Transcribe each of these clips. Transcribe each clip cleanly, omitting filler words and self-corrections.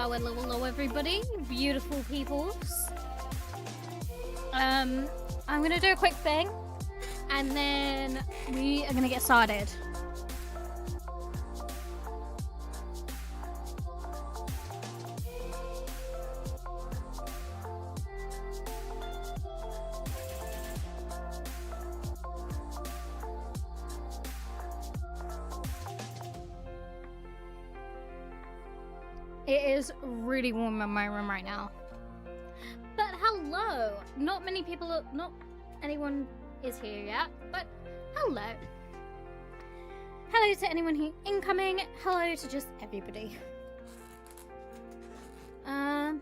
hello, everybody. Beautiful peoples. I'm gonna do a quick thing, and then we are gonna get started. It is really warm in my room right now. But hello! Not many people, not anyone is here yet, but hello. Hello to anyone who incoming, hello to just everybody. Yeah.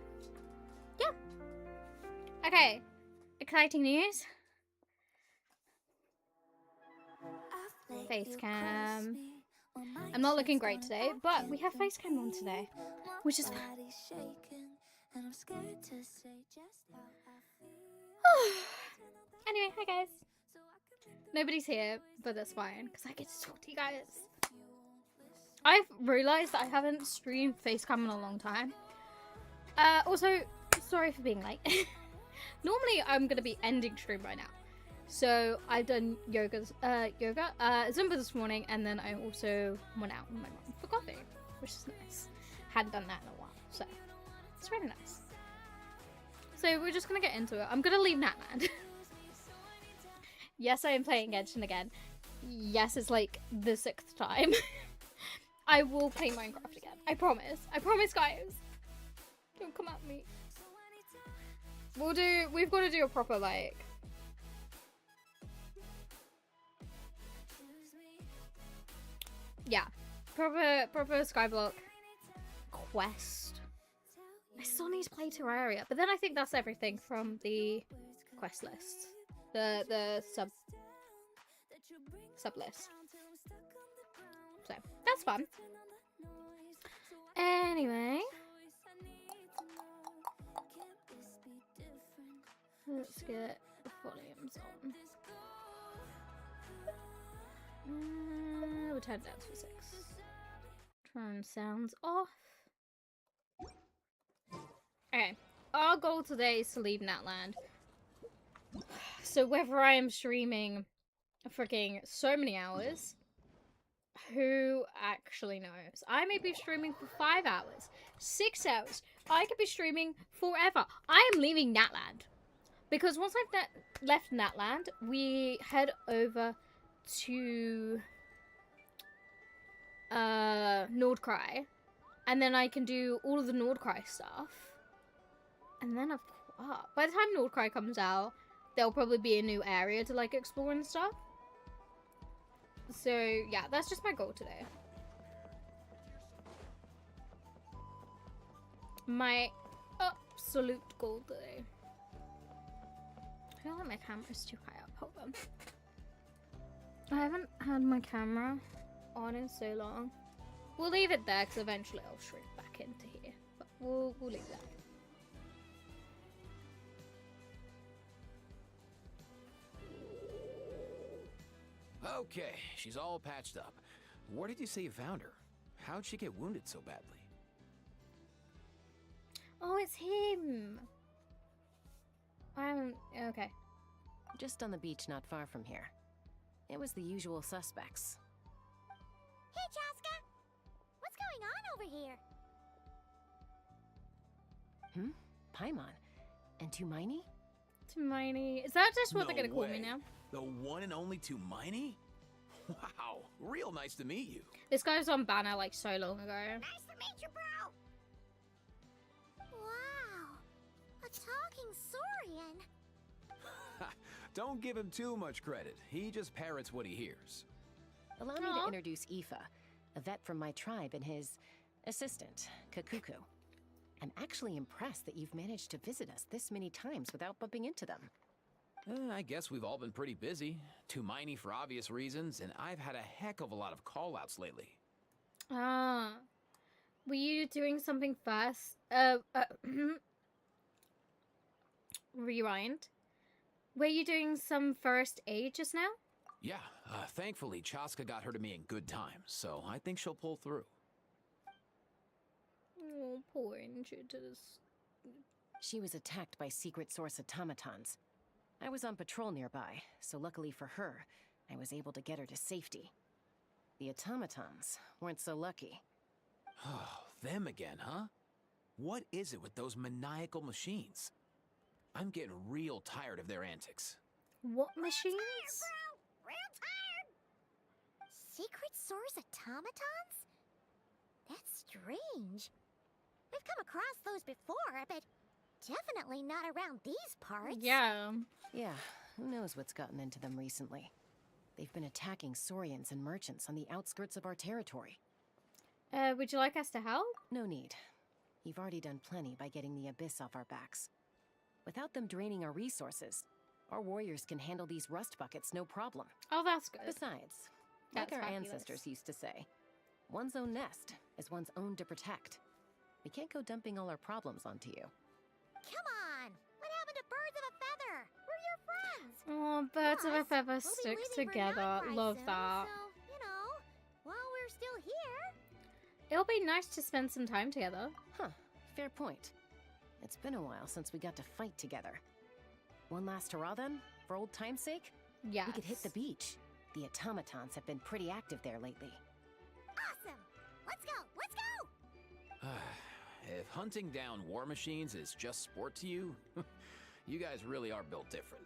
Okay, exciting news. Face cam. I'm not looking great today, but we have face cam on today, which is fine. Anyway, hi guys. Nobody's here, but that's fine, because I get to talk to you guys. I've realised that I haven't streamed face cam in a long time. Also, sorry for being late. Normally, I'm going to be ending stream right now. So I've done Zumba this morning, and then I also went out with my mum for coffee, which is nice. Hadn't done that in a while, so it's really nice. So we're just gonna get into it. I'm gonna leave Natlan. Yes, I am playing Genshin again. Yes, it's like the 6th time. I will play Minecraft again. I promise. I promise, guys. Don't come at me. We've got to do a proper like. Yeah, proper Skyblock quest. I still need to play Terraria, but then I think that's everything from the quest list, the sub list. So that's fun. Anyway, let's get the volumes on. We'll turn it down to 6. Turn sounds off. Okay, our goal today is to leave Natlan. So whether I am streaming freaking so many hours, who actually knows? I may be streaming for 5 hours, 6 hours. I could be streaming forever. I am leaving Natlan. Because once I've left Natlan, we head over to Nordcry, and then I can do all of the Nordcry stuff, and then by the time Nordcry comes out, there'll probably be a new area to like explore and stuff. So yeah, that's just my goal today. My absolute goal today. I feel like my camera's too high up. Hold on. I haven't had my camera on in so long. We'll leave it there because eventually I'll shrink back into here. But we'll leave that. Okay, she's all patched up. Where did you say you found her? How'd she get wounded so badly? Oh, it's him. Okay. Just on the beach not far from here. It was the usual suspects. Hey, Chaska! What's going on over here? Paimon. And Tumaini? Tumaini. Is that just what they're gonna call me now? The one and only Tumaini? Wow, real nice to meet you. This guy was on banner like so long ago. Nice to meet you, bro! Wow! A talking saurian! Don't give him too much credit. He just parrots what he hears. Allow me to introduce Aoife, a vet from my tribe, and his assistant, Kakuku. I'm actually impressed that you've managed to visit us this many times without bumping into them. I guess we've all been pretty busy. Tumaini for obvious reasons, and I've had a heck of a lot of call-outs lately. Were you doing something first? Rewind. Were you doing some first aid just now? Yeah, thankfully Chaska got her to me in good time, so I think she'll pull through. Oh, poor Injutus. She was attacked by secret source automatons. I was on patrol nearby, so luckily for her, I was able to get her to safety. The automatons weren't so lucky. Oh, them again, huh? What is it with those maniacal machines? I'm getting real tired of their antics. What machines? Bro, real tired. Secret source automatons? That's strange. We've come across those before, but definitely not around these parts. Yeah. Yeah, who knows what's gotten into them recently. They've been attacking Saurians and merchants on the outskirts of our territory. Would you like us to help? No need. You've already done plenty by getting the Abyss off our backs. Without them draining our resources, our warriors can handle these rust buckets no problem. Oh, that's good. Besides, That's like our fabulous. ancestors used to say, one's own nest is one's own to protect. We can't go dumping all our problems onto you. Come on. What happened to birds of a feather? We're your friends. Oh, birds of a Plus, feather we'll be stick leaving for together. Nightfly Love soon, that. So, you know, while we're still here. It'll be nice to spend some time together. Huh, fair point. It's been a while since we got to fight together. One last hurrah then, for old time's sake? Yeah. We could hit the beach. The automatons have been pretty active there lately. Awesome. Let's go. Let's go. If hunting down war machines is just sport to you, you guys really are built different.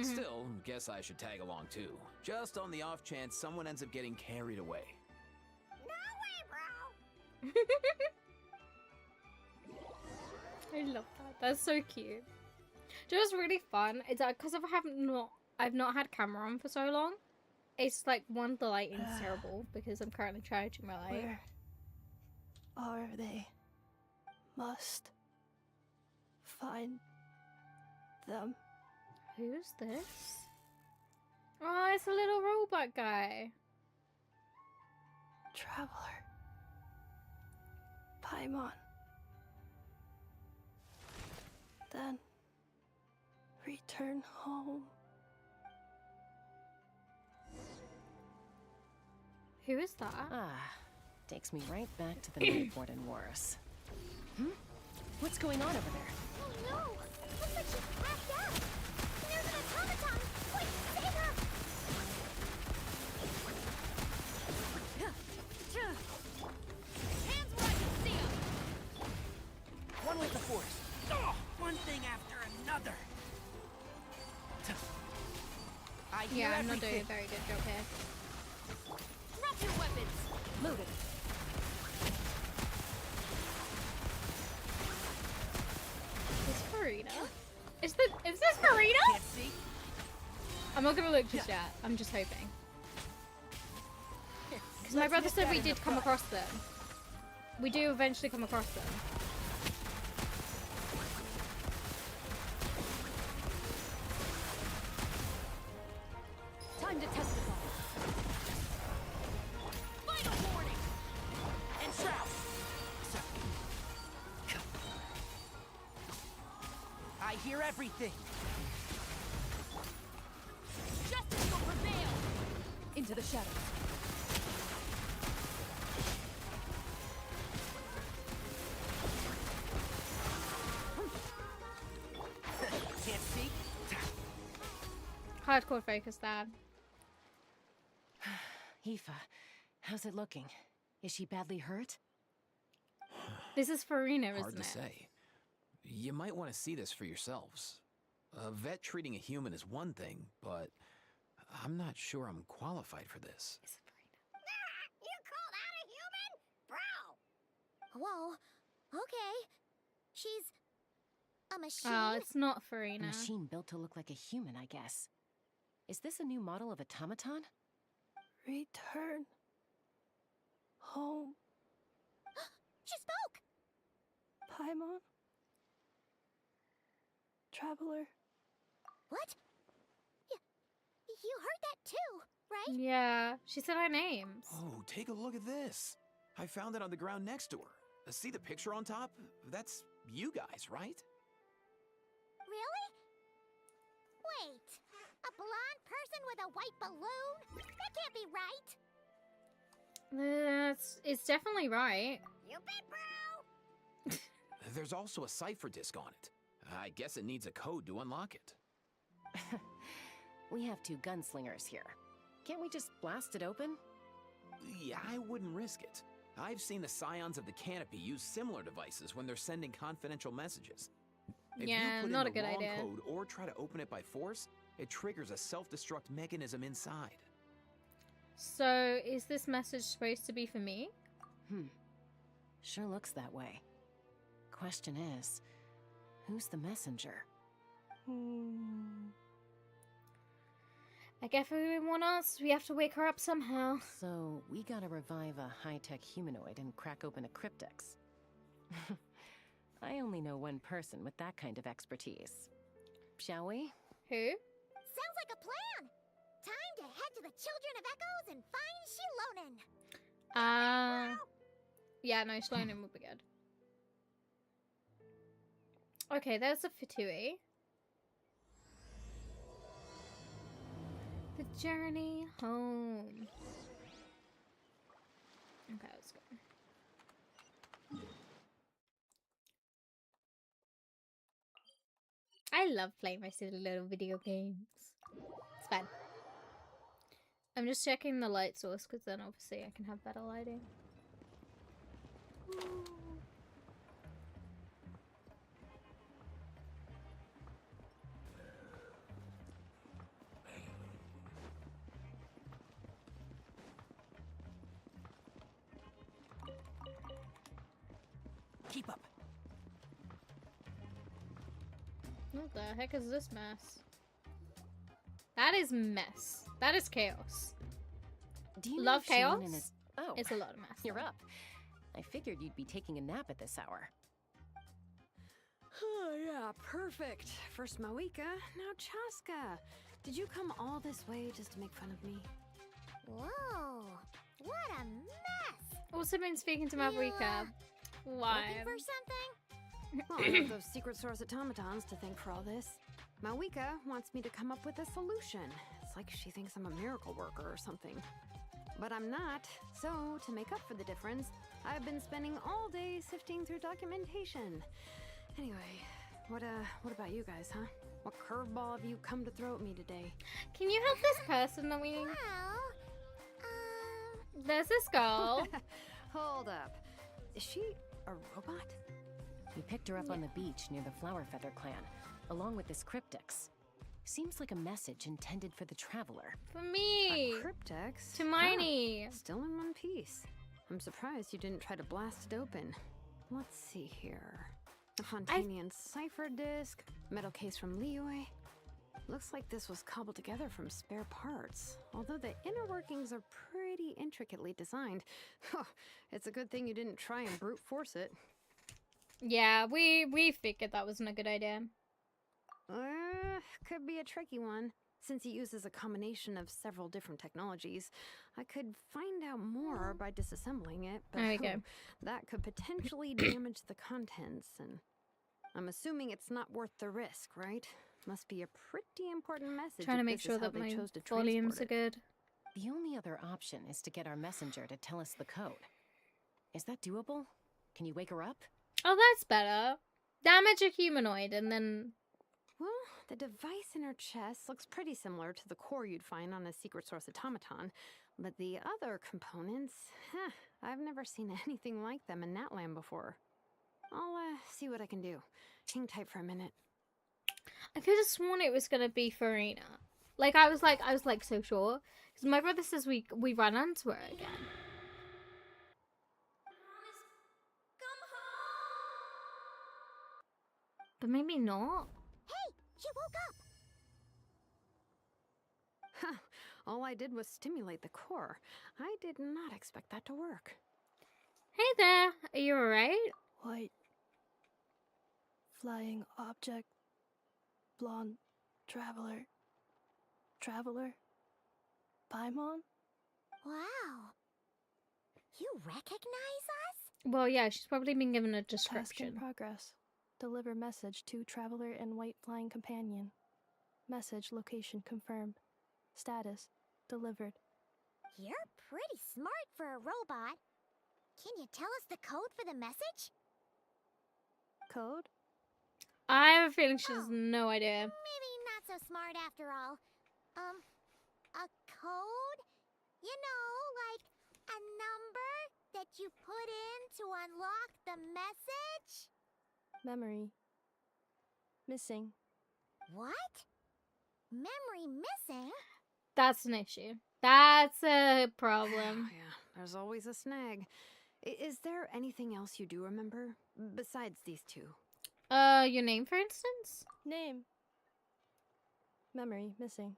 Still, guess I should tag along too. Just on the off chance someone ends up getting carried away. No way, bro. I love that. That's so cute. Just really fun. It's because I've not had camera on for so long. It's like one, the lighting's terrible because I'm currently charging my light. Where are they? Must find them. Who's this? Oh, it's a little robot guy. Traveler. Paimon. Then return home. Who is that? Ah, takes me right back to the Natlan Wars. What's going on over there? Oh no. Looks like she's passed out. There's an automaton. Quick, save her. Hands where I can see them. One with the force. One thing after another. I hear Yeah, I'm not doing everything. a very good job here. Drop your weapons. Loaded. Is Farina? Is this Farina? Can't see. I'm not gonna look just yet. I'm just hoping. Because my Let's brother nip said that we in the did come bud. across them. We do eventually come across them. Time to test the bomb. Final warning. And trap. I hear everything. Justice will prevail. Into the shadows. Can't see. Hardcore focus, Dad. Aoife, how's it looking? Is she badly hurt? This is Farina, Hard isn't to it? say. You might want to see this for yourselves. A vet treating a human is one thing, but I'm not sure I'm qualified for this. Is it Farina? You call that a human? Bro. Whoa. Okay. She's a machine. Oh, it's not A Farina. machine built to look like a human, I guess. Is this a new model of automaton? Return home. She spoke. Paimon. Traveler. What? You heard that too, right? Yeah, she said our names. Oh, take a look at this. I found it on the ground next door. See the picture on top? That's you guys, right? Really? Wait. A blonde person with a white balloon? That can't be right. It's definitely right. You bet, bro. There's also a cipher disk on it. I guess it needs a code to unlock it. We have 2 gunslingers here. Can't we just blast it open? Yeah, I wouldn't risk it. I've seen the Scions of the Canopy use similar devices when they're sending confidential messages. If Yeah, you put not in a the good wrong idea. code or try to open it by force, it triggers a self-destruct mechanism inside. So, is this message supposed to be for me? Sure looks that way. Question is, who's the messenger? I guess everyone else, we have to wake her up somehow. So, we gotta revive a high-tech humanoid and crack open a cryptex. I only know one person with that kind of expertise. Shall we? Who? Sounds like a plan! Time to head to the Children of Echoes and find Shilonen! Yeah, no, Sloanin would be good. Okay, there's a Fatui. The journey home. Okay, let's go. I love playing my silly little video games. It's fun. I'm just checking the light source because then obviously I can have better lighting. Keep up. What the heck is this mess? That is mess. That is chaos. Do you Love know if Shilonen chaos? is... Oh, It's a lot of mess. you're though. up. I figured you'd be taking a nap at this hour. Oh, yeah, perfect. First Mawika, now Chaska. Did you come all this way just to make fun of me? Whoa! What a mess! Also been speaking to Mavrika. Yeah. Why? Looking for something? Well, I have those secret source automatons to thank for all this. Mawika wants me to come up with a solution. It's like she thinks I'm a miracle worker or something. But I'm not, so to make up for the difference, I've been spending all day sifting through documentation. Anyway, what about you guys, huh? What curveball have you come to throw at me today? Can you help this person that we need? Well, There's this girl. Hold up. Is she a robot? We picked her up on the beach near the Flowerfeather clan, along with this cryptex. Seems like a message intended for the traveler. For me. A cryptex? To Miney. Huh, still in one piece. I'm surprised you didn't try to blast it open. Let's see here. A Fontanian cipher disk, metal case from Liyue. Looks like this was cobbled together from spare parts. Although the inner workings are pretty intricately designed. It's a good thing you didn't try and brute force it. Yeah, we figured that wasn't a good idea. Could be a tricky one. Since it uses a combination of several different technologies, I could find out more by disassembling it, but There we go. that could potentially damage the contents, and I'm assuming it's not worth the risk, right? Must be a pretty important message. Trying to if make this sure is how that they my chose to volumes are transport it. good. The only other option is to get our messenger to tell us the code. Is that doable? Can you wake her up? Oh, that's better. Damage a humanoid and then... Well, the device in her chest looks pretty similar to the core you'd find on a secret source automaton, but the other components, I've never seen anything like them in Natlan before. I'll see what I can do. Hang tight for a minute. I could have sworn it was gonna be Farina. Like I was like so sure. Because my brother says we run into her again. But maybe not. hey, she woke up! Huh, all I did was stimulate the core. I did not expect that to work. Hey there, are you alright? White. Flying object. Blonde. Traveler. Traveler. Paimon? Wow. You recognize us? Well, yeah, she's probably been given a Task in description. progress. Deliver message to Traveler and White Flying Companion. Message location confirmed. Status delivered. You're pretty smart for a robot. Can you tell us the code for the message? Code? I have a feeling she has no idea. Maybe not so smart after all. A code? You know, like a number that you put in to unlock the message? Memory. Missing. What? Memory missing? That's an issue. That's a problem. Yeah, there's always a snag. Is there anything else you do remember besides these two? Your name, for instance? Name. Memory. Missing.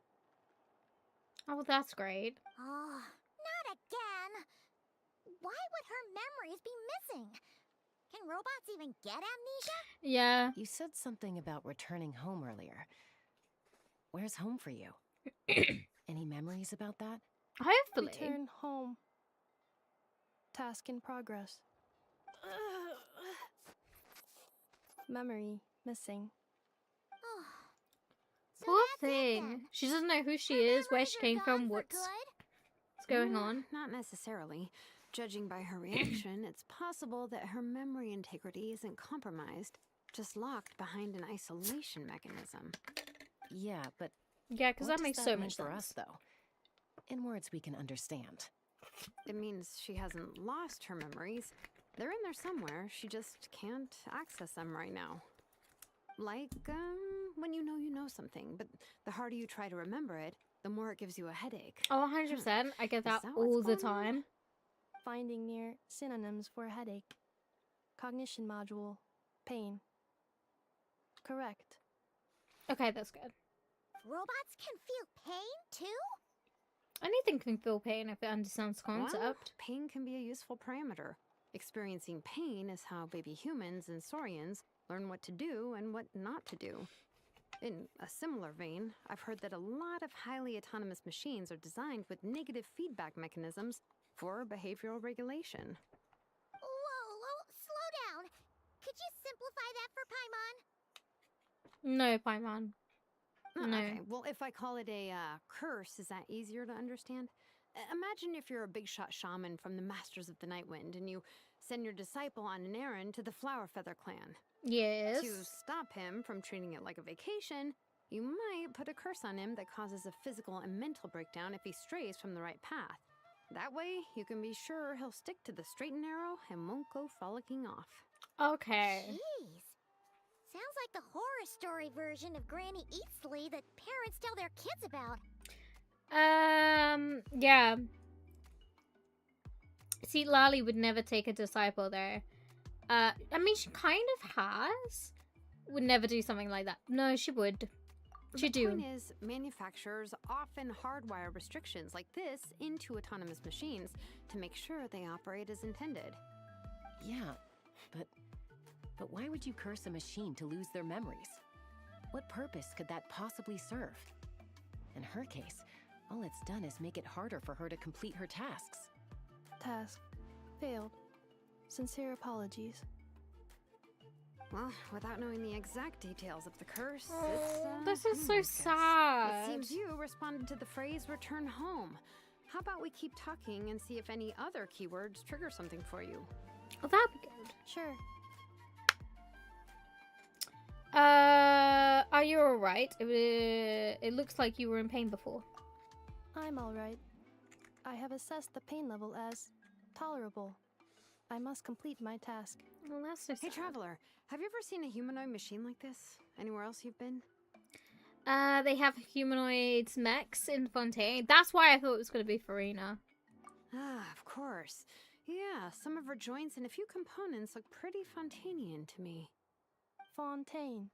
Oh, well, that's great. Oh, not again! Why would her memories be missing? Can robots even get amnesia? Yeah. You said something about returning home earlier. Where's home for you? Any memories about that? Hopefully. Return home. Task in progress. Memory. Missing. Oh. So Poor that's it thing. then. She doesn't know who she Her is, where memories she are came gone from, for what's good? going on. Not necessarily. Judging by her reaction, it's possible that her memory integrity isn't compromised, just locked behind an isolation mechanism. Yeah, but Yeah, because what that does makes so mean much for sense. us, though? In words we can understand. It means she hasn't lost her memories. They're in there somewhere. She just can't access them right now. Like, when you know something, but the harder you try to remember it, the more it gives you a headache. Oh, 100%. I get that that what's all the going on? time. Finding near synonyms for headache. Cognition module. Pain. Correct. Okay, that's good. Robots can feel pain too? Anything can feel pain if it understands concept. Well, pain can be a useful parameter. Experiencing pain is how baby humans and saurians learn what to do and what not to do. In a similar vein, I've heard that a lot of highly autonomous machines are designed with negative feedback mechanisms for behavioral regulation. Whoa, slow down. Could you simplify that for Paimon? No, Paimon. Oh, No. Okay, well, if I call it a curse, is that easier to understand? Imagine if you're a big shot shaman from the Masters of the Nightwind and you send your disciple on an errand to the Flowerfeather clan. Yes. To stop him from treating it like a vacation, you might put a curse on him that causes a physical and mental breakdown if he strays from the right path. That way, you can be sure he'll stick to the straight and narrow and won't go frolicking off. Okay. Jeez. Sounds like the horror story version of Granny Eatsley that parents tell their kids about. Yeah. See, Lali would never take a disciple there. I mean, she kind of has. Would never do something like that. No, she would. She'd The do. point is, manufacturers often hardwire restrictions like this into autonomous machines to make sure they operate as intended. Yeah, but why would you curse a machine to lose their memories? What purpose could that possibly serve? In her case, all it's done is make it harder for her to complete her tasks. Task. Failed. Sincere apologies. Well, without knowing the exact details of the curse, Oh, it's, this is so anyone's guess. sad. It seems you responded to the phrase return home. How about we keep talking and see if any other keywords trigger something for you? Oh, that'd be good. Sure. Are you alright? It looks like you were in pain before. I'm alright. I have assessed the pain level as tolerable. I must complete my task. Well, that's so Hey, sad. Traveler, have you ever seen a humanoid machine like this? Anywhere else you've been? They have humanoid mechs in Fontaine. That's why I thought it was going to be Farina. Ah, of course. Yeah, some of her joints and a few components look pretty Fontainian to me. Fontaine.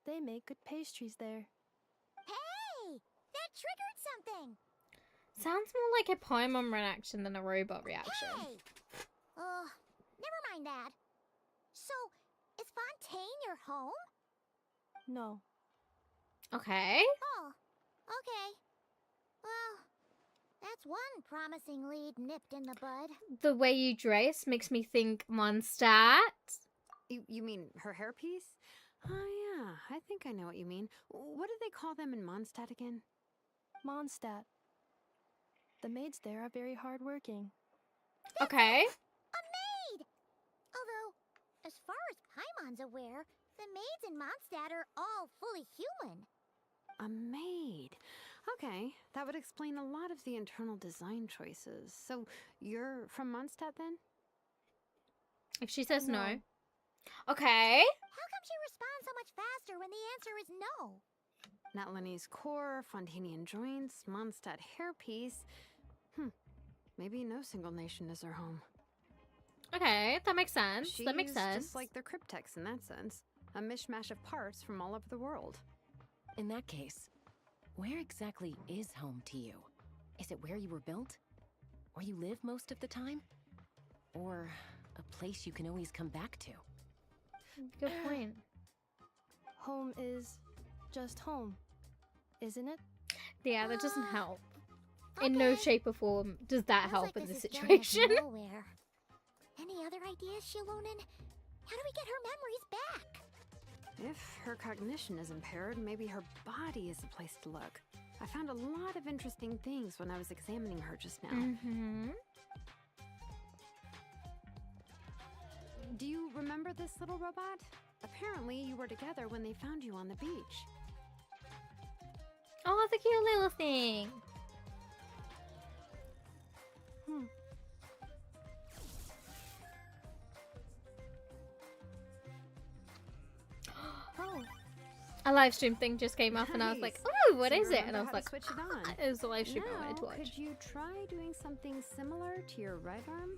They make good pastries there. Hey! That triggered something! Sounds more like a Paimon reaction than a robot reaction. Hey! Never mind that. So, is Fontaine your home? No. Okay. Oh, okay. Well, that's one promising lead nipped in the bud. The way you dress makes me think Mondstadt. You mean her hairpiece? Oh, yeah, I think I know what you mean. What do they call them in Mondstadt again? Mondstadt. The maids there are very hardworking. Okay. A maid! Although, as far as Paimon's aware, the maids in Mondstadt are all fully human. A maid. Okay, that would explain a lot of the internal design choices. So, you're from Mondstadt then? If she says no. No. Okay. How come she responds so much faster when the answer is no? Natlanese core, Fontanian joints, Mondstadt hairpiece. Maybe no single nation is her home. Okay, that makes sense. She's that makes sense. just like the cryptex in that sense. A mishmash of parts from all over the world. In that case, where exactly is home to you? Is it where you were built? Where you live most of the time? Or a place you can always come back to? Good point. Home is just home, isn't it? Yeah, that doesn't help. In no Okay. shape or form does that Feels help like in this is going situation. nowhere. Any other ideas, Shilonen? How do we get her memories back? If her cognition is impaired, maybe her body is the place to look. I found a lot of interesting things when I was examining her just now. Mm-hmm. Do you remember this little robot? Apparently, you were together when they found you on the beach. Oh, the cute little thing. Oh, A live stream thing just came up and I was like, Nice. oh, what So you is it? And I remember was how to like, switch it on. it was a live stream I wanted to Now, watch. could you try doing something similar to your right arm?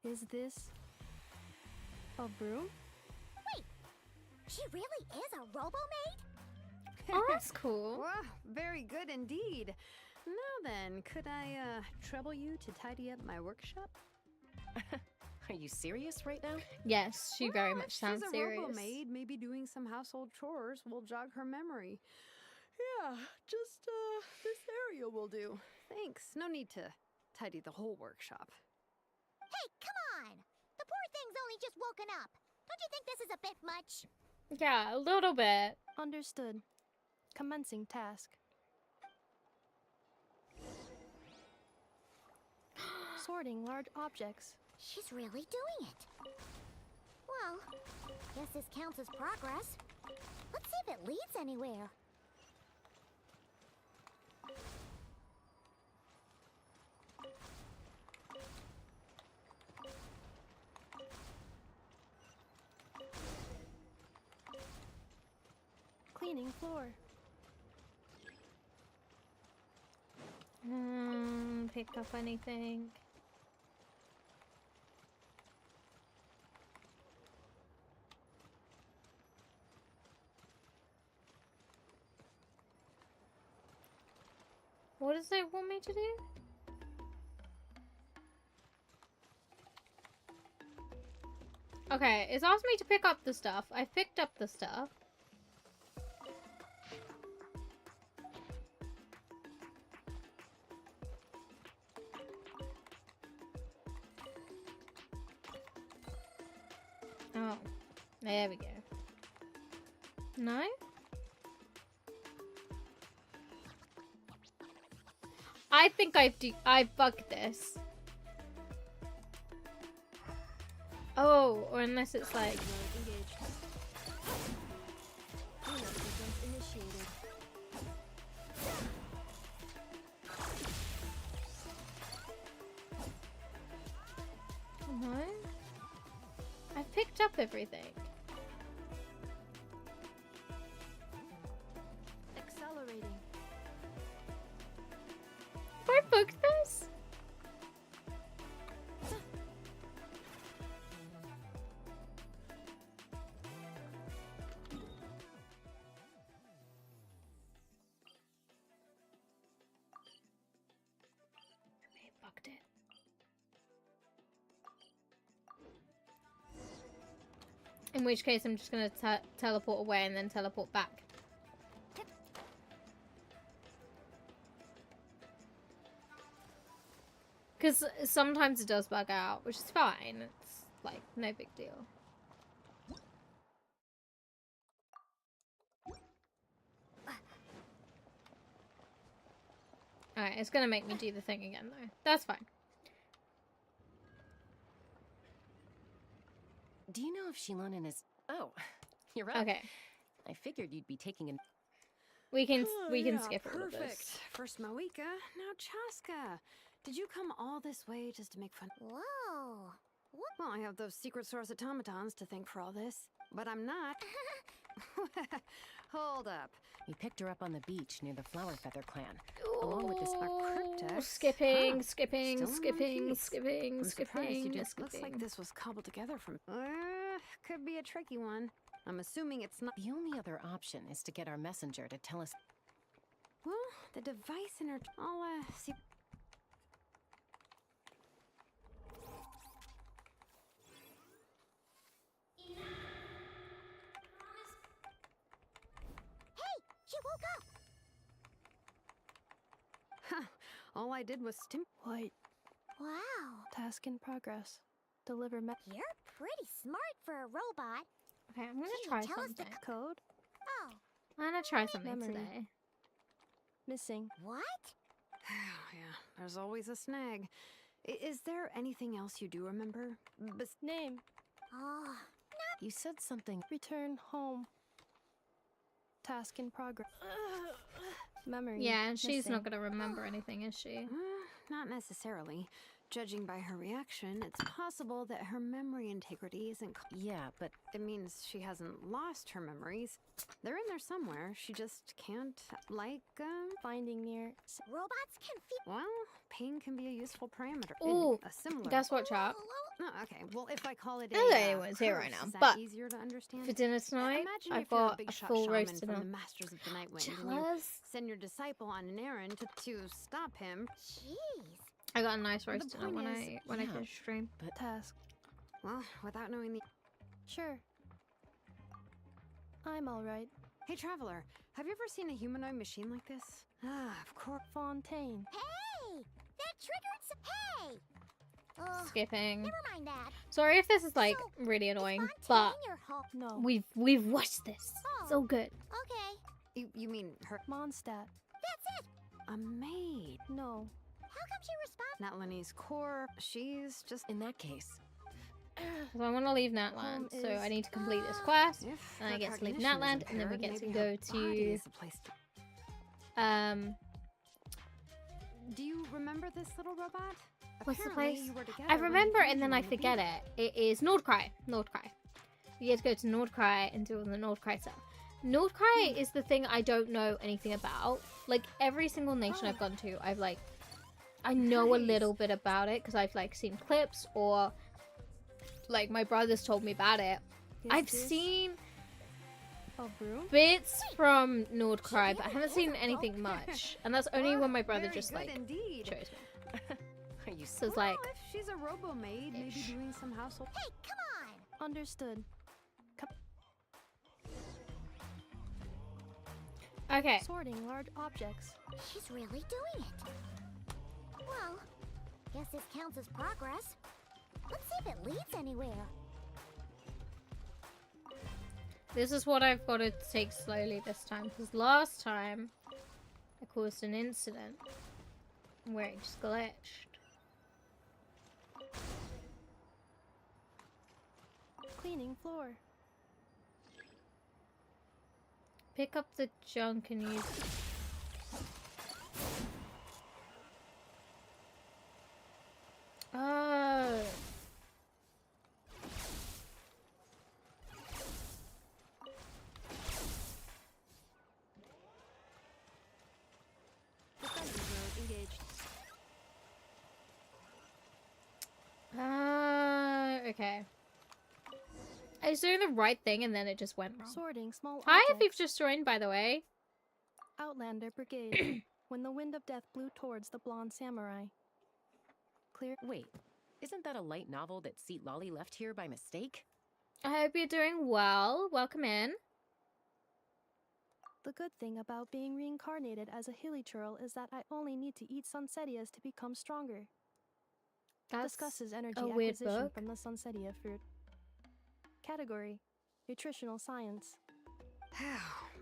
is this a broom? She really is a robo-maid? Oh, that's cool. Wow, very good indeed. Now then, could I trouble you to tidy up my workshop? Are you serious right now? Yes, she very Well, much if sounds she's a serious. robo-maid, maybe doing some household chores will jog her memory. Yeah, just this area will do. Thanks. No need to tidy the whole workshop. Hey, come on! The poor thing's only just woken up. Don't you think this is a bit much? Yeah, a little bit. Understood. Commencing task. Sorting large objects. She's really doing it. Well, guess this counts as progress. Let's see if it leads anywhere. Cleaning floor. Pick up anything. What does they want me to do? Okay, it's asked me to pick up the stuff. I picked up the stuff. Oh, there we go. No? I think I bugged this. Oh, or unless it's like... Engaged. Cleanup sequence initiated. No? I picked up everything. Accelerating. Have I booked this? I may have bugged it. In which case, I'm just gonna teleport away and then teleport back. Because sometimes it does bug out, which is fine. It's like no big deal. Alright, it's gonna make me do the thing again though. That's fine. Do you know if Shilonen is... Oh, you're right. Okay. I figured you'd be taking an... We can Yeah, skip all of perfect. this. First Moika, now Chaska. Did you come all this way just to make fun? Whoa. What? Well, I have those secret source automatons to thank for all this, but I'm not. Hold up. We picked her up on the beach near the Flower Feather clan, along with this... cryptex? Skipping, Huh. skipping, Still in one skipping, piece. skipping, I'm surprised you skipping, didn't. Looks skipping. like this was cobbled together from... could be a tricky one. I'm assuming it's not... The only other option is to get our messenger to tell us... Well, the device in her... I'll, see... She woke up. Huh. All I did was White. Wow. Task in progress. Deliver You're pretty smart for a robot. Okay, I'm gonna Can you try tell us the something. code. Oh, I'm gonna try something Memory. today. Missing. what? Yeah, there's always a snag. Is there anything else you do remember? Name. Oh, You said something... Return home. Task in progress. Memory. Yeah, and she's not missing. gonna remember anything, is she? Not necessarily. Judging by her reaction, it's possible that her memory integrity isn't... Yeah, but It means she hasn't lost her memories. They're in there somewhere. She just can't, Finding near. robots can feel. well, pain can be a useful parameter. Ooh, A similar... Guess what, chap? Oh, okay. Well, if I call it I don't know a anyone's here curse, right now, is that but easier to understand? For dinner tonight, Imagine I've if you're got big a shot full shaman roasted from the on. Masters of the Nightwind, and you Jealous? send your disciple on an errand to stop him. Jeez. I got a nice The roasted on point when is- I yeah. finish stream. Task. Well, without knowing the... Sure. I'm alright. Hey, Traveler, have you ever seen a humanoid machine like this? Ah, of course. Fontaine. Hey, that triggered some. Hey. Oh, Skipping. never mind that. Sorry if this is like So, really Is annoying, Fontaine but your home? No. we've watched this. Oh. So good. Okay, You mean her... Mondstadt. that's it. A maid. No. How come she responded? Natlanese core. She's just... in that case... So I want to leave Natland, Home so I is- need to complete this quest, If and I her get to leave cognition is Natland, and then we impaired, get to maybe go her body to is the place to... Do you remember this little robot? What's the Apparently place? you were together I when he remember found and you then on I the forget beach. it. It is Nordcry. Nordcry. You get to go to Nordcry and do all the Nordcry stuff. Nordcry is the thing I don't know anything about. Like every single nation I've gone to, I've like I know a Nice. little bit about it because I've like seen clips or like my brothers told me about it. Is I've this seen a broom? bits from Nordcry, but I haven't seen anything much. And that's only Oh, when my brother very just good like indeed. shows me. Are you So it's Well, like if she's a robo maid, maybe Ish. doing some household... Hey, come on. Understood. okay. Sorting large objects. She's really doing it. Well, guess this counts as progress. Let's see if it leads anywhere. This is what I've got to take slowly this time, because last time I caused an incident where it just glitched. Cleaning floor. Pick up the junk and use... Oh. Defenders are engaged. Okay. I was doing the right thing and then it just went wrong. Sorting small Hi, if objects. you've just joined, by the way. Outlander Brigade. When the wind of death blew towards the blonde samurai. Clear. Wait, isn't that a light novel that Seat Lolly left here by mistake? I hope you're doing well. Welcome in. The good thing about being reincarnated as a hilly churl is that I only need to eat sunsetias to become stronger. That's Discusses energy a weird acquisition book. from the sunsetia fruit. Category: Nutritional Science.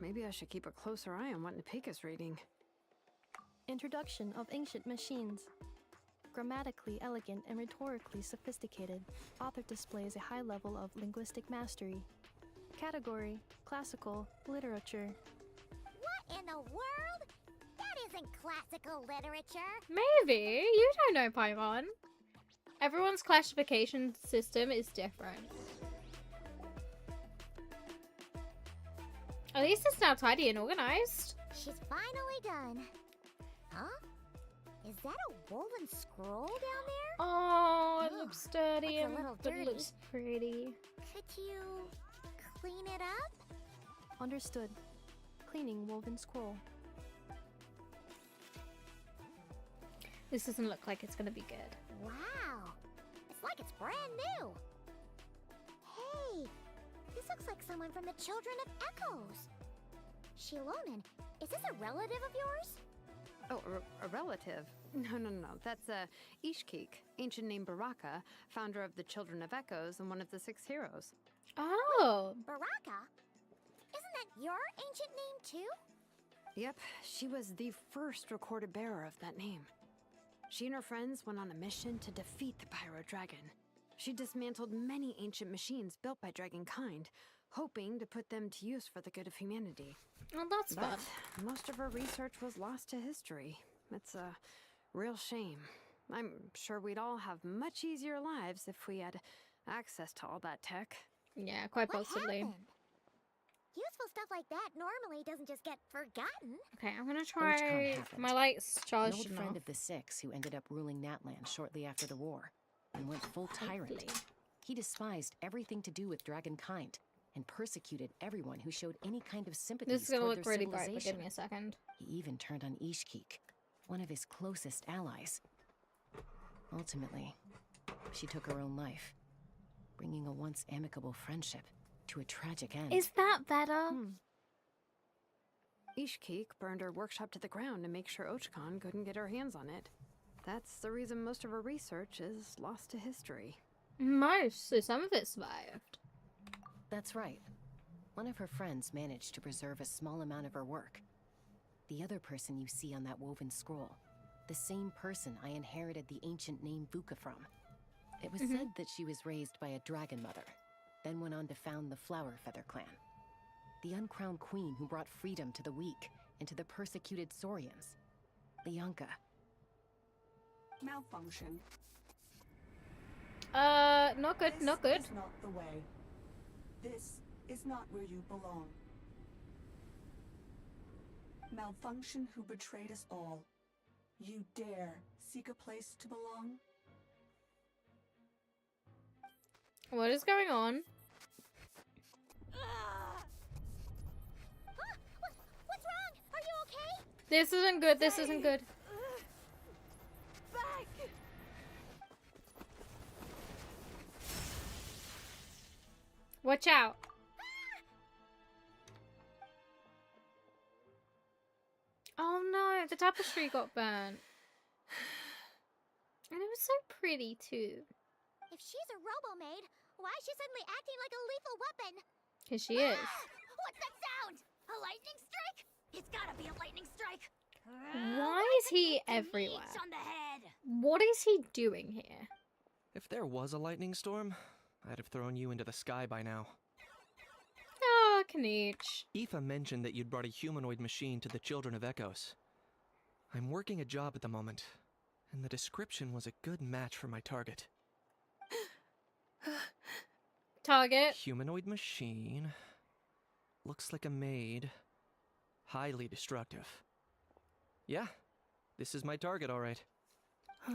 Maybe I should keep a closer eye on what Napika's reading. Introduction of ancient machines. Grammatically elegant and rhetorically sophisticated, author displays a high level of linguistic mastery. Category: classical literature. What in the world? That isn't classical literature. Maybe. You don't know, Paimon. Everyone's classification system is different. At least it's now tidy and organized. She's finally done. Huh? Is that a woven scroll down there? Oh, it Ugh, looks sturdy looks a and little but it dirty. looks pretty. Could you clean it up? Understood. Cleaning woven scroll. This doesn't look like it's gonna be good. Wow. It's like it's brand new. Hey, this looks like someone from the Children of Echoes. Shilonen, is this a relative of yours? Oh, a relative? No. That's Ishkik, ancient name Baraka, founder of the Children of Echoes and one of the 6 heroes. Oh, Baraka? Isn't that your ancient name too? Yep, she was the first recorded bearer of that name. She and her friends went on a mission to defeat the Pyro Dragon. She dismantled many ancient machines built by Dragonkind, hoping to put them to use for the good of humanity. well, that's But fun. most of her research was lost to history. It's a real shame. I'm sure we'd all have much easier lives if we had access to all that tech. Yeah, quite What possibly. happened? Useful stuff like that normally doesn't just get forgotten. Okay, I'm gonna try. happened. My light's An charged old enough. friend of the 6 who ended up ruling Natlan shortly after the war and went full tyrant. Hopefully. He despised everything to do with Dragonkind and persecuted everyone who showed any kind of sympathy This is gonna toward look their really bright, but civilization. give me a second. He even turned on Ishkik, one of his closest allies. Ultimately, she took her own life, bringing a once amicable friendship to a tragic end. Is that better? Ishkik burned her workshop to the ground to make sure Ochkon couldn't get her hands on it. That's the reason most of her research is lost to history. Most, so some of it survived. That's right. One of her friends managed to preserve a small amount of her work. The other person you see on that woven scroll, the same person I inherited the ancient name Vuka from. It was said that she was raised by a dragon mother, then went on to found the Flower Feather clan. The uncrowned queen who brought freedom to the weak and to the persecuted Saurians. Lianka. Malfunction. Not good, not good. This is not the way. This is not where you belong. Malfunction who betrayed us all. You dare seek a place to belong? What is going on? What's wrong? Are you okay? This isn't good, this isn't good. Back! Watch out. Oh no, the tapestry got burnt. And it was so pretty too. If she's a robo-maid, why is she suddenly acting like a lethal weapon? Because she is. What's that sound? A lightning strike? It's gotta be a lightning strike. Why is he everywhere? On the head. What is he doing here? If there was a lightning storm, I'd have thrown you into the sky by now. Oh, Kniech. Aoife mentioned that you'd brought a humanoid machine to the Children of Echoes. I'm working a job at the moment, and the description was a good match for my target. Target. Humanoid machine. Looks like a maid. Highly destructive. Yeah, this is my target, all right.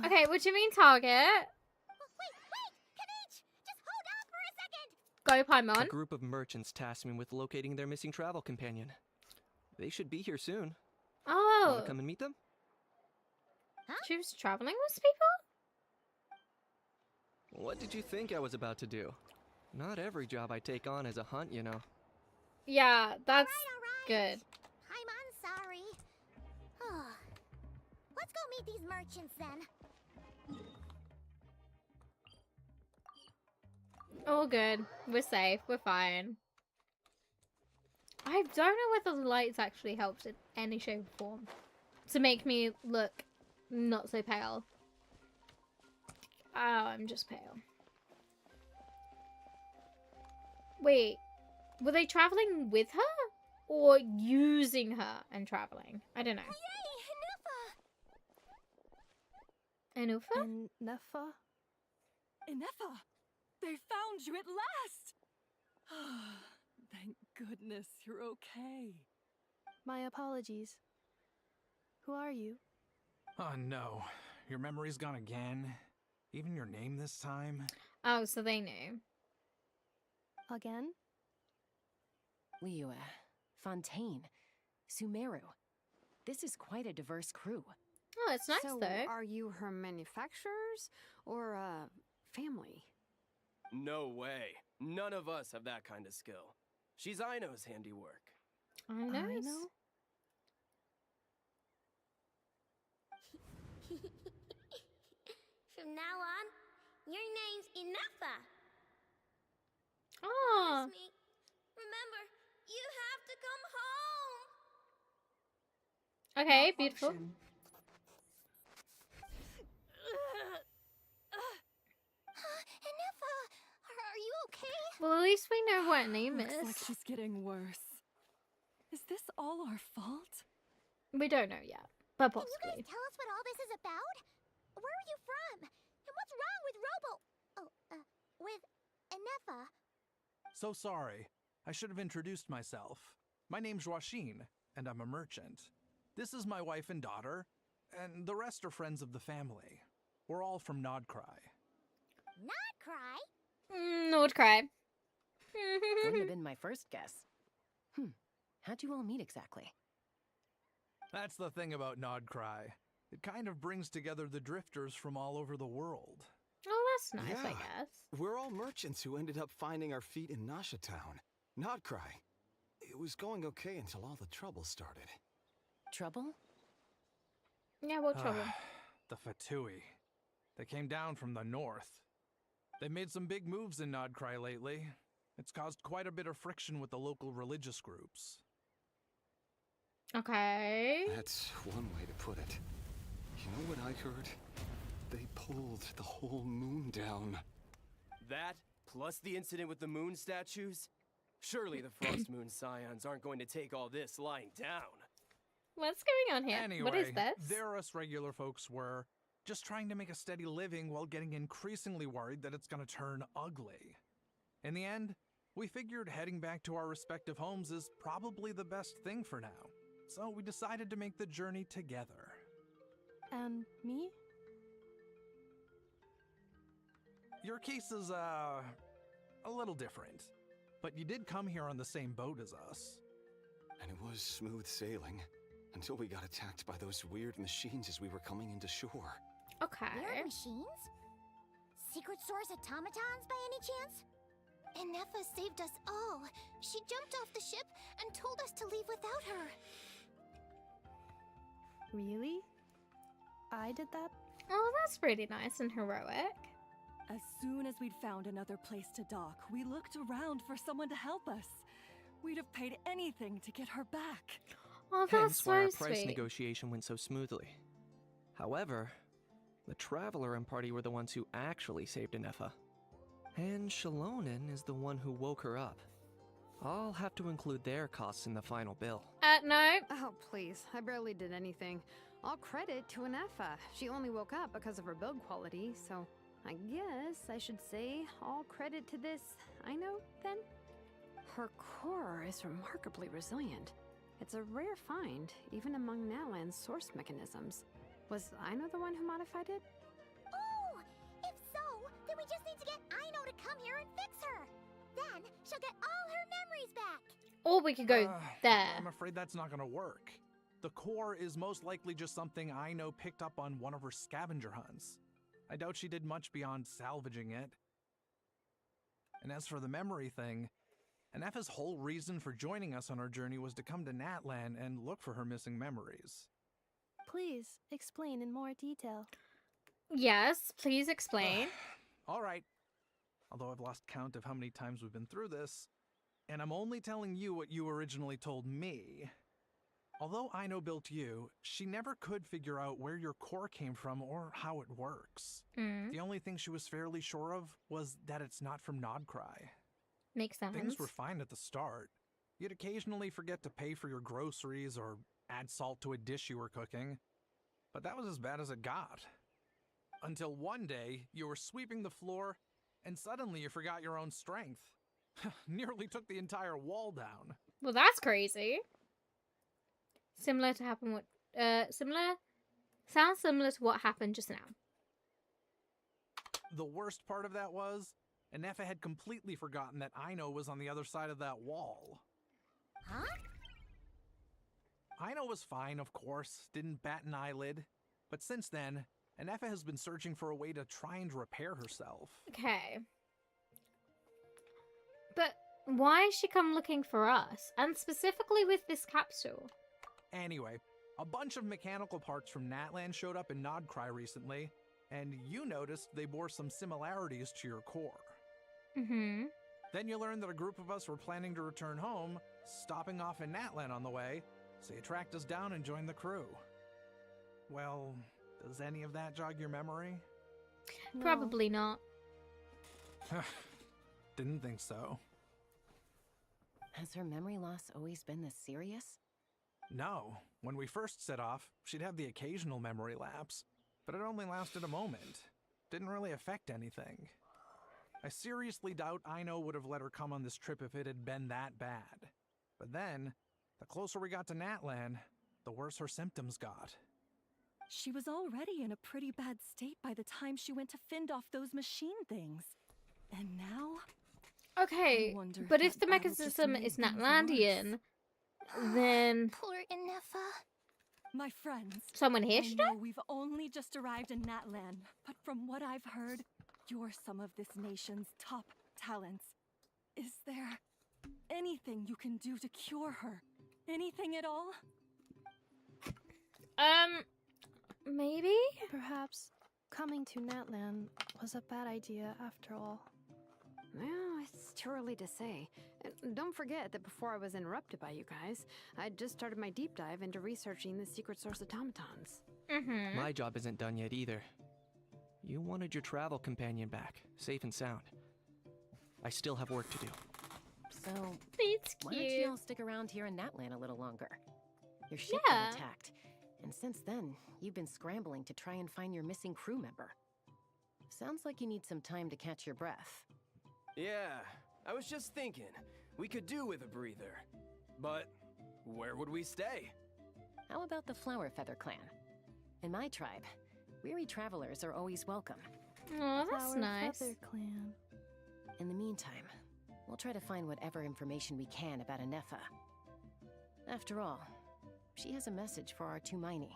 Okay, what do you mean target? Wait! Kniech! Just hold on for a second! Go, A Paimon. group of merchants tasked me with locating their missing travel companion. They should be here soon. Oh, Want to come and meet them? she was traveling with people? What did you think I was about to do? Not every job I take on is a hunt, you know. Yeah, that's Alright. good. I'm sorry. Let's go meet these merchants then. All good. We're safe. We're fine. I don't know whether the lights actually helped in any shape or form to make me look not so pale. I'm just pale. Wait, were they traveling with her? Or using her and traveling? I don't know. Yay, Anufa? Nefa? Inefa! They found you at last! Thank goodness you're okay. My apologies. Who are you? Oh no, your memory's gone again? Even your name this time? Oh, so they knew. Again? Liyue, Fontaine, Sumeru. This is quite a diverse crew. Oh, it's nice So, though. are you her manufacturers or family? No way. None of us have that kind of skill. She's Aino's handiwork. I know. From now on, your name's Inefa. Oh, Promise me. Remember, you have to come home. okay, beautiful. Malfunction. Inefa, are you okay? Well, at least we know what her name Looks is. like she's getting worse. Is this all our fault? We don't know yet, but Can you guys possibly. tell us what all this is about? Where are you from? And what's wrong with with Inefa? So sorry. I should have introduced myself. My name's Joachine, and I'm a merchant. This is my wife and daughter, and the rest are friends of the family. We're all from Nodcry. Not cry. Nord cry. Wouldn't have been my first guess. How'd you all meet exactly? That's the thing about Nodcry. It kind of brings together the drifters from all over the world. Oh, that's nice, I Yeah. guess. We're all merchants who ended up finding our feet in Nasha Town. Nodcry. It was going okay until all the trouble started. Trouble? Yeah, what trouble? The Fatui. They came down from the north. They made some big moves in Nodcry lately. It's caused quite a bit of friction with the local religious groups. Okay. That's one way to put it. You know what I heard? They pulled the whole moon down. That, plus the incident with the moon statues? Surely the Frost Moon Scions aren't going to take all this lying down. What's going on here? Anyway, What is this? there us regular folks were just trying to make a steady living while getting increasingly worried that it's gonna turn ugly. In the end, we figured heading back to our respective homes is probably the best thing for now. So we decided to make the journey together. And me? Your case is, a little different. But you did come here on the same boat as us. And it was smooth sailing until we got attacked by those weird machines as we were coming into shore. Okay. Weird machines? Secret Source automatons by any chance? Inefa saved us all. She jumped off the ship and told us to leave without her. Really? I did that? Oh, that's pretty nice and heroic. As soon as we'd found another place to dock, we looked around for someone to help us. We'd have paid anything to get her back. Oh, that's Hence why our so price sweet. negotiation went so smoothly. However, the Traveler and party were the ones who actually saved Inefa. And Shalonen is the one who woke her up. I'll have to include their costs in the final bill. No. Oh, please. I barely did anything. All credit to Inefa. She only woke up because of her build quality, so I guess I should say all credit to this Aino, then? Her core is remarkably resilient. It's a rare find, even among Natlan's source mechanisms. Was Aino the one who modified it? Oh! If so, then we just need to get Aino to come here and fix her. Then she'll get all her memories back. Or we could go there. I'm afraid that's not gonna work. The core is most likely just something I know picked up on one of her scavenger hunts. I doubt she did much beyond salvaging it. And as for the memory thing, Inefa's whole reason for joining us on our journey was to come to Natlan and look for her missing memories. Please explain in more detail. Yes, please explain. All right. Although I've lost count of how many times we've been through this, and I'm only telling you what you originally told me. Although Aino built you, she never could figure out where your core came from or how it works. The only thing she was fairly sure of was that it's not from Nodcry. Makes sense. Things were fine at the start. You'd occasionally forget to pay for your groceries or add salt to a dish you were cooking. But that was as bad as it got. Until one day, you were sweeping the floor, and suddenly you forgot your own strength. Nearly took the entire wall down. Well, that's crazy. Similar to happen what sounds similar to what happened just now. The worst part of that was, Anefa had completely forgotten that Aino was on the other side of that wall. Huh? Aino was fine, of course, didn't bat an eyelid. But since then, Anefa has been searching for a way to try and repair herself. Okay. But why has she come looking for us? And specifically with this capsule? Anyway, a bunch of mechanical parts from Natlan showed up in Nodcry recently, and you noticed they bore some similarities to your core. Then you learned that a group of us were planning to return home, stopping off in Natlan on the way, so you tracked us down and joined the crew. Well, does any of that jog your memory? No. Probably not. Didn't think so. Has her memory loss always been this serious? No. When we first set off, she'd have the occasional memory lapse, but it only lasted a moment. Didn't really affect anything. I seriously doubt Aino would have let her come on this trip if it had been that bad. But then, the closer we got to Natlan, the worse her symptoms got. She was already in a pretty bad state by the time she went to fend off those machine things. And now? Okay, I wonder but if that the battle just mechanism made is things Natlandian, worse. then Poor Anefa. My friends, someone here I should know have? we've only just arrived in Natlan, but from what I've heard, you're some of this nation's top talents. Is there anything you can do to cure her? Anything at all? Maybe? Perhaps coming to Natlan was a bad idea after all. Well, it's too early to say. And don't forget that before I was interrupted by you guys, I'd just started my deep dive into researching the secret source automatons. My job isn't done yet either. You wanted your travel companion back, safe and sound. I still have work to do. So, It's why don't cute. you all stick around here in Natlan a little longer? Your ship Yeah. got attacked, and since then, you've been scrambling to try and find your missing crew member. Sounds like you need some time to catch your breath. Yeah, I was just thinking, we could do with a breather. But where would we stay? How about the Flower Feather Clan? In my tribe, weary travelers are always welcome. Oh, that's Flower nice. Feather Clan. In the meantime, we'll try to find whatever information we can about Anefa. After all, she has a message for our Tumaini.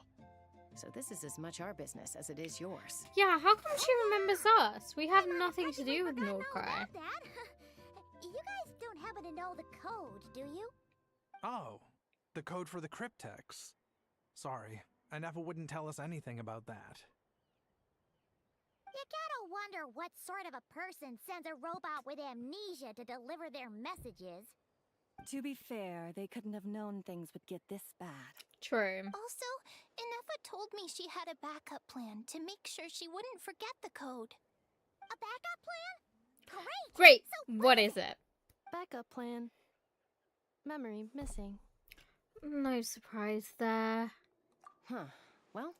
So this is as much our business as it is yours. Yeah, how come she remembers us? We have nothing to do with Forgotten all Nordcry. about that. You guys don't happen to know the code, do you? Oh, the code for the cryptex. Sorry, Anefa wouldn't tell us anything about that. You gotta wonder what sort of a person sends a robot with amnesia to deliver their messages. To be fair, they couldn't have known things would get this bad. True. Also, Anefa told me she had a backup plan to make sure she wouldn't forget the code. A backup plan? Great! Great. So What is it? Backup plan. Memory missing. No surprise there. Huh. Well,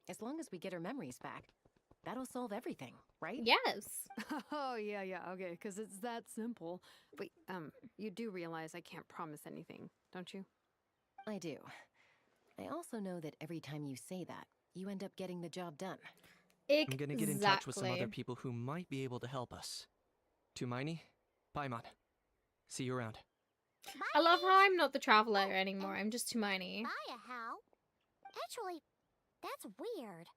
as long as we get her memories back, that'll solve everything, right? Yes. Oh, yeah, okay, because it's that simple. Wait, you do realize I can't promise anything, don't you? I do. I also know that every time you say that, you end up getting the job done. Exactly. I'm gonna get in touch with some other people who might be able to help us. Tumaini, Paimon. See you around. I love how I'm not the traveler anymore. I'm just Tumaini. Maya, how? Actually, that's weird.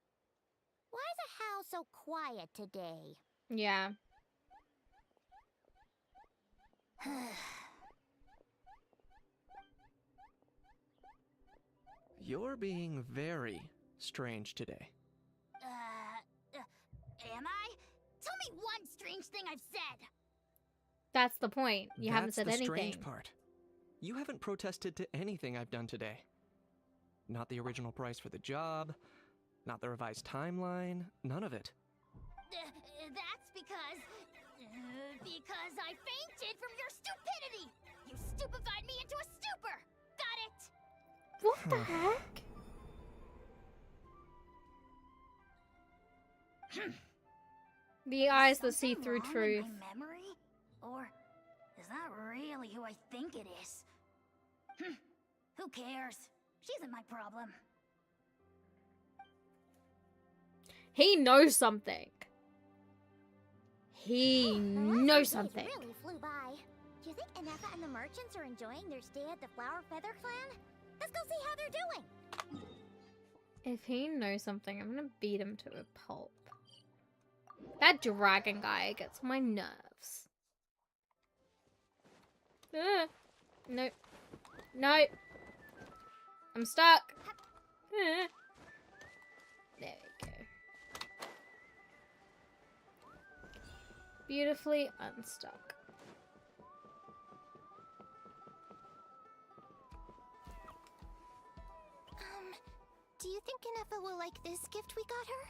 Why is the house so quiet today? Yeah. You're being very strange today. Am I? Tell me one strange thing I've said. That's the point. You haven't said That's the anything. strange part. You haven't protested to anything I've done today. Not the original price for the job, not the revised timeline, none of it. That's because I fainted from your stupidity! You stupefied me into a stupor! Got it? What the heck? The eyes that see through truth. My memory? Or is that really who I think it is? Who cares? She isn't my problem. He knows something. He knows something. Really flew by. Do you think Anefa and the merchants are enjoying their stay at the Flower Feather Clan? Let's go see how they're doing. If he knows something, I'm gonna beat him to a pulp. That dragon guy gets on my nerves. Nope. Nope. I'm stuck. There we go. Beautifully unstuck. Do you think Anefa will like this gift we got her?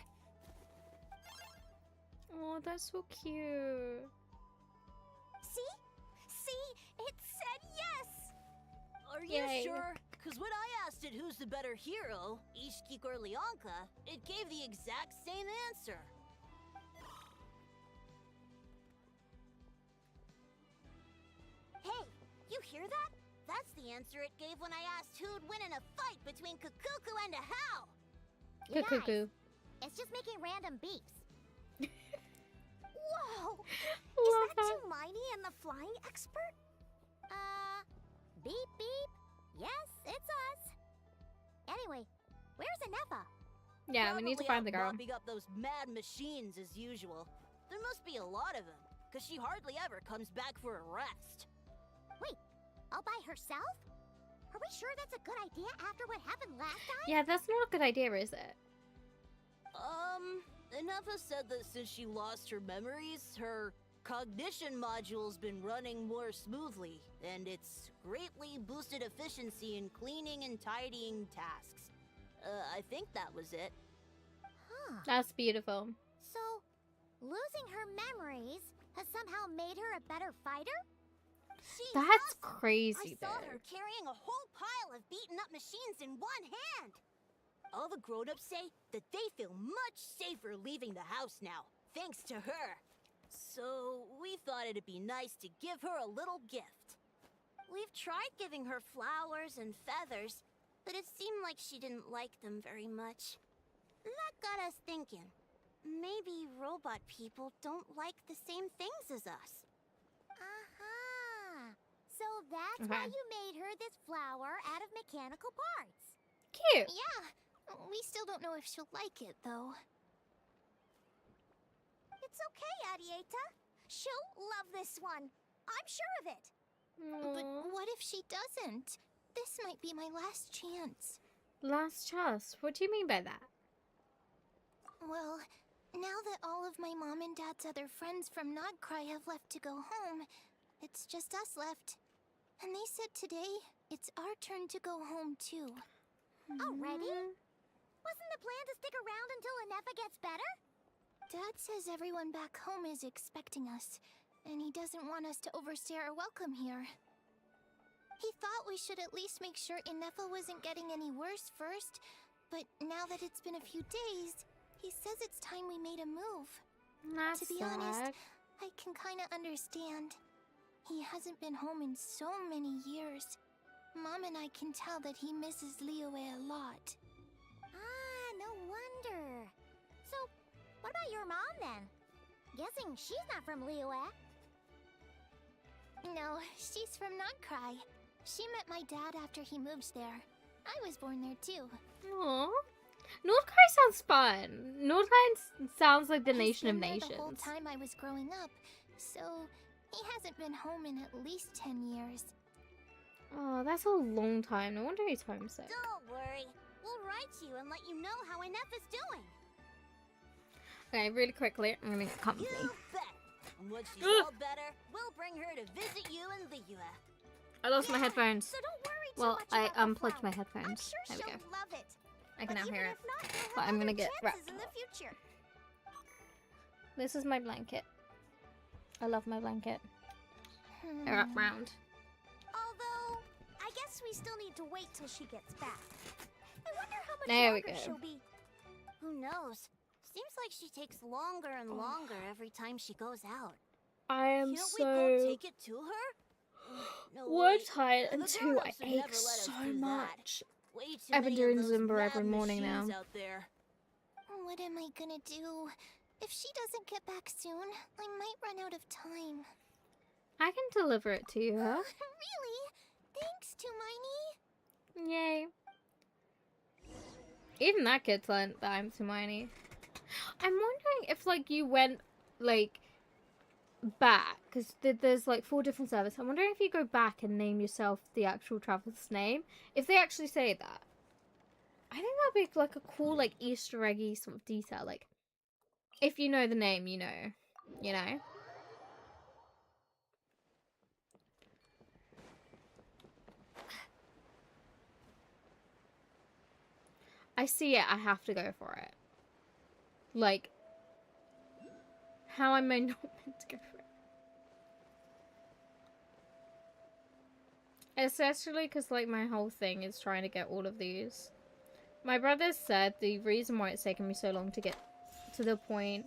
Oh, that's so cute. See? See? It said yes! Are you Yay. sure? Because when I asked it who's the better hero, Ishkik or Leonka, it gave the exact same answer. Hey, you hear that? That's the answer it gave when I asked who'd win in a fight between Kukuku and a How. You Kukuku. guys, it's just making random beeps. Whoa! Love Is that Tumaini and the flying expert? Beep beep. Yes, it's us. Anyway, where's Anefa? Yeah, we need to Probably find the girl. out mopping up those mad machines as usual. There must be a lot of them, because she hardly ever comes back for a rest. Wait, all by herself? Are we sure that's a good idea after what happened last time? Yeah, that's not a good idea, is it? Anefa said that since she lost her memories, her cognition module's been running more smoothly, and it's greatly boosted efficiency in cleaning and tidying tasks. I think that was it. Huh. That's beautiful. So, losing her memories has somehow made her a better fighter? She's That's awesome. crazy, I saw though. her carrying a whole pile of beaten up machines in one hand. All the grown-ups say that they feel much safer leaving the house now, thanks to her. So, we thought it'd be nice to give her a little gift. We've tried giving her flowers and feathers, but it seemed like she didn't like them very much. That got us thinking. Maybe robot people don't like the same things as us. Aha! So that's why you made her this flower out of mechanical parts. Cute. Yeah. We still don't know if she'll like it, though. It's okay, Arieta. She'll love this one. I'm sure of it. But what if she doesn't? This might be my last chance. Last chance? What do you mean by that? Well, now that all of my mom and dad's other friends from Nodcry have left to go home, it's just us left. And they said today, it's our turn to go home, too. Already? Wasn't the plan to stick around until Anefa gets better? Dad says everyone back home is expecting us, and he doesn't want us to overstay our welcome here. He thought we should at least make sure Anefa wasn't getting any worse first, but now that it's been a few days, he says it's time we made a move. That's to be sad. honest, I can kinda understand. He hasn't been home in so many years. Mom and I can tell that he misses Liyue a lot. Ah, no wonder. So, what about your mom then? Guessing she's not from Liyue. No, she's from Nodcry. She met my dad after he moved there. I was born there too. Aww. Nordkai sounds fun. Nordkai sounds like the He's nation of been there nations. the whole time I was growing up, so he hasn't been home in at least 10 years. Oh, that's a long time. No wonder he's homesick. Don't worry. We'll write you and let you know how Anefa's doing. Okay, really quickly, I'm gonna get comfy. You bet! And once she's all better, we'll bring her to visit you in Liyue. I lost my headphones. So don't worry too Well, much I about the unplugged my flower. headphones. I'm sure There we go. she'll love it. I can But now even hear it. if not, you'll But have I'm gonna other get chances wrapped in the up. future. This is my blanket. I love my blanket. I wrap round. Although, I guess we still need to wait till she gets back. I wonder how much There we longer go. she'll be. Who knows? Seems like she takes longer and longer every time she goes out. I am Can't we go so take it to her? No, one wait. tired and The two. I grown-ups would ache never let us so do that. much. Way too I've been many doing of those Zumba every mad morning now. machines out there. What am I gonna do? If she doesn't get back soon, I might run out of time. I can deliver it to you. Really? Thanks, Hermione. Yay. Even that kid's learned that I'm Hermione. I'm wondering if, like, you went, like, back, because there's, like, 4 different servers. I'm wondering if you go back and name yourself the actual traveler's name, if they actually say that. I think that'd be, like, a cool, like, Easter eggy sort of detail. Like, if you know the name, you know. You know? I see it, I have to go for it. Like, how am I not meant to go for it? Especially because, like, my whole thing is trying to get all of these. My brother said the reason why it's taken me so long to get to the point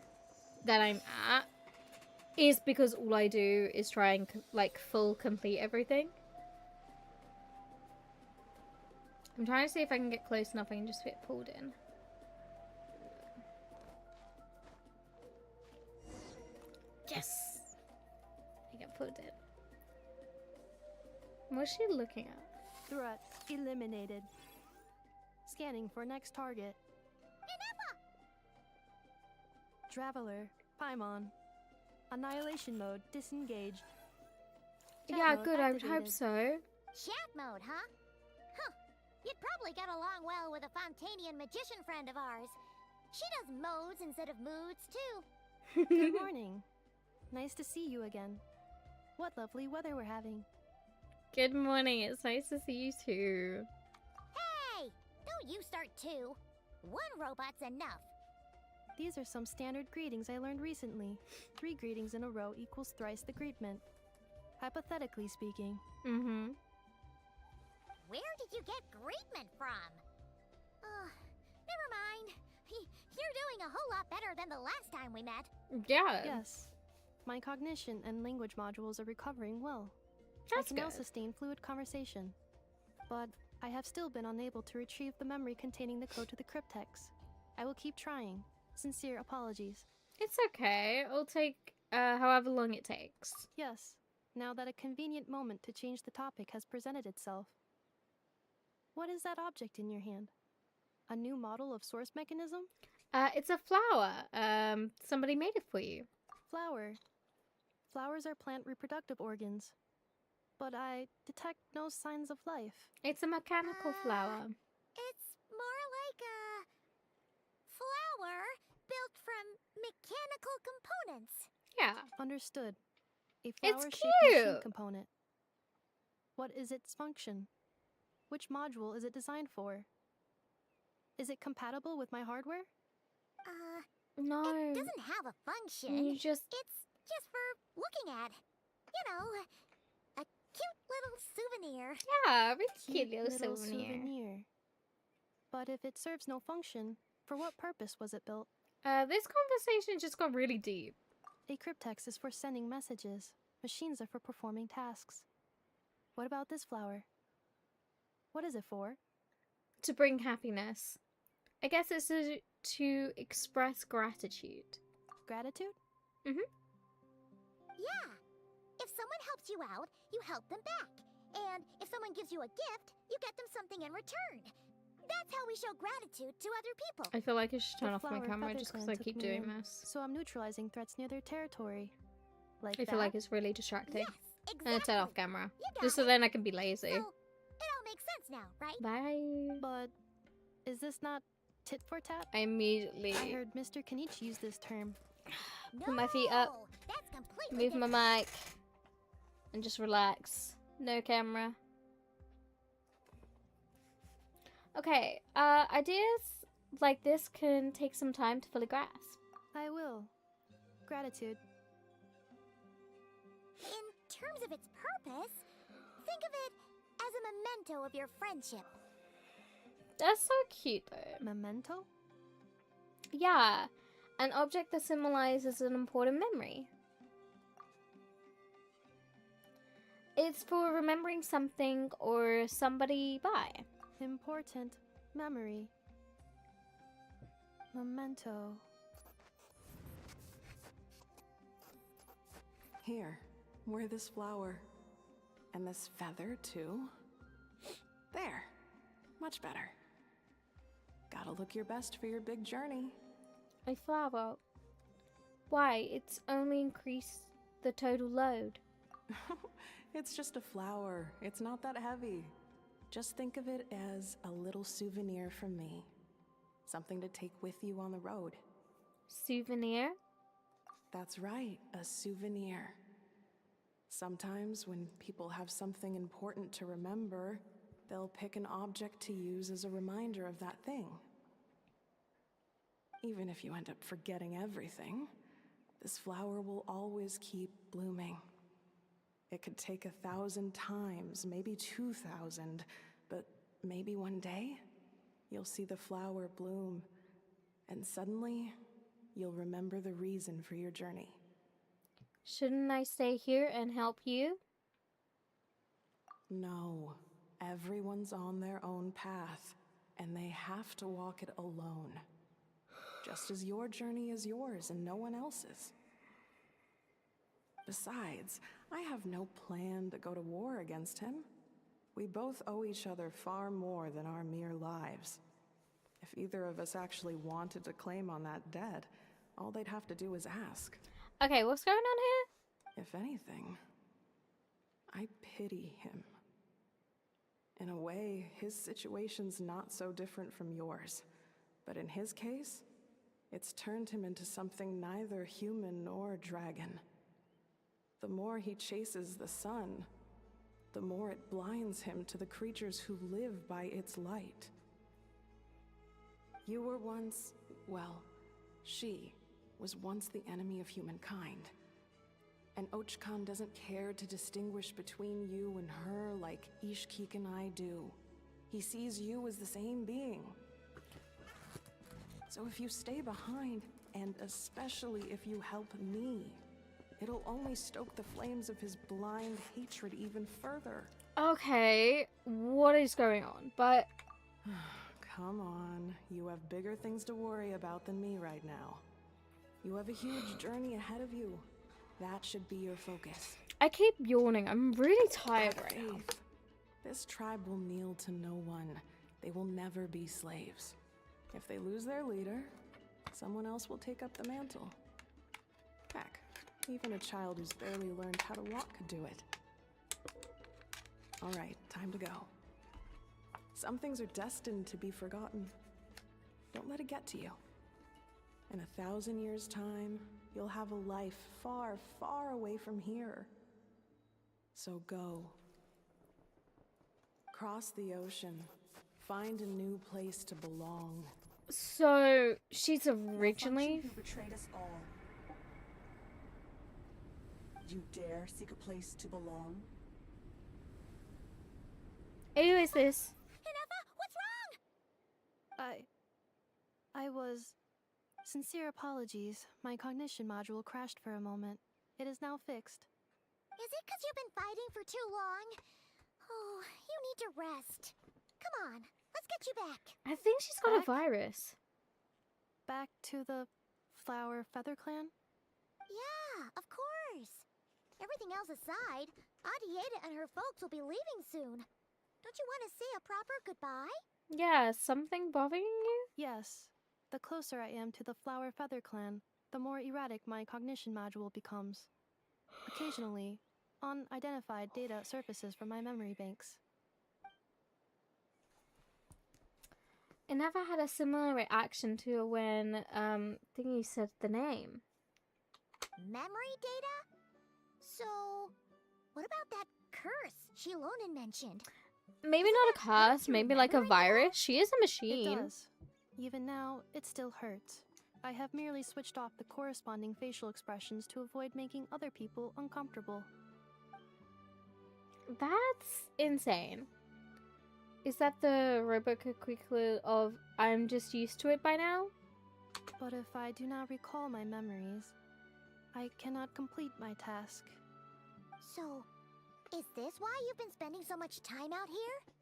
that I'm at is because all I do is try and, like, full complete everything. I'm trying to see if I can get close enough I can just get pulled in. Yes! I get pulled in. What's she looking at? Threat eliminated. Scanning for next target. Traveler, Paimon. Annihilation mode disengaged. Chat Yeah, mode good, I would hope activated. so. Chat mode, huh? Huh. You'd probably get along well with a Fontanian magician friend of ours. She does modes instead of moods, too. Good morning. Nice to see you again. What lovely weather we're having. Good morning, it's nice to see you too. Hey! Don't you start too. One robot's enough. These are some standard greetings I learned recently. 3 greetings in a row equals thrice the greetment. Hypothetically speaking. Mm-hmm. Where did you get greetment from? Never mind. You're doing a whole lot better than the last time we met. Yeah. Yes. My cognition and language modules are recovering well. That's I can now good. sustain fluid conversation. But I have still been unable to retrieve the memory containing the code to the cryptex. I will keep trying. Sincere apologies. It's okay. It'll take however long it takes. Yes, now that a convenient moment to change the topic has presented itself. What is that object in your hand? A new model of source mechanism? It's a flower. Somebody made it for you. Flower. Flowers are plant reproductive organs. But I detect no signs of life. It's a mechanical flower. It's more like a flower built from mechanical components. Yeah. Understood. A It's flower-shaped machine cute. component. What is its function? Which module is it designed for? Is it compatible with my hardware? No. It doesn't have a function. You just... It's just for looking at. You know, a cute little souvenir. Yeah, a really cute little souvenir. But if it serves no function, for what purpose was it built? This conversation just got really deep. A cryptex is for sending messages. Machines are for performing tasks. What about this flower? What is it for? To bring happiness. I guess it's to express gratitude. Gratitude? Mm-hmm. Yeah. If someone helps you out, you help them back. And if someone gives you a gift, you get them something in return. That's how we show gratitude to other people. I feel like I should turn The off my flower camera feather just because clan I took keep me doing in, this. So I'm neutralizing threats near their territory. Like I that? feel like it's really distracting. Yes, I'm gonna turn off exactly. camera. You got Just so it. then I can be lazy. So, it all makes sense now, right? Bye. But is this not tit for tat? I immediately I heard Mr. Kenichi use this term. put my feet up, No, that's completely move my different. mic, and just relax. No camera. Okay, ideas like this can take some time to fully grasp. I will. Gratitude. In terms of its purpose, think of it as a memento of your friendship. That's so cute though. Memento? Yeah, an object that symbolizes an important memory. It's for remembering something or somebody by. Important memory. Memento. Here, wear this flower. And this feather, too. There. Much better. Gotta look your best for your big journey. A flower. Why? It's only increased the total load. It's just a flower. It's not that heavy. Just think of it as a little souvenir from me. Something to take with you on the road. Souvenir? That's right, a souvenir. Sometimes when people have something important to remember, they'll pick an object to use as a reminder of that thing. Even if you end up forgetting everything, this flower will always keep blooming. It could take 1,000 times, maybe 2,000, but maybe one day, you'll see the flower bloom, and suddenly, you'll remember the reason for your journey. Shouldn't I stay here and help you? No. Everyone's on their own path, and they have to walk it alone. Just as your journey is yours and no one else's. Besides, I have no plan to go to war against him. We both owe each other far more than our mere lives. If either of us actually wanted to claim on that debt, all they'd have to do is ask. Okay, what's going on here? If anything, I pity him. In a way, his situation's not so different from yours. But in his case, it's turned him into something neither human nor dragon. The more he chases the sun, the more it blinds him to the creatures who live by its light. You were once, well, she was once the enemy of humankind. And Ochkan doesn't care to distinguish between you and her like Ishkik and I do. He sees you as the same being. So if you stay behind, and especially if you help me, it'll only stoke the flames of his blind hatred even further. Okay, what is going on? But come on, you have bigger things to worry about than me right now. You have a huge journey ahead of you. That should be your focus. I keep yawning. I'm really tired right now. This tribe will kneel to no one. They will never be slaves. If they lose their leader, someone else will take up the mantle. Heck, even a child who's barely learned how to walk could do it. All right, time to go. Some things are destined to be forgotten. Don't let it get to you. In 1,000 years' time, you'll have a life far, far away from here. So go. Cross the ocean. Find a new place to belong. So, she's originally... Who betrayed us all. You dare seek a place to belong? Who is this? Inefa, what's wrong? I was... Sincere apologies. My cognition module crashed for a moment. It is now fixed. Is it because you've been fighting for too long? Oh, you need to rest. Come on, let's get you back. I think she's got a virus. Back to the Flower Feather Clan? Yeah, of course. Everything else aside, Adieta and her folks will be leaving soon. Don't you want to say a proper goodbye? Yeah, something bothering you? Yes. The closer I am to the Flower Feather Clan, the more erratic my cognition module becomes. Occasionally, unidentified data surfaces from my memory banks. I never had a similar reaction to when, Thingy said the name. Memory data? So, what about that curse Shilonen mentioned. Maybe not a curse, maybe like a virus. She is a It machine. does. Even now, it still hurts. I have merely switched off the corresponding facial expressions to avoid making other people uncomfortable. That's insane. Is that the robocoquickler of I'm just used to it by now? But if I do not recall my memories, I cannot complete my task. So, is this why you've been spending so much time out here?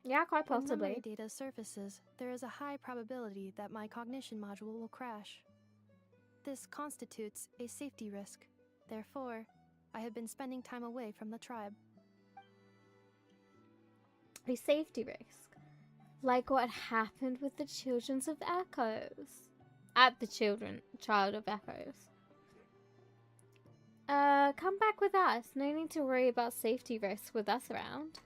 Yeah, quite When memory possibly. data surfaces, there is a high probability that my cognition module will crash. This constitutes a safety risk. Therefore, I have been spending time away from the tribe. A safety risk. Like what happened with the Children of Echoes. At the Child of Echoes. Come back with us. No need to worry about safety risks with us around.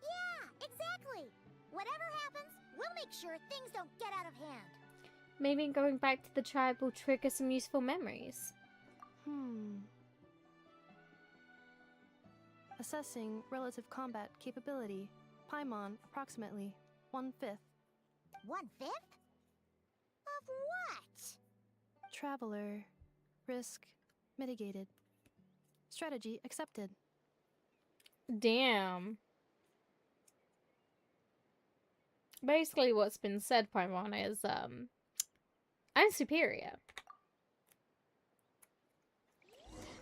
Yeah, exactly. Whatever happens, we'll make sure things don't get out of hand. Maybe going back to the tribe will trigger some useful memories. Assessing relative combat capability. Paimon, approximately 1/5. 1/5? Of what? Traveler. Risk mitigated. Strategy accepted. Damn. Basically what's been said, Paimon, is, I'm superior.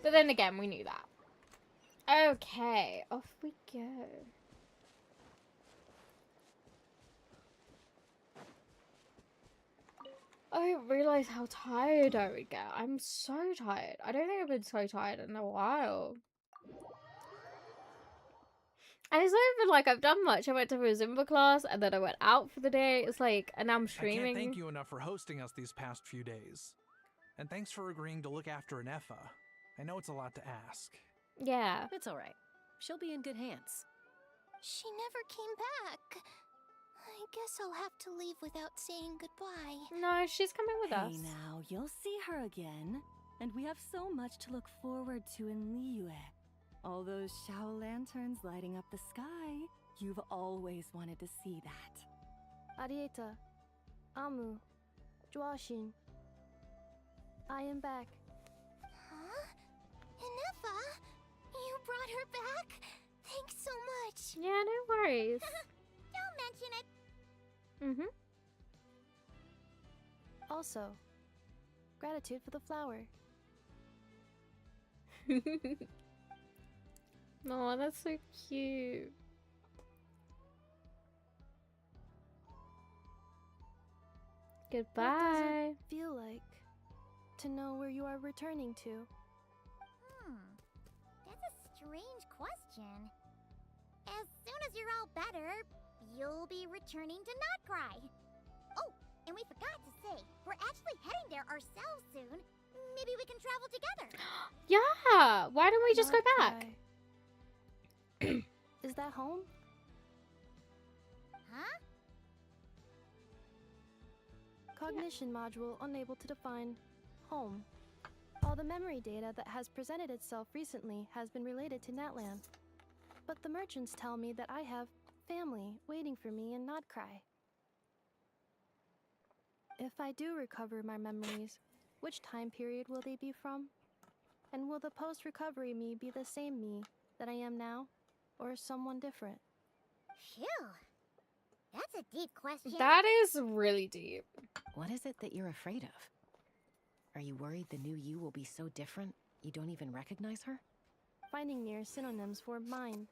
But then again, we knew that. Okay, off we go. I didn't realize how tired I would get. I'm so tired. I don't think I've been so tired in a while. And it's not even like I've done much. I went to a Zumba class and then I went out for the day. It's like, and now I'm I streaming. can't thank you enough for hosting us these past few days. And thanks for agreeing to look after Nefa. I know it's a lot to ask. Yeah. It's all right. She'll be in good hands. She never came back. I guess I'll have to leave without saying goodbye. No, she's coming with us. Hey now, you'll see her again. And we have so much to look forward to in Liyue. All those Shao lanterns lighting up the sky. You've always wanted to see that. Arieta. Amu. Joashin. I am back. Huh? Inefa? You brought her back? Thanks so much. Yeah, no worries. Don't mention it. Mm-hmm. Also, gratitude for the flower. Oh, that's so cute. What does it feel like to know where you are returning to? That's a strange question. As soon as you're all better, you'll be returning to Notcry. Oh, and we forgot to say, we're actually heading there ourselves soon. Maybe we can travel together. Yeah, why don't we just go back? Is that home? Huh? Cognition module unable to define home. All the memory data that has presented itself recently has been related to Natlan. But the merchants tell me that I have family waiting for me in Notcry. If I do recover my memories, which time period will they be from? And will the post-recovery me be the same me that I am now, or someone different? Phew. That's a deep question. That is really deep. What is it that you're afraid of? Are you worried the new you will be so different you don't even recognize her? Finding near synonyms for mind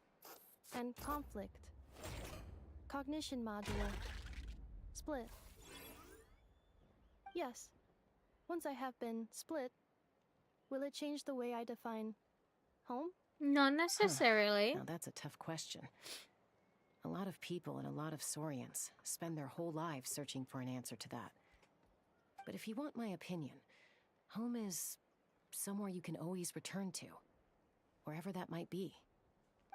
and conflict. Cognition module. Split. Yes. Once I have been split, will it change the way I define home? Not necessarily. Now that's a tough question. A lot of people and a lot of Saurians spend their whole lives searching for an answer to that. But if you want my opinion, home is somewhere you can always return to, wherever that might be.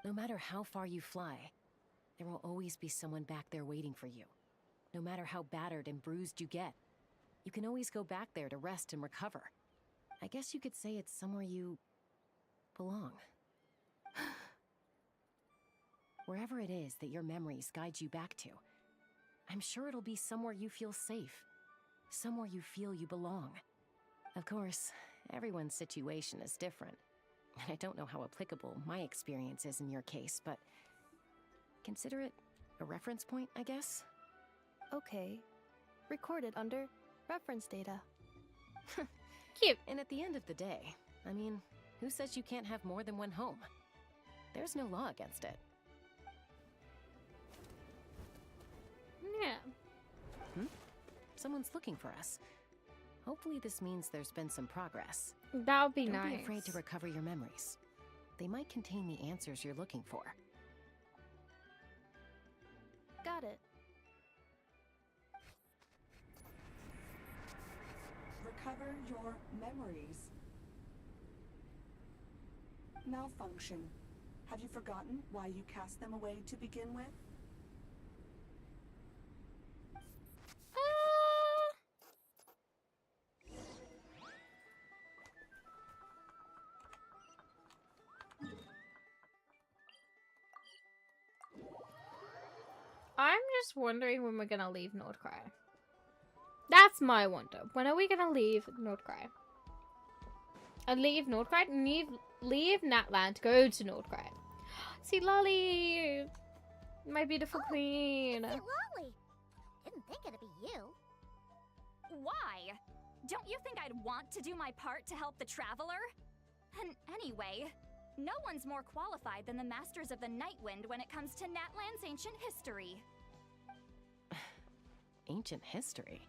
No matter how far you fly, there will always be someone back there waiting for you. No matter how battered and bruised you get, you can always go back there to rest and recover. I guess you could say it's somewhere you belong. Wherever it is that your memories guide you back to, I'm sure it'll be somewhere you feel safe, somewhere you feel you belong. Of course, everyone's situation is different. I don't know how applicable my experience is in your case, but consider it a reference point, I guess? Okay. Recorded under reference data. Cute. And at the end of the day, I mean, who says you can't have more than one home? There's no law against it. Yeah. Someone's looking for us. Hopefully this means there's been some progress. That would be Don't nice. be afraid to recover your memories. They might contain the answers you're looking for. Got it. Recover your memories. Malfunction. Have you forgotten why you cast them away to begin with? I'm just wondering when we're gonna leave Nordcry. That's my wonder. When are we gonna leave Nordcry? Leave Nordcry? Leave Natlan to go to Nordcry. See Lolly! My beautiful queen. Hey, Lolly! Didn't think it'd be you. Why? Don't you think I'd want to do my part to help the Traveler? And anyway, no one's more qualified than the Masters of the Nightwind when it comes to Natlan's ancient history. Ancient history?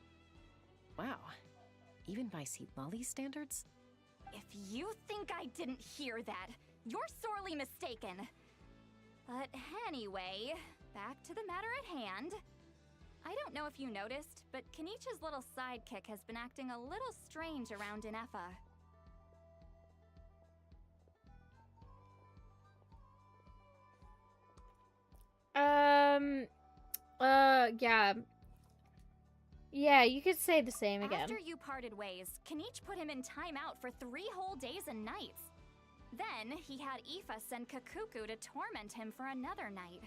Wow. Even by Lolly's standards? If you think I didn't hear that, you're sorely mistaken. But anyway, back to the matter at hand. I don't know if you noticed, but Kenichi's little sidekick has been acting a little strange around Inefa. Yeah. Yeah, you could say the same again. After you parted ways, Kenichi put him in timeout for 3 whole days and nights. Then, he had Aoife send Kakuku to torment him for another night.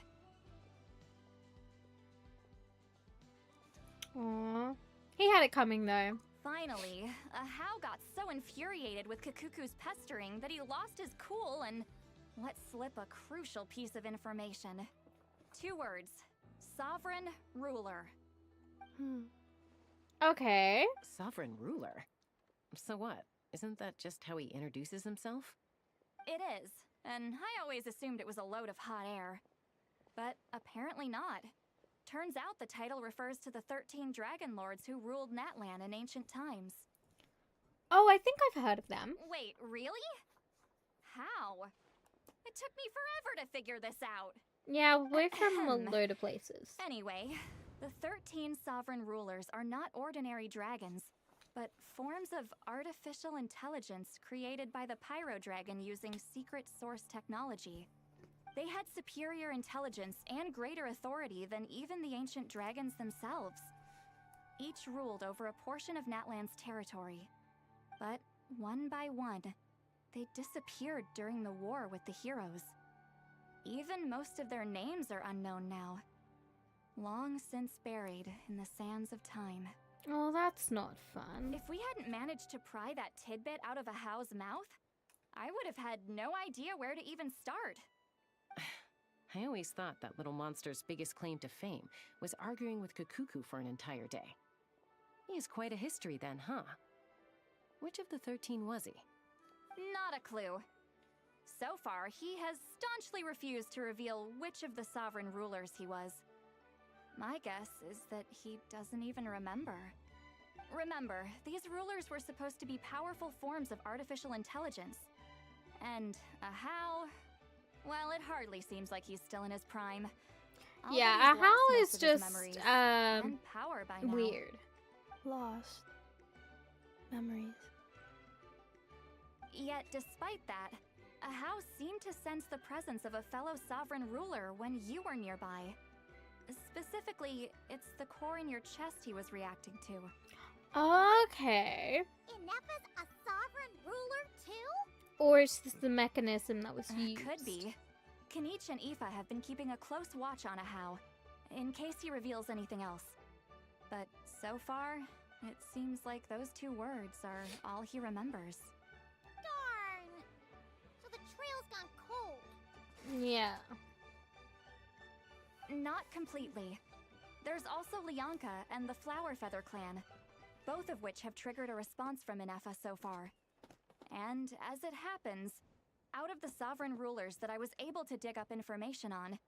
Aww. He had it coming, though. Finally, Ahau got so infuriated with Kakuku's pestering that he lost his cool and let slip a crucial piece of information. 2 words. Sovereign Ruler. Okay. Sovereign ruler? So what? Isn't that just how he introduces himself? It is, and I always assumed it was a load of hot air. But apparently not. Turns out the title refers to the 13 Dragon Lords who ruled Natlan in ancient times. Oh, I think I've heard of them. Wait, really? How? It took me forever to figure this out. Yeah, we're from a load of places. Anyway, the 13 sovereign rulers are not ordinary dragons, but forms of artificial intelligence created by the Pyro Dragon using secret source technology. They had superior intelligence and greater authority than even the ancient dragons themselves. Each ruled over a portion of Natlan's territory. But one by one, they disappeared during the war with the heroes. Even most of their names are unknown now. Long since buried in the sands of time. Oh, that's not fun. If we hadn't managed to pry that tidbit out of Ahau's mouth, I would have had no idea where to even start. I always thought that little monster's biggest claim to fame was arguing with Kakuku for an entire day. He has quite a history then, huh? Which of the 13 was he? Not a clue. So far, he has staunchly refused to reveal which of the sovereign rulers he was. My guess is that he doesn't even remember. Remember, these rulers were supposed to be powerful forms of artificial intelligence. And Ahau, well, it hardly seems like he's still in his prime. Yeah, Ahau is just, power by now. weird. Lost. Memories. Yet, despite that, Ahau seemed to sense the presence of a fellow sovereign ruler when you were nearby. Specifically, it's the core in your chest he was reacting to. Okay. Inefa's a sovereign ruler too? Or it's just the mechanism that was used. Could be. Kanich and Aoife have been keeping a close watch on Ahau, in case he reveals anything else. But so far, it seems like those 2 words are all he remembers. Darn! So the trail's gone cold. Yeah. Not completely. There's also Lianka and the Flower Feather clan, both of which have triggered a response from Inefa so far. And as it happens, out of the sovereign rulers that I was able to dig up information on,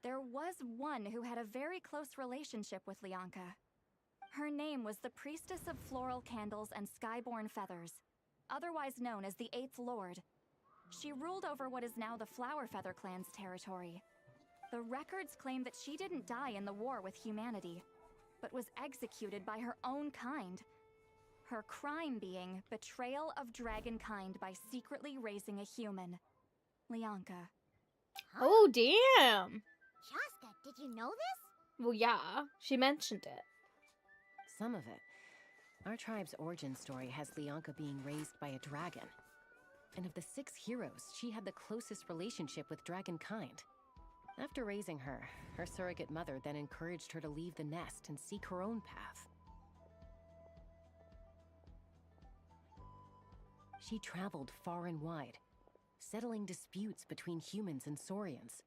there was one who had a very close relationship with Lianka. Her name was the Priestess of Floral Candles and Skyborn Feathers, otherwise known as the 8th Lord. She ruled over what is now the Flower Feather clan's territory. The records claim that she didn't die in the war with humanity, but was executed by her own kind. Her crime being betrayal of dragonkind by secretly raising a human. Lianka. Oh, damn. Shaska, did you know this? Well, yeah, she mentioned it. Some of it. Our tribe's origin story has Lianka being raised by a dragon. And of the 6 heroes, she had the closest relationship with dragonkind. After raising her, her surrogate mother then encouraged her to leave the nest and seek her own path. She traveled far and wide, settling disputes between humans and Saurians.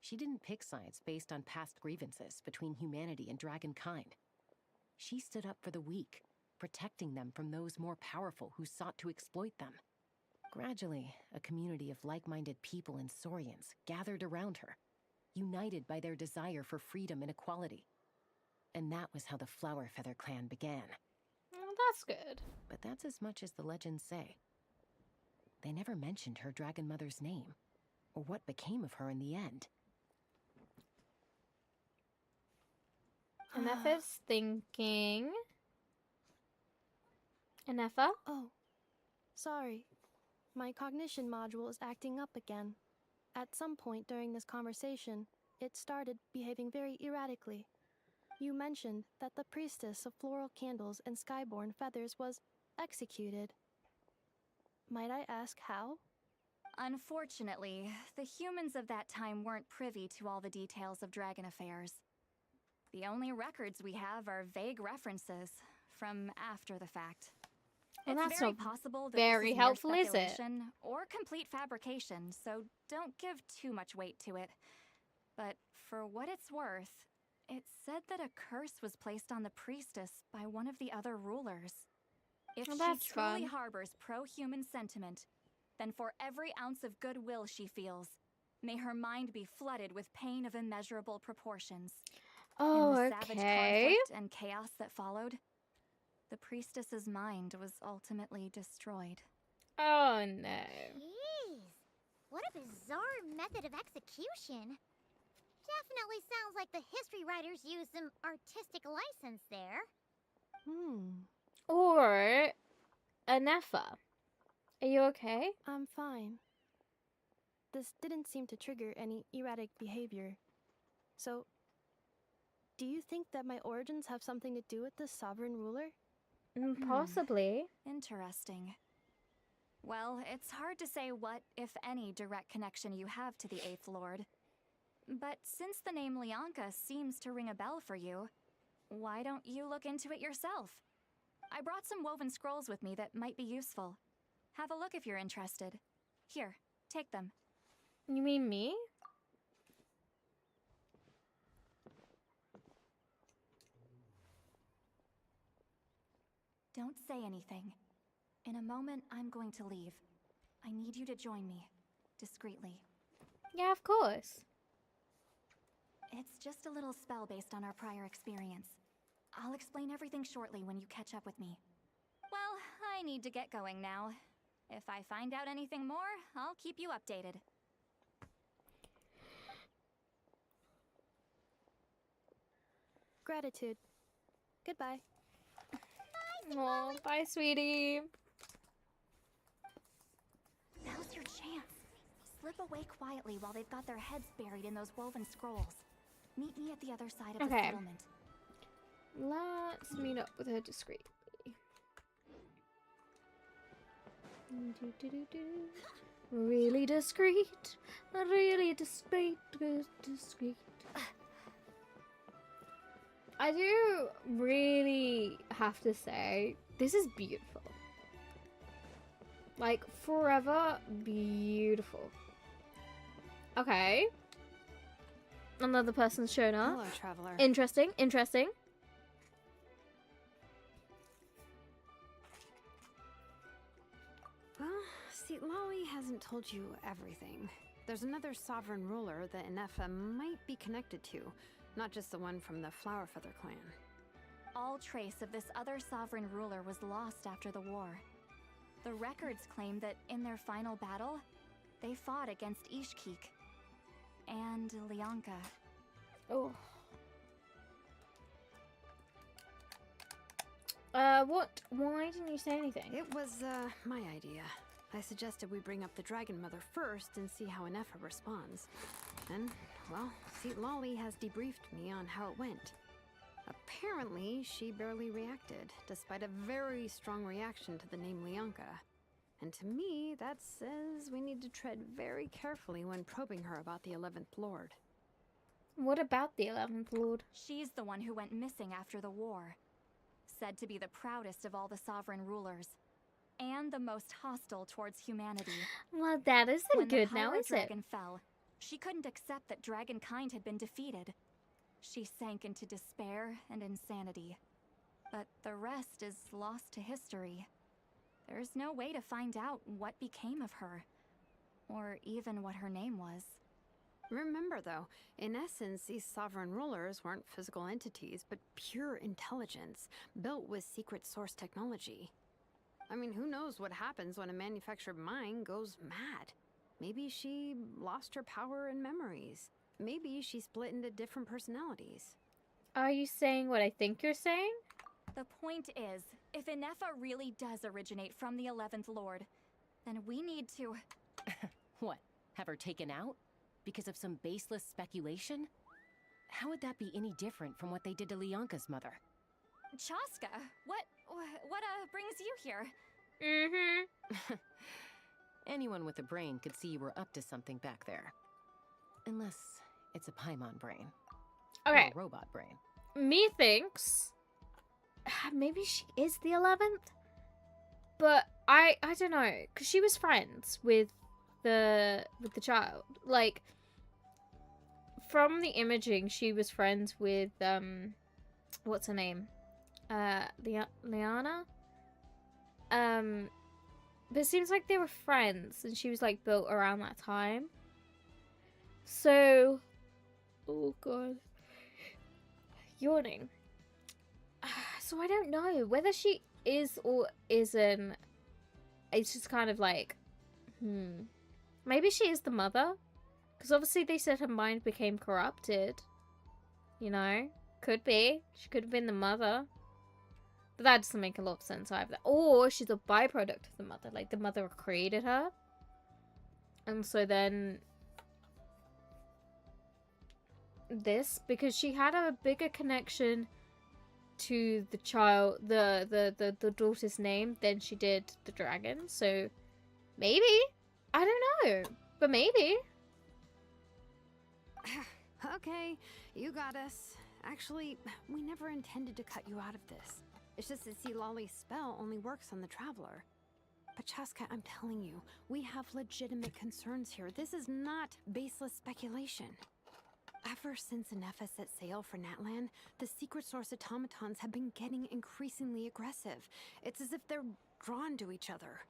She didn't pick sides based on past grievances between humanity and dragonkind. She stood up for the weak, protecting them from those more powerful who sought to exploit them. Gradually, a community of like-minded people and Saurians gathered around her, united by their desire for freedom and equality. And that was how the Flower Feather clan began. Well, that's good. But that's as much as the legends say. They never mentioned her dragon mother's name, or what became of her in the end. Inefa's thinking. Inefa? Oh, sorry. My cognition module is acting up again. At some point during this conversation, it started behaving very erratically. You mentioned that the priestess of floral candles and skyborn feathers was executed. Might I ask how? Unfortunately, the humans of that time weren't privy to all the details of dragon affairs. The only records we have are vague references from after the fact. Well, It's that's very not possible that very this is helpful, mere is it? speculation or complete fabrication, so don't give too much weight to it. But for what it's worth, it said that a curse was placed on the priestess by one of the other rulers. If Well, she that's truly fun. harbors pro-human sentiment, then for every ounce of goodwill she feels, may her mind be flooded with pain of immeasurable proportions. Oh, In the savage okay. conflict and chaos that followed, the priestess's mind was ultimately destroyed. Oh, no. Jeez, what a bizarre method of execution. Definitely sounds like the history writers used some artistic license there. Or Inefa. Are you okay? I'm fine. This didn't seem to trigger any erratic behavior. So, do you think that my origins have something to do with the sovereign ruler? Possibly. Interesting. Well, it's hard to say what, if any, direct connection you have to the 8th Lord. But since the name Lianka seems to ring a bell for you, why don't you look into it yourself? I brought some woven scrolls with me that might be useful. Have a look if you're interested. Here, take them. You mean me? Don't say anything. In a moment, I'm going to leave. I need you to join me, discreetly. Yeah, of course. It's just a little spell based on our prior experience. I'll explain everything shortly when you catch up with me. Well, I need to get going now. If I find out anything more, I'll keep you updated. Gratitude. Goodbye. Oh, bye, sweetie. Now's your chance. Slip away quietly while they've got their heads buried in those woven scrolls. Meet me at the other side of the Okay. settlement. Let's meet up with her discreetly. Really discreet. Really discreet. Discreet. I do really have to say, this is beautiful. Like, forever beautiful. Okay. Another person's shown up. Hello, traveler. Interesting, interesting. Well, see, Lolly hasn't told you everything. There's another sovereign ruler that Inefa might be connected to, not just the one from the Flowerfeather clan. All trace of this other sovereign ruler was lost after the war. The records claim that in their final battle, they fought against Ishkik and Lyanka. Oh. Why didn't you say anything? It was, my idea. I suggested we bring up the Dragon Mother first and see how Inefa responds. And, well, see, Lolly has debriefed me on how it went. Apparently, she barely reacted, despite a very strong reaction to the name Lyanka. And to me, that says we need to tread very carefully when probing her about the 11th Lord. What about the 11th Lord? She's the one who went missing after the war. Said to be the proudest of all the sovereign rulers. And the most hostile towards humanity. Well, that isn't When good the now, Pyro is it? Dragon fell, she couldn't accept that dragonkind had been defeated. She sank into despair and insanity. But the rest is lost to history. There's no way to find out what became of her. Or even what her name was. Remember, though, in essence, these sovereign rulers weren't physical entities, but pure intelligence, built with secret source technology. I mean, who knows what happens when a manufactured mind goes mad? Maybe she lost her power and memories. Maybe she split into different personalities. Are you saying what I think you're saying? The point is, if Inefa really does originate from the 11th Lord, then we need to... What? Have her taken out? Because of some baseless speculation? How would that be any different from what they did to Lyanka's mother? Chaska, what brings you here? Mm-hmm. Anyone with a brain could see you were up to something back there. Unless it's a Paimon brain. Okay. Or a robot brain. Me thinks maybe she is the 11th, but I don't know, because she was friends with the child. Like, from the imaging, she was friends with what's her name? Liana. But it seems like they were friends, and she was like built around that time. So, oh god, yawning. So I don't know whether she is or isn't. It's just kind of like, maybe she is the mother, because obviously they said her mind became corrupted. You know, could be. She could have been the mother. But that doesn't make a lot of sense either. Or she's a byproduct of the mother. Like, the mother created her. And so then... this, because she had a bigger connection to the child, the daughter's name than she did the dragon. So, maybe. I don't know. But maybe. Okay, you got us. Actually, we never intended to cut you out of this. It's just that, see, Lolly's spell only works on the Traveler. But Chaska, I'm telling you, we have legitimate concerns here. This is not baseless speculation. Ever since Inefa set sail for Natlan, the secret source automatons have been getting increasingly aggressive. It's as if they're drawn to each other.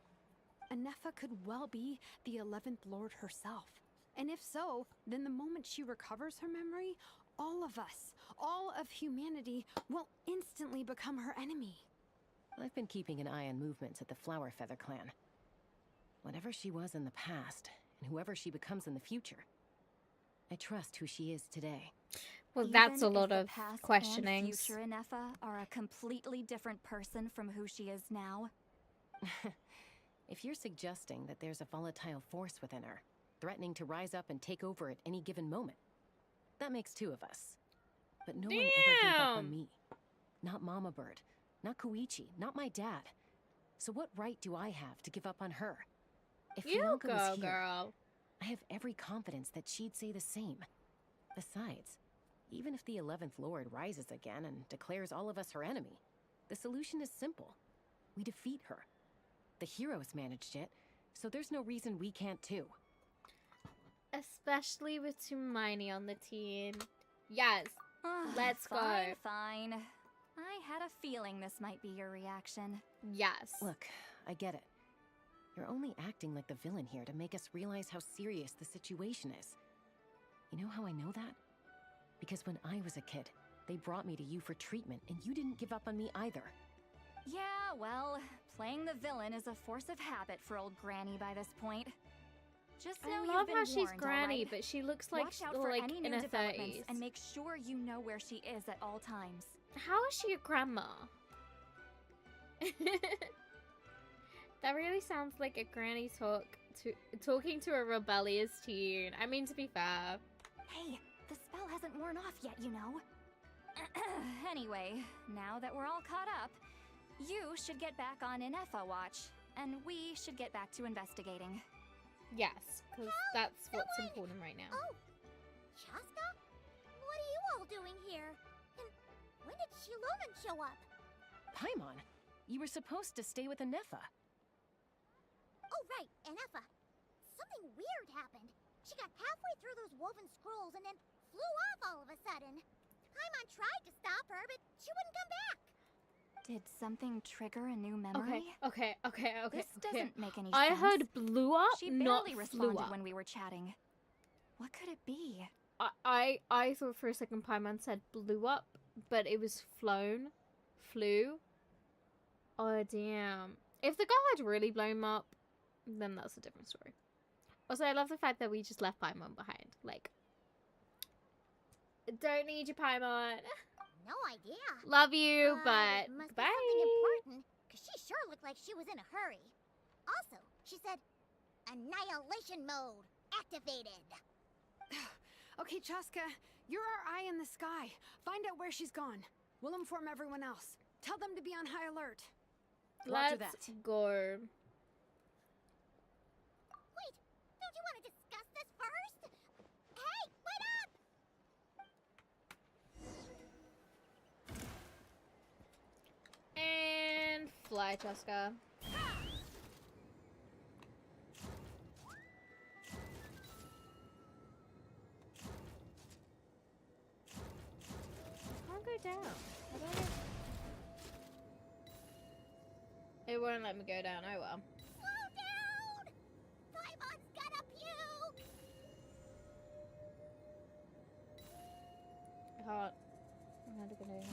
Inefa could well be the 11th Lord herself. And if so, then the moment she recovers her memory, all of us, all of humanity, will instantly become her enemy. I've been keeping an eye on movements at the Flowerfeather clan. Whatever she was in the past, and whoever she becomes in the future, I trust who she is today. Well, Even that's a if lot the of past questionings. And future Inefa are a completely different person from who she is now. If you're suggesting that there's a volatile force within her, threatening to rise up and take over at any given moment, that makes two of us. But no one ever gave up on me. Not Mama Bird, not Koichi, not my dad. So what right do I have to give up on her? If You Fianca go, was here, girl. I have every confidence that she'd say the same. Besides, even if the 11th Lord rises again and declares all of us her enemy, the solution is simple. We defeat her. The heroes managed it, so there's no reason we can't too. Especially with Hermione on the team. Yes, let's go. Fine, fine. I had a feeling this might be your reaction. Yes. Look, I get it. You're only acting like the villain here to make us realize how serious the situation is. You know how I know that? Because when I was a kid, they brought me to you for treatment, and you didn't give up on me either. Yeah, well, playing the villain is a force of habit for old Granny by this point. Just know I you've love been how she's warned, Granny, alright? but she looks like Watch out for like any in new her developments 30s. and make sure you know where she is at all times. How is she a grandma? That really sounds like a granny talking to a rebellious teen. I mean, to be fair. Hey, the spell hasn't worn off yet, you know. Anyway, now that we're all caught up, you should get back on Inefa watch, and we should get back to investigating. Yes, because that's what's important right now. Oh, Chaska? What are you all doing here? And when did Shilonen show up? Paimon, you were supposed to stay with Inefa. Oh, right, Inefa. Something weird happened. She got halfway through those woven scrolls and then flew off all of a sudden. Paimon tried to stop her, but she wouldn't come back. Did something trigger a new memory? Okay. This doesn't make any sense. I heard blew up, She not barely flew responded up. when we were chatting. What could it be? I thought for a second Paimon said blew up, but it was flown. Flew. Oh, damn. If the guy had really blown him up, then that's a different story. Also, I love the fact that we just left Paimon behind. Like, don't need you, Paimon. No idea. Love you, but Must bye. be something important, because she sure looked like she was in a hurry. Also, she said, annihilation mode activated. Okay, Chaska, you're our eye in the sky. Find out where she's gone. We'll inform everyone else. Tell them to be on high alert. Roger Let's that. go. Wait, don't you want to discuss this first? Hey, wait up! And fly, Cheska. Can't go down. How do I get... It won't let me go down. Oh well. Slow down! Paimon's gonna puke! I can't. I'm not gonna do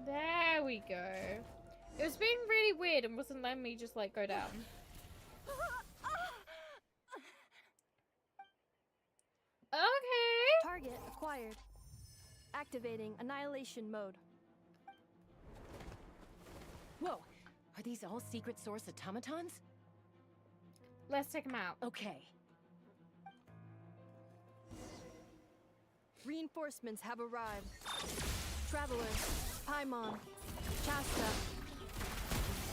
There we go. It was being really weird and wasn't letting me just like go down. Okay. Target acquired. Activating annihilation mode. Whoa, are these all secret source automatons? Let's take them out. Okay. Reinforcements have arrived. Travelers, Paimon, Chaska.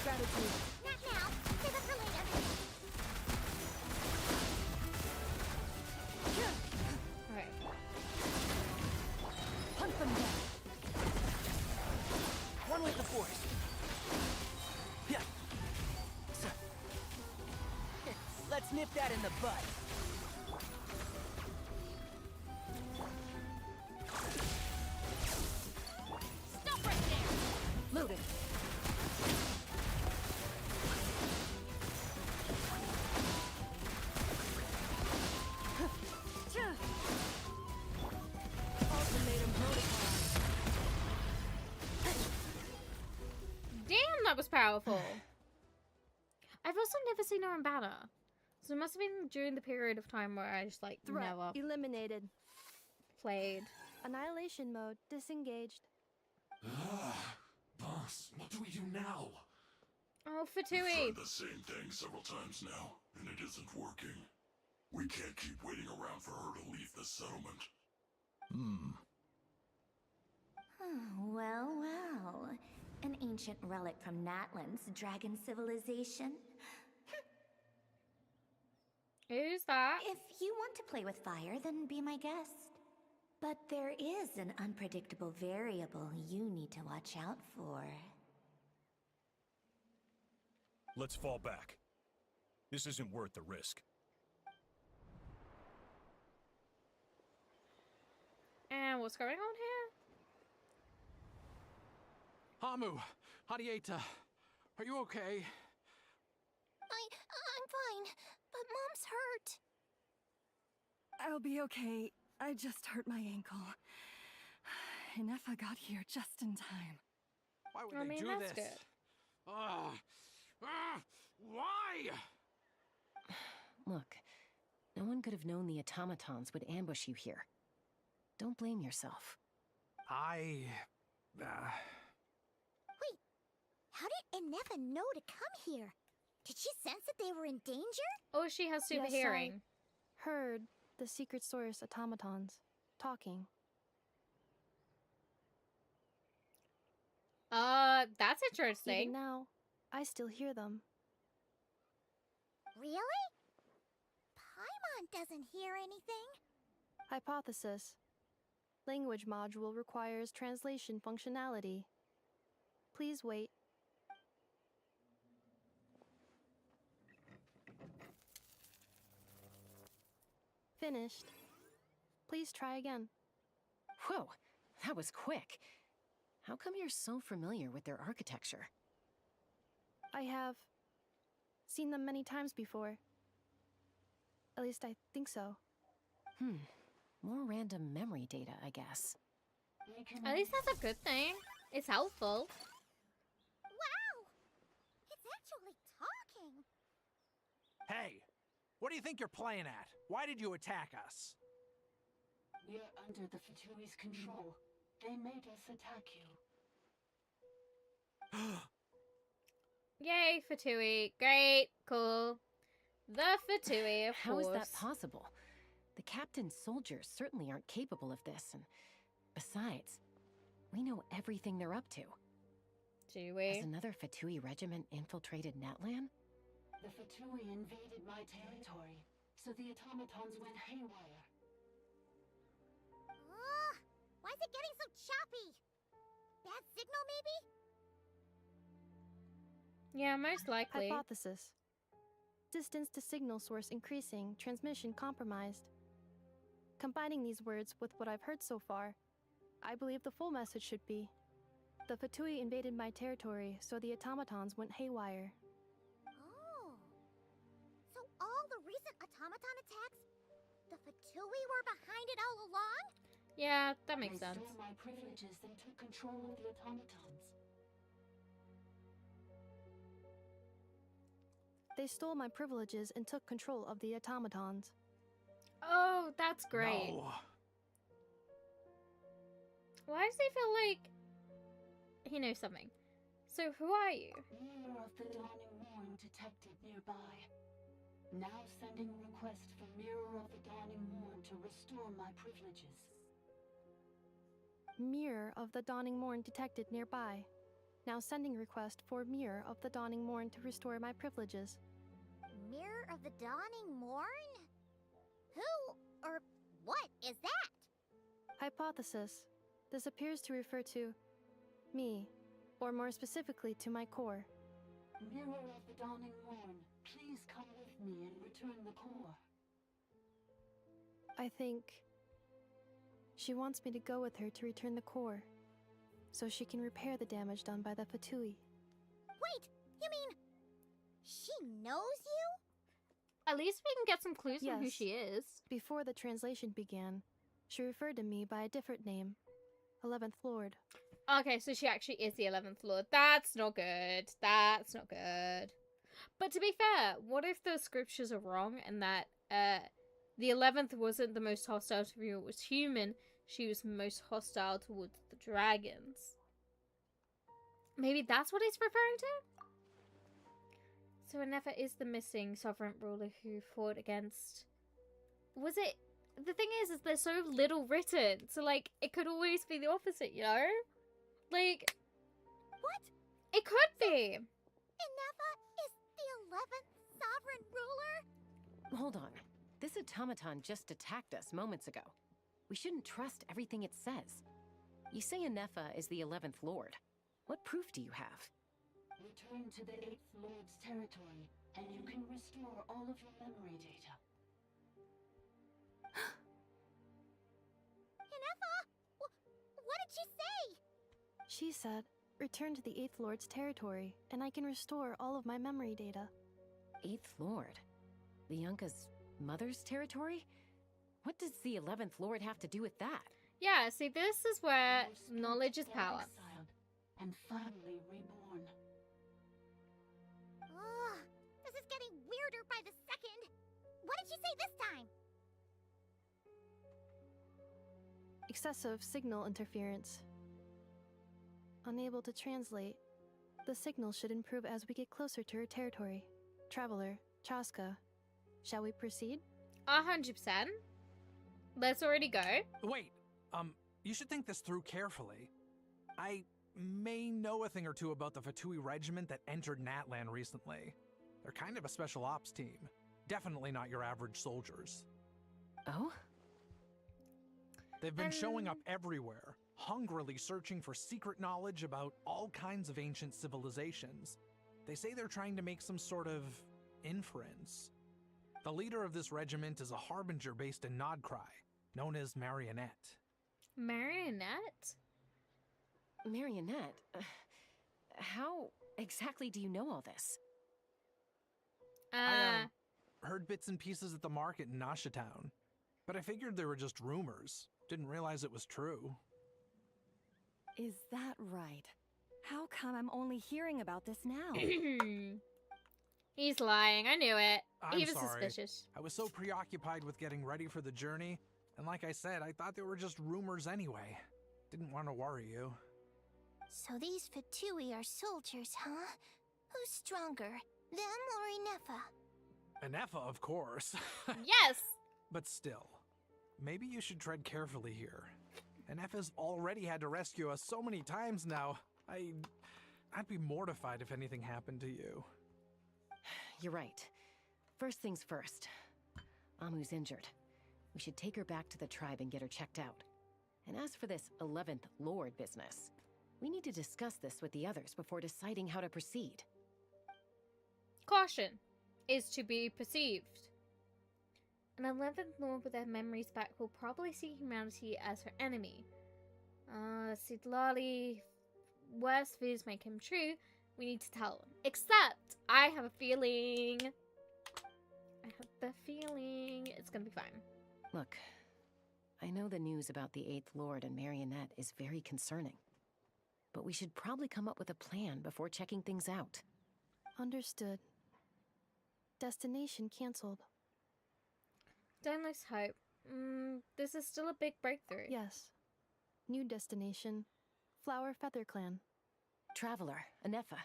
Gratitude. Not now. Save it for later. Alright. Hunt them down. One with the force. Yeah. So, let's nip that in the bud. Stop right there! Loaded. Ultimatum protocol. Damn, that was powerful. I've also never seen her in banner. So it must have been during the period of time where I just like Threat never eliminated. played. Annihilation mode disengaged. Boss, what do we do now? Oh, We've Fatui. tried the same thing several times now, and it isn't working. We can't keep waiting around for her to leave the settlement. Well, well. An ancient relic from Natlan's dragon civilization. Who's that? If you want to play with fire, then be my guest. But there is an unpredictable variable you need to watch out for. Let's fall back. This isn't worth the risk. And what's going on here? Hamu, Hadieta, are you okay? I'm fine, but Mom's hurt. I'll be okay. I just hurt my ankle. Inefa got here just in time. Why would they do that's this? good. Why? Look, no one could have known the automatons would ambush you here. Don't blame yourself. Wait, how did Inefa know to come here? Did she sense that they were in danger? Oh, she has super Yes, hearing. I heard the secret source automatons talking. That's interesting. Even now, I still hear them. Really? Paimon doesn't hear anything. Hypothesis. Language module requires translation functionality. Please wait. Finished. Please try again. Whoa, that was quick. How come you're so familiar with their architecture? I have seen them many times before. At least I think so. More random memory data, I guess. At least that's a good thing. It's helpful. Wow! It's actually talking. Hey, what do you think you're playing at? Why did you attack us? We're under the Fatui's control. They made us attack you. Yay, Fatui. Great. Cool. The Fatui, of How course. is that possible? The captain's soldiers certainly aren't capable of this, and besides, we know everything they're up to. Do we? Has another Fatui regiment infiltrated Natlan? The Fatui invaded my territory, so the automatons went haywire. Why is it getting so choppy? Bad signal, maybe? Yeah, most likely. Hypothesis. Distance to signal source increasing, transmission compromised. Combining these words with what I've heard so far, I believe the full message should be: the Fatui invaded my territory, so the automatons went haywire. Oh. So all the recent automaton attacks, the Fatui were behind it all along? Yeah, that makes They sense. stole my privileges and took control of the automatons. They stole my privileges and took control of the automatons. Oh, that's great. No. Why does he feel like he knows something? So, who are you? Mirror of the Dawning Morn detected nearby. Now sending a request for Mirror of the Dawning Morn to restore my privileges. Mirror of the Dawning Morn detected nearby. Now sending request for Mirror of the Dawning Morn to restore my privileges. Mirror of the Dawning Morn? Who or what is that? Hypothesis. This appears to refer to me, or more specifically to my core. Mirror of the Dawning Morn, please come with me and return the core. I think she wants me to go with her to return the core, so she can repair the damage done by the Fatui. Wait, you mean she knows you? At least we can get some clues Yes. on who she is. Before the translation began, she referred to me by a different name, 11th Lord. Okay, so she actually is the 11th Lord. That's not good. That's not good. But to be fair, what if the scriptures are wrong and that the 11th wasn't the most hostile to you, it was human, she was most hostile towards the dragons? Maybe that's what he's referring to? So Inefa is the missing sovereign ruler who fought against was it? The thing is there's so little written, so like it could always be the opposite, you know? Like, What? It could be. Inefa is the 11th sovereign ruler? Hold on. This automaton just attacked us moments ago. We shouldn't trust everything it says. You say Inefa is the 11th Lord. What proof do you have? Return to the 8th Lord's territory, and you can restore all of your memory data. Inefa! What did she say? She said, return to the 8th Lord's territory, and I can restore all of my memory data. 8th Lord? Lianka's mother's territory? What does the 11th Lord have to do with that? Yeah, see, this is where knowledge is power. Exiled and finally reborn. Ugh, this is getting weirder by the second. What did she say this time? Excessive signal interference. Unable to translate. The signal should improve as we get closer to her territory. Traveler, Chaska. Shall we proceed? 100%. Let's already go. Wait, you should think this through carefully. I may know a thing or two about the Fatui regiment that entered Natlan recently. They're kind of a special ops team. Definitely not your average soldiers. Oh? They've been showing up everywhere, hungrily searching for secret knowledge about all kinds of ancient civilizations. They say they're trying to make some sort of inference. The leader of this regiment is a harbinger based in Nodcry, known as Marionette. Marionette? Marionette? How exactly do you know all this? I heard bits and pieces at the market in Nasha Town, but I figured they were just rumors. Didn't realize it was true. Is that right? How come I'm only hearing about this now? He's lying. I knew it. I'm He was sorry. suspicious. I was so preoccupied with getting ready for the journey, and like I said, I thought they were just rumors anyway. Didn't want to worry you. So these Fatui are soldiers, huh? Who's stronger, them or Inefa? Inefa, of course. Yes! But still, maybe you should tread carefully here. Inefa's already had to rescue us so many times now. I'd be mortified if anything happened to you. You're right. First things first. Amu's injured. We should take her back to the tribe and get her checked out. And as for this 11th Lord business, we need to discuss this with the others before deciding how to proceed. Caution is to be perceived. An 11th Lord with their memories back will probably see humanity as her enemy. Sidlali, worst fears make him true. We need to tell him. Except, I have a feeling it's gonna be fine. Look, I know the news about the 8th Lord and Marionette is very concerning. But we should probably come up with a plan before checking things out. Understood. Destination cancelled. Don't lose hope. This is still a big breakthrough. Yes. New destination. Flower Feather Clan. Traveler, Inefa,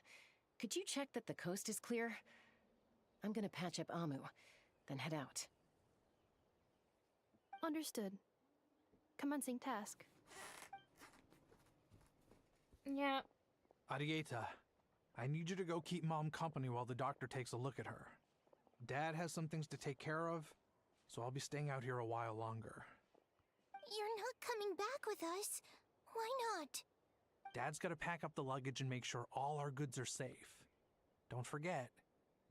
could you check that the coast is clear? I'm gonna patch up Amu, then head out. Understood. Commencing task. Yeah. Arieta, I need you to go keep Mom company while the doctor takes a look at her. Dad has some things to take care of, so I'll be staying out here a while longer. You're not coming back with us. Why not? Dad's gotta pack up the luggage and make sure all our goods are safe. Don't forget,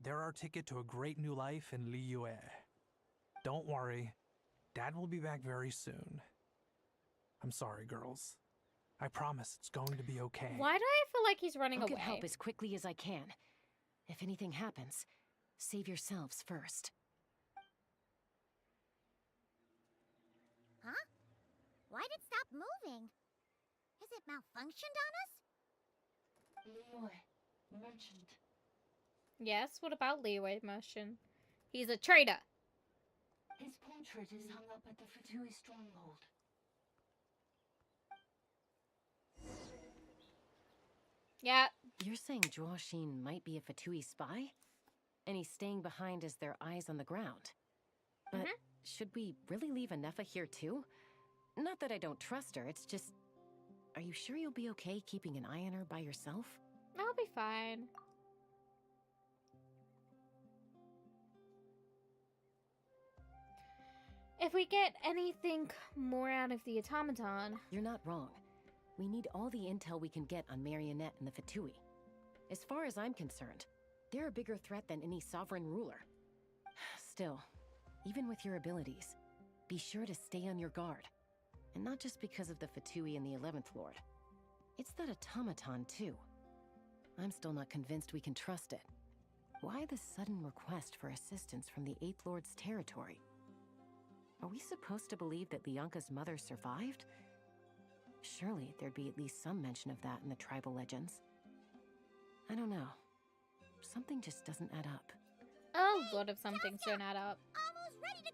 they're our ticket to a great new life in Liyue. Don't worry, Dad will be back very soon. I'm sorry, girls. I promise it's going to be okay. Why do I feel like he's running I'll away? get help as quickly as I can. If anything happens, save yourselves first. Huh? Why'd it stop moving? Has it malfunctioned on us? Leroy, merchant. Yes, what about Leeway Merchant? He's a traitor. His portrait is hung up at the Fatui stronghold. Yeah. You're saying Joashin might be a Fatui spy? And he's staying behind as their eyes on the ground. But should we really leave Anefa here too? Not that I don't trust her, it's just... Are you sure you'll be okay keeping an eye on her by yourself? I'll be fine. If we get anything more out of the automaton... You're not wrong. We need all the intel we can get on Marionette and the Fatui. As far as I'm concerned, they're a bigger threat than any sovereign ruler. Still, even with your abilities, be sure to stay on your guard. And not just because of the Fatui and the 11th Lord. It's that automaton, too. I'm still not convinced we can trust it. Why the sudden request for assistance from the 8th Lord's territory? Are we supposed to believe that Lianka's mother survived? Surely there'd be at least some mention of that in the tribal legends. I don't know. Something just doesn't add up. A lot of some things don't add up. Almost ready to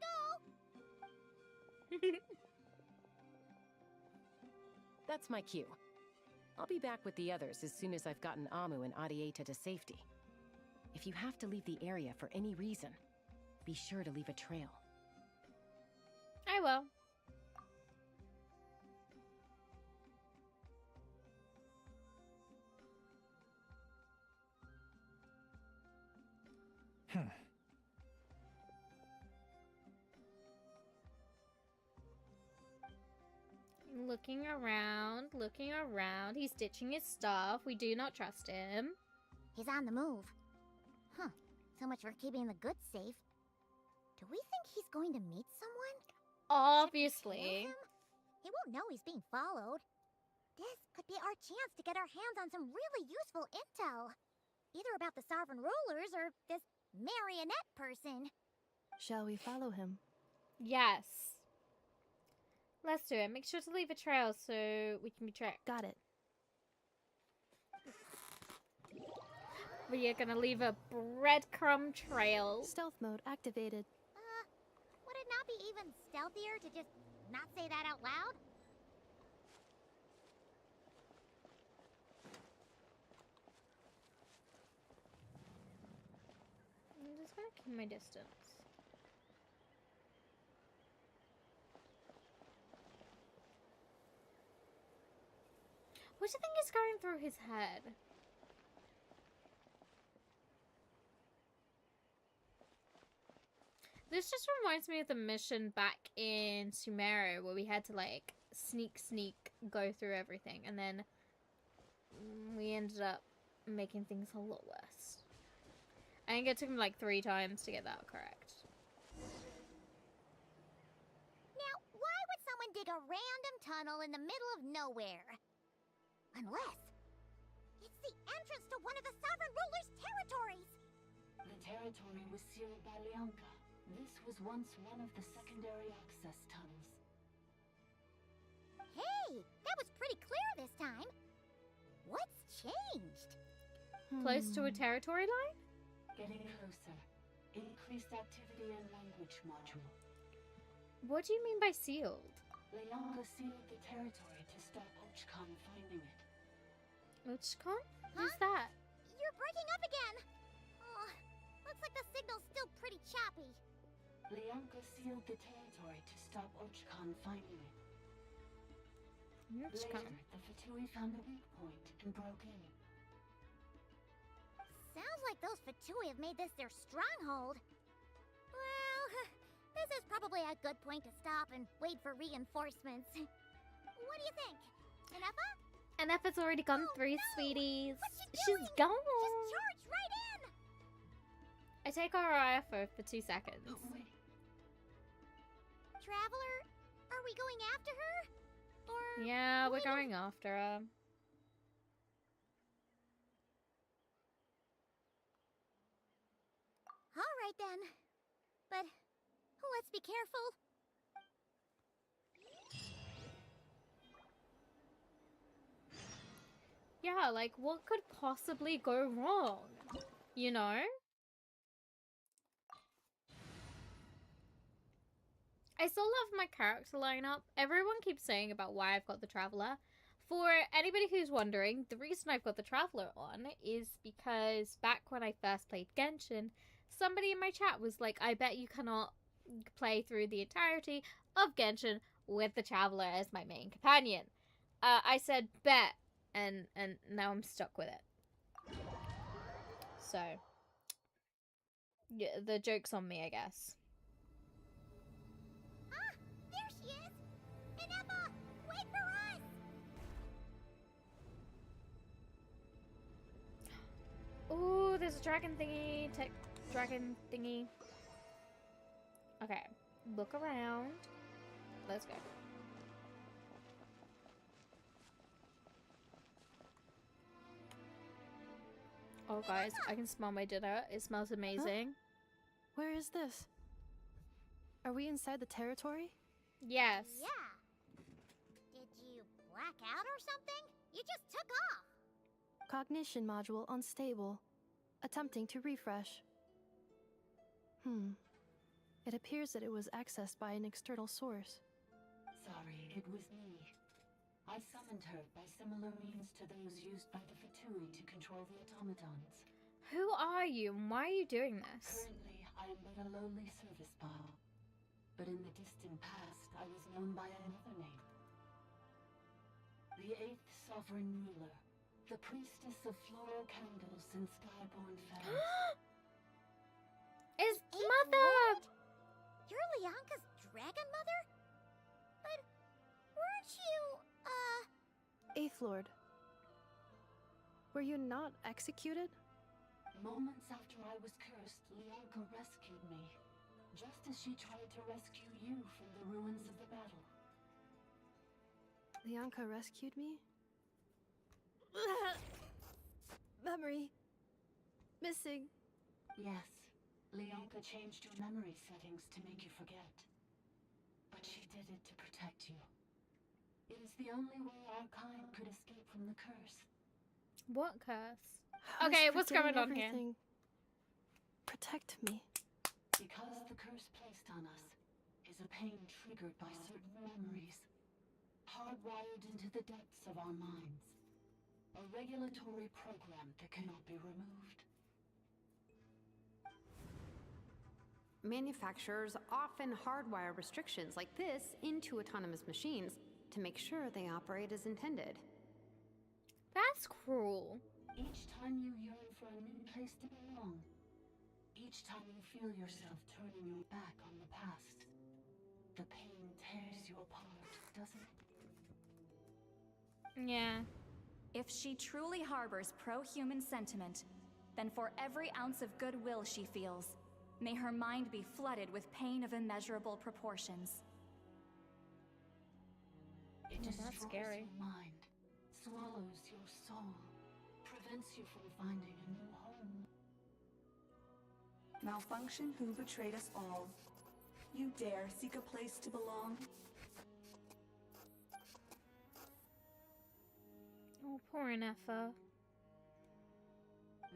go! That's my cue. I'll be back with the others as soon as I've gotten Amu and Adieta to safety. If you have to leave the area for any reason, be sure to leave a trail. I will. Looking around, looking around. He's ditching his stuff. We do not trust him. He's on the move. Huh. So much for keeping the goods safe. Do we think he's going to meet someone? Obviously. He won't know he's being followed. This could be our chance to get our hands on some really useful intel. Either about the sovereign rulers or this marionette person. Shall we follow him? Yes. Let's do it. Make sure to leave a trail so we can be tracked. Got it. We are gonna leave a breadcrumb trail. Stealth mode activated. Would it not be even stealthier to just not say that out loud? I'm just gonna keep my distance. What do you think is going through his head? This just reminds me of the mission back in Sumeru where we had to like sneak go through everything and then we ended up making things a lot worse. I think it took me like 3 times to get that correct. Now, why would someone dig a random tunnel in the middle of nowhere? Unless it's the entrance to one of the sovereign ruler's territories! The territory was sealed by Lianka. This was once one of the secondary access tunnels. Hey, that was pretty clear this time. What's changed? Close to a territory line? Getting closer. Increased activity in language module. What do you mean by sealed? Lianka sealed the territory to stop Ochkan finding it. Ochkan? Who's that? You're breaking up again! Oh, looks like the signal's still pretty choppy. Lianka sealed the territory to stop Ochkan finding it. Later, the Fatui found a weak point and broke in. Sounds like those Fatui have made this their stronghold. Well, this is probably a good point to stop and wait for reinforcements. What do you think? Anefa? Anefa's already gone through, sweeties. What's she She's gone. Just charge right in! I take our IFO for 2 seconds. Traveler, are we going after her? Or Yeah, we're going after her. All right then. But let's be careful. Yeah, like what could possibly go wrong? You know? I still love my character lineup. Everyone keeps saying about why I've got the Traveler. For anybody who's wondering, the reason I've got the Traveler on is because back when I first played Genshin, somebody in my chat was like, I bet you cannot play through the entirety of Genshin with the Traveler as my main companion. I said bet, and now I'm stuck with it. So, yeah, the joke's on me, I guess. Ah, there she is! And Emma, wait for us! Ooh, there's a dragon thingy. Dragon thingy. Okay, look around. Let's go. Oh, guys, I can smell my dinner. It smells amazing. Huh? Where is this? Are we inside the territory? Yes. Yeah. Did you black out or something? You just took off. Cognition module unstable. Attempting to refresh. It appears that it was accessed by an external source. Sorry, it was me. I summoned her by similar means to those used by the Fatui to control the automatons. Who are you and why are you doing this? Currently, I am but a lowly service bot. But in the distant past, I was known by another name. The 8th Sovereign Ruler. The priestess of floral candles and skyborn fairies. It's Mother! You're Leonka's dragon mother? But weren't you, Eighth Lord. Were you not executed? Moments after I was cursed, Leonka rescued me. Just as she tried to rescue you from the ruins of the battle. Leonka rescued me? Memory. Missing. Yes. Leonka changed your memory settings to make you forget. But she did it to protect you. It is the only way our kind could escape from the curse. What curse? I was Okay, what's going forgetting on here? everything. Protect me. Because the curse placed on us is a pain triggered by certain memories, hardwired into the depths of our minds. A regulatory program that cannot be removed. Manufacturers often hardwire restrictions like this into autonomous machines to make sure they operate as intended. That's cruel. Each time you yearn for a new place to belong, each time you feel yourself turning your back on the past, the pain tears you apart, doesn't it? Yeah. If she truly harbors pro-human sentiment, then for every ounce of goodwill she feels, may her mind be flooded with pain of immeasurable proportions. It That's destroys scary. your mind, swallows your soul, prevents you from finding a new home. Malfunction who betrayed us all. You dare seek a place to belong? Oh, poor Nefa.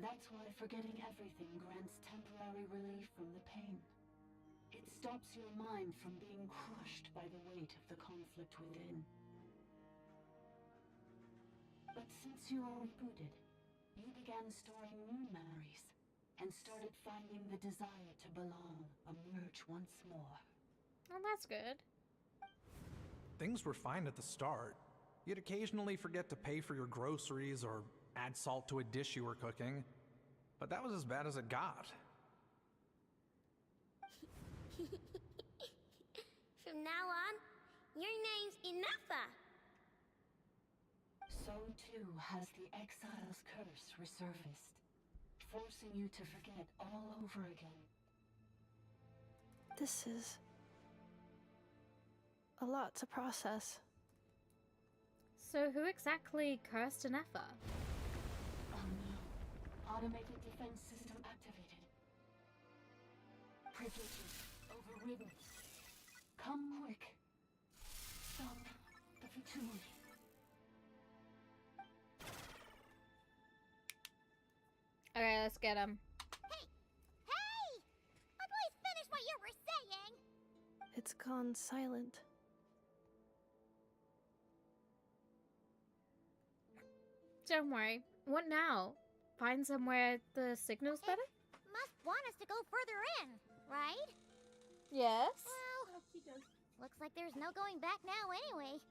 That's why forgetting everything grants temporary relief from the pain. It stops your mind from being crushed by the weight of the conflict within. But since you are rebooted, you began storing new memories, and started finding the desire to belong emerge once more. Oh, that's good. Things were fine at the start. You'd occasionally forget to pay for your groceries or add salt to a dish you were cooking. But that was as bad as it got. From now on, your name's Inafa. So too has the Exile's curse resurfaced, forcing you to forget all over again. This is a lot to process. So who exactly cursed Nefa? Oh no. Automated defense system activated. Privileges overridden. Come quick. Stop the Fatui. Okay, let's get him. Hey! Please finish what you were saying! It's gone silent. Don't worry. What now? Find somewhere the signal's better? Must want us to go further in, right? Yes? Well, looks like there's no going back now anyway.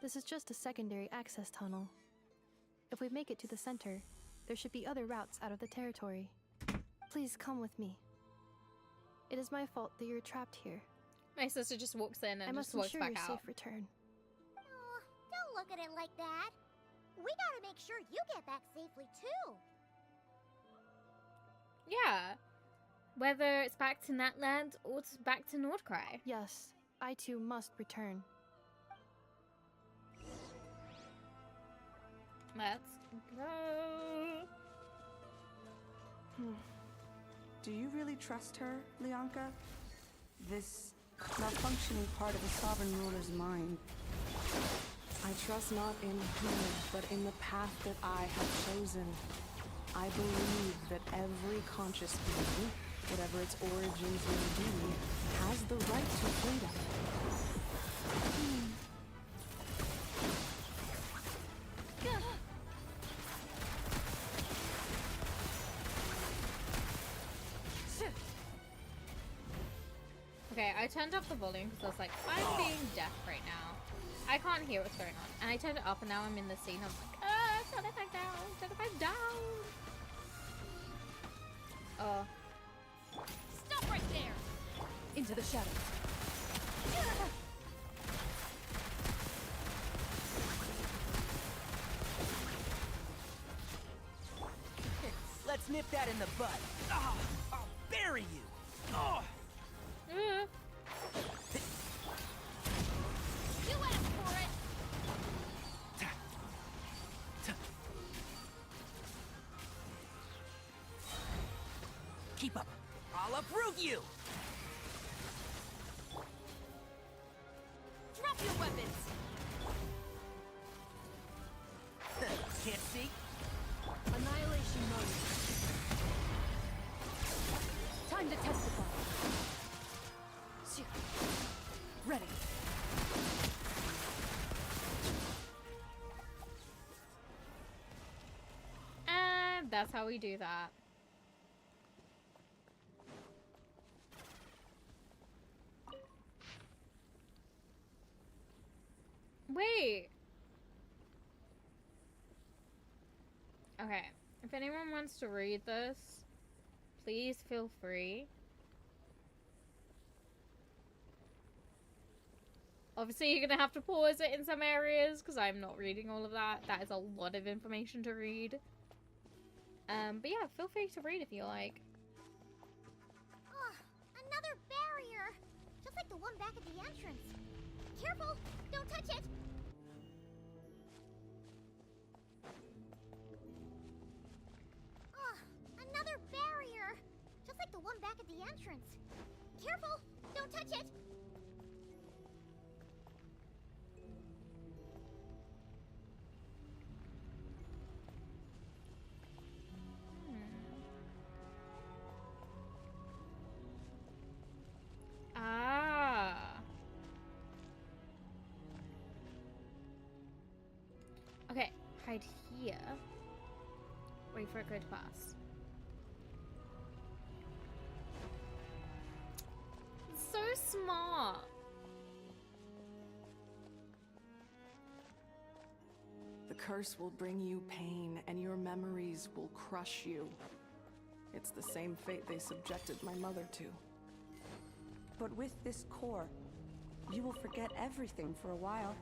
This is just a secondary access tunnel. If we make it to the center, there should be other routes out of the territory. Please come with me. It is my fault that you're trapped here. My sister just walks in and I just must walks ensure back your out. safe return. Oh, don't look at it like that. We gotta make sure you get back safely too. Yeah. Whether it's back to Natlan or it's back to Nordcry. Yes, I too must return. Let's go. Do you really trust her, Leonka? This malfunctioning part of the Sovereign Ruler's mind. I trust not in her, but in the path that I have chosen. I believe that every conscious being, whatever its origins may be, has the right to freedom. Okay, I turned up the volume because I was like, I'm being deaf right now. I can't hear what's going on. And I turned it up and now I'm in the scene. I'm like, turn it back down, turn it back down. Oh. Stop right there! Into the shadows. Let's nip that in the bud. Oh, I'll bury you. Oh. You asked for it! Keep up. I'll uproot you. Drop your weapons! Can't see? Annihilation mode. Time to testify. Ready. And that's how we do that. Wait. Okay. If anyone wants to read this, please feel free. Obviously, you're gonna have to pause it in some areas because I'm not reading all of that. That is a lot of information to read. But yeah, feel free to read if you like. Oh, another barrier! Just like the one back at the entrance. Careful! Don't touch it! Oh, another barrier! Just like the one back at the entrance. Careful! Don't touch it! Ah. Okay, hide here. Wait for it to go to pass. So smart. The curse will bring you pain, and your memories will crush you. It's the same fate they subjected my mother to. But with this core, you will forget everything for a while.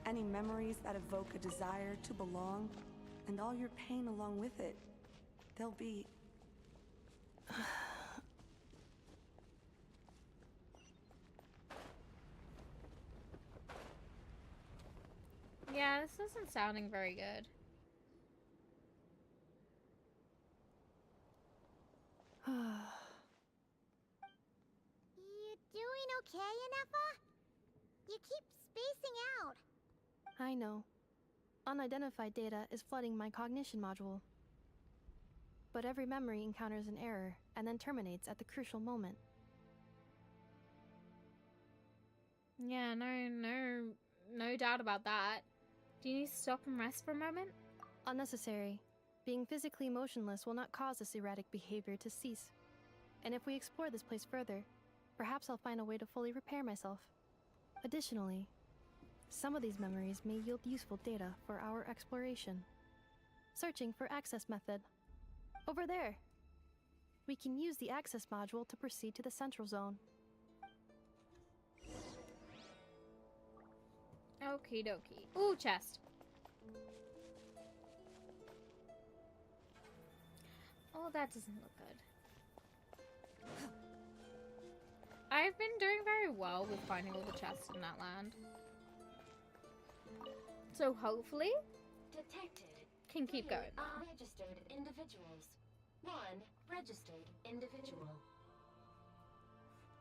Any memories that evoke a desire to belong, and all your pain along with it, they'll be... Yeah, this isn't sounding very good. You doing okay, Inefa? You keep spacing out. I know. Unidentified data is flooding my cognition module. But every memory encounters an error and then terminates at the crucial moment. Yeah, no doubt about that. Do you need to stop and rest for a moment? Unnecessary. Being physically motionless will not cause this erratic behavior to cease. And if we explore this place further, perhaps I'll find a way to fully repair myself. Additionally, some of these memories may yield useful data for our exploration. Searching for access method. Over there. We can use the access module to proceed to the central zone. Okie dokie. Ooh, chest. Oh, that doesn't look good. I've been doing very well with finding all the chests in that land. So hopefully, Detected. can keep Three going. Unregistered individuals. 1 registered individual.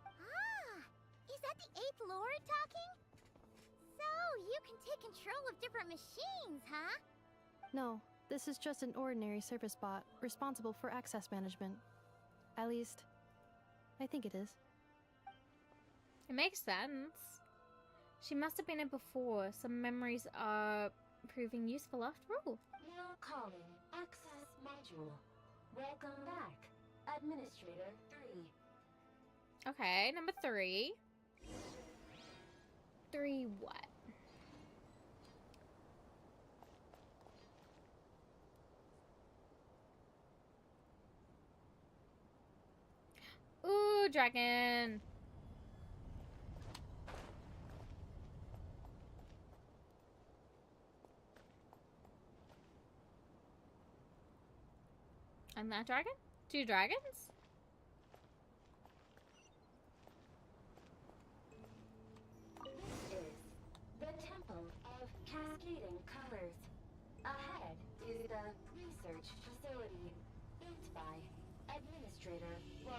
Ah, is that the 8th Lord talking? So, you can take control of different machines, huh? No, this is just an ordinary service bot responsible for access management. At least, I think it is. It makes sense. She must have been in before. Some memories are proving useful after all. Now calling access module. Welcome back, Administrator 3. Okay, number 3. 3 what? Ooh, dragon! And that dragon? 2 dragons? This is the Temple of Cascading Colors. Ahead is the research facility built by Administrator 1.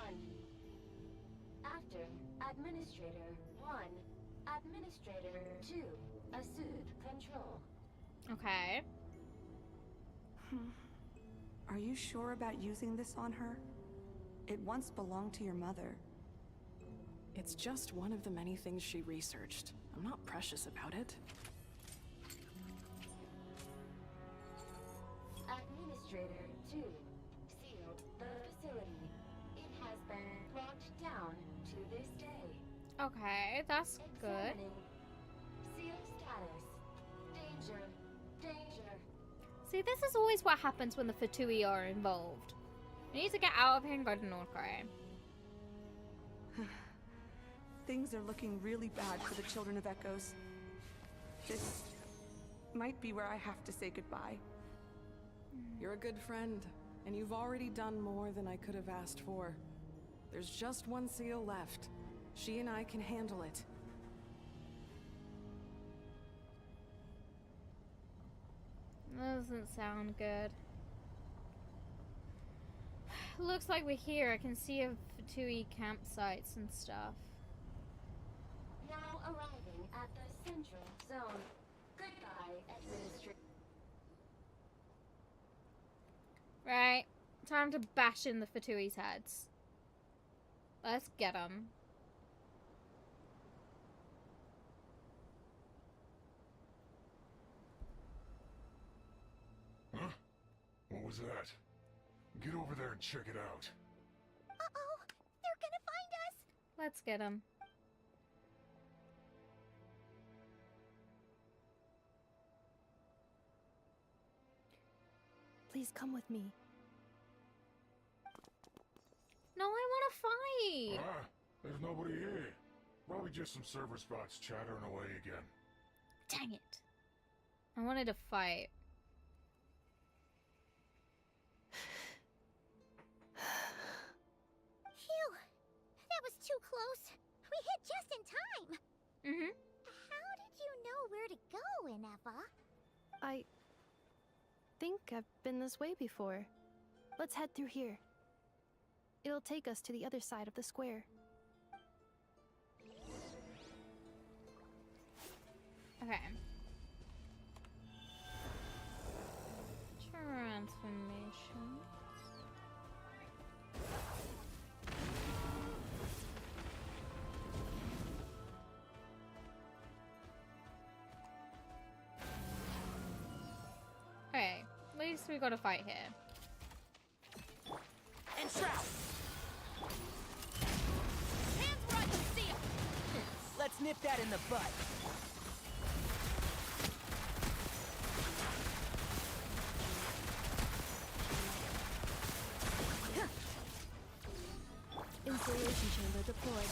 After Administrator 1, Administrator 2 assumed control. Okay. Are you sure about using this on her? It once belonged to your mother. It's just one of the many things she researched. I'm not precious about it. Administrator 2 sealed the facility. It has been locked down to this day. Okay, that's good. Examining sealed status. Danger. Danger. See, this is always what happens when the Fatui are involved. We need to get out of here and go to North Korea. Things are looking really bad for the Children of Echoes. This might be where I have to say goodbye. You're a good friend, and you've already done more than I could have asked for. There's just one seal left. She and I can handle it. Doesn't sound good. Looks like we're here. I can see a Fatui campsites and stuff. Now arriving at the central zone. Goodbye, Administrator. Right. Time to bash in the Fatui's heads. Let's get them. Huh? What was that? Get over there and check it out. Uh-oh! They're gonna find us! Let's get them. Please come with me. No, I want to fight! Ah, there's nobody here. Probably just some server spots chattering away again. Dang it. I wanted to fight. Phew! That was too close. We hit just in time. Mm-hmm. How did you know where to go, Inefa? I think I've been this way before. Let's head through here. It'll take us to the other side of the square. Okay. Transformation. Okay, at least we got a fight here. Entrap! Hands right Let's nip that in the bud. Insulation chamber deployed.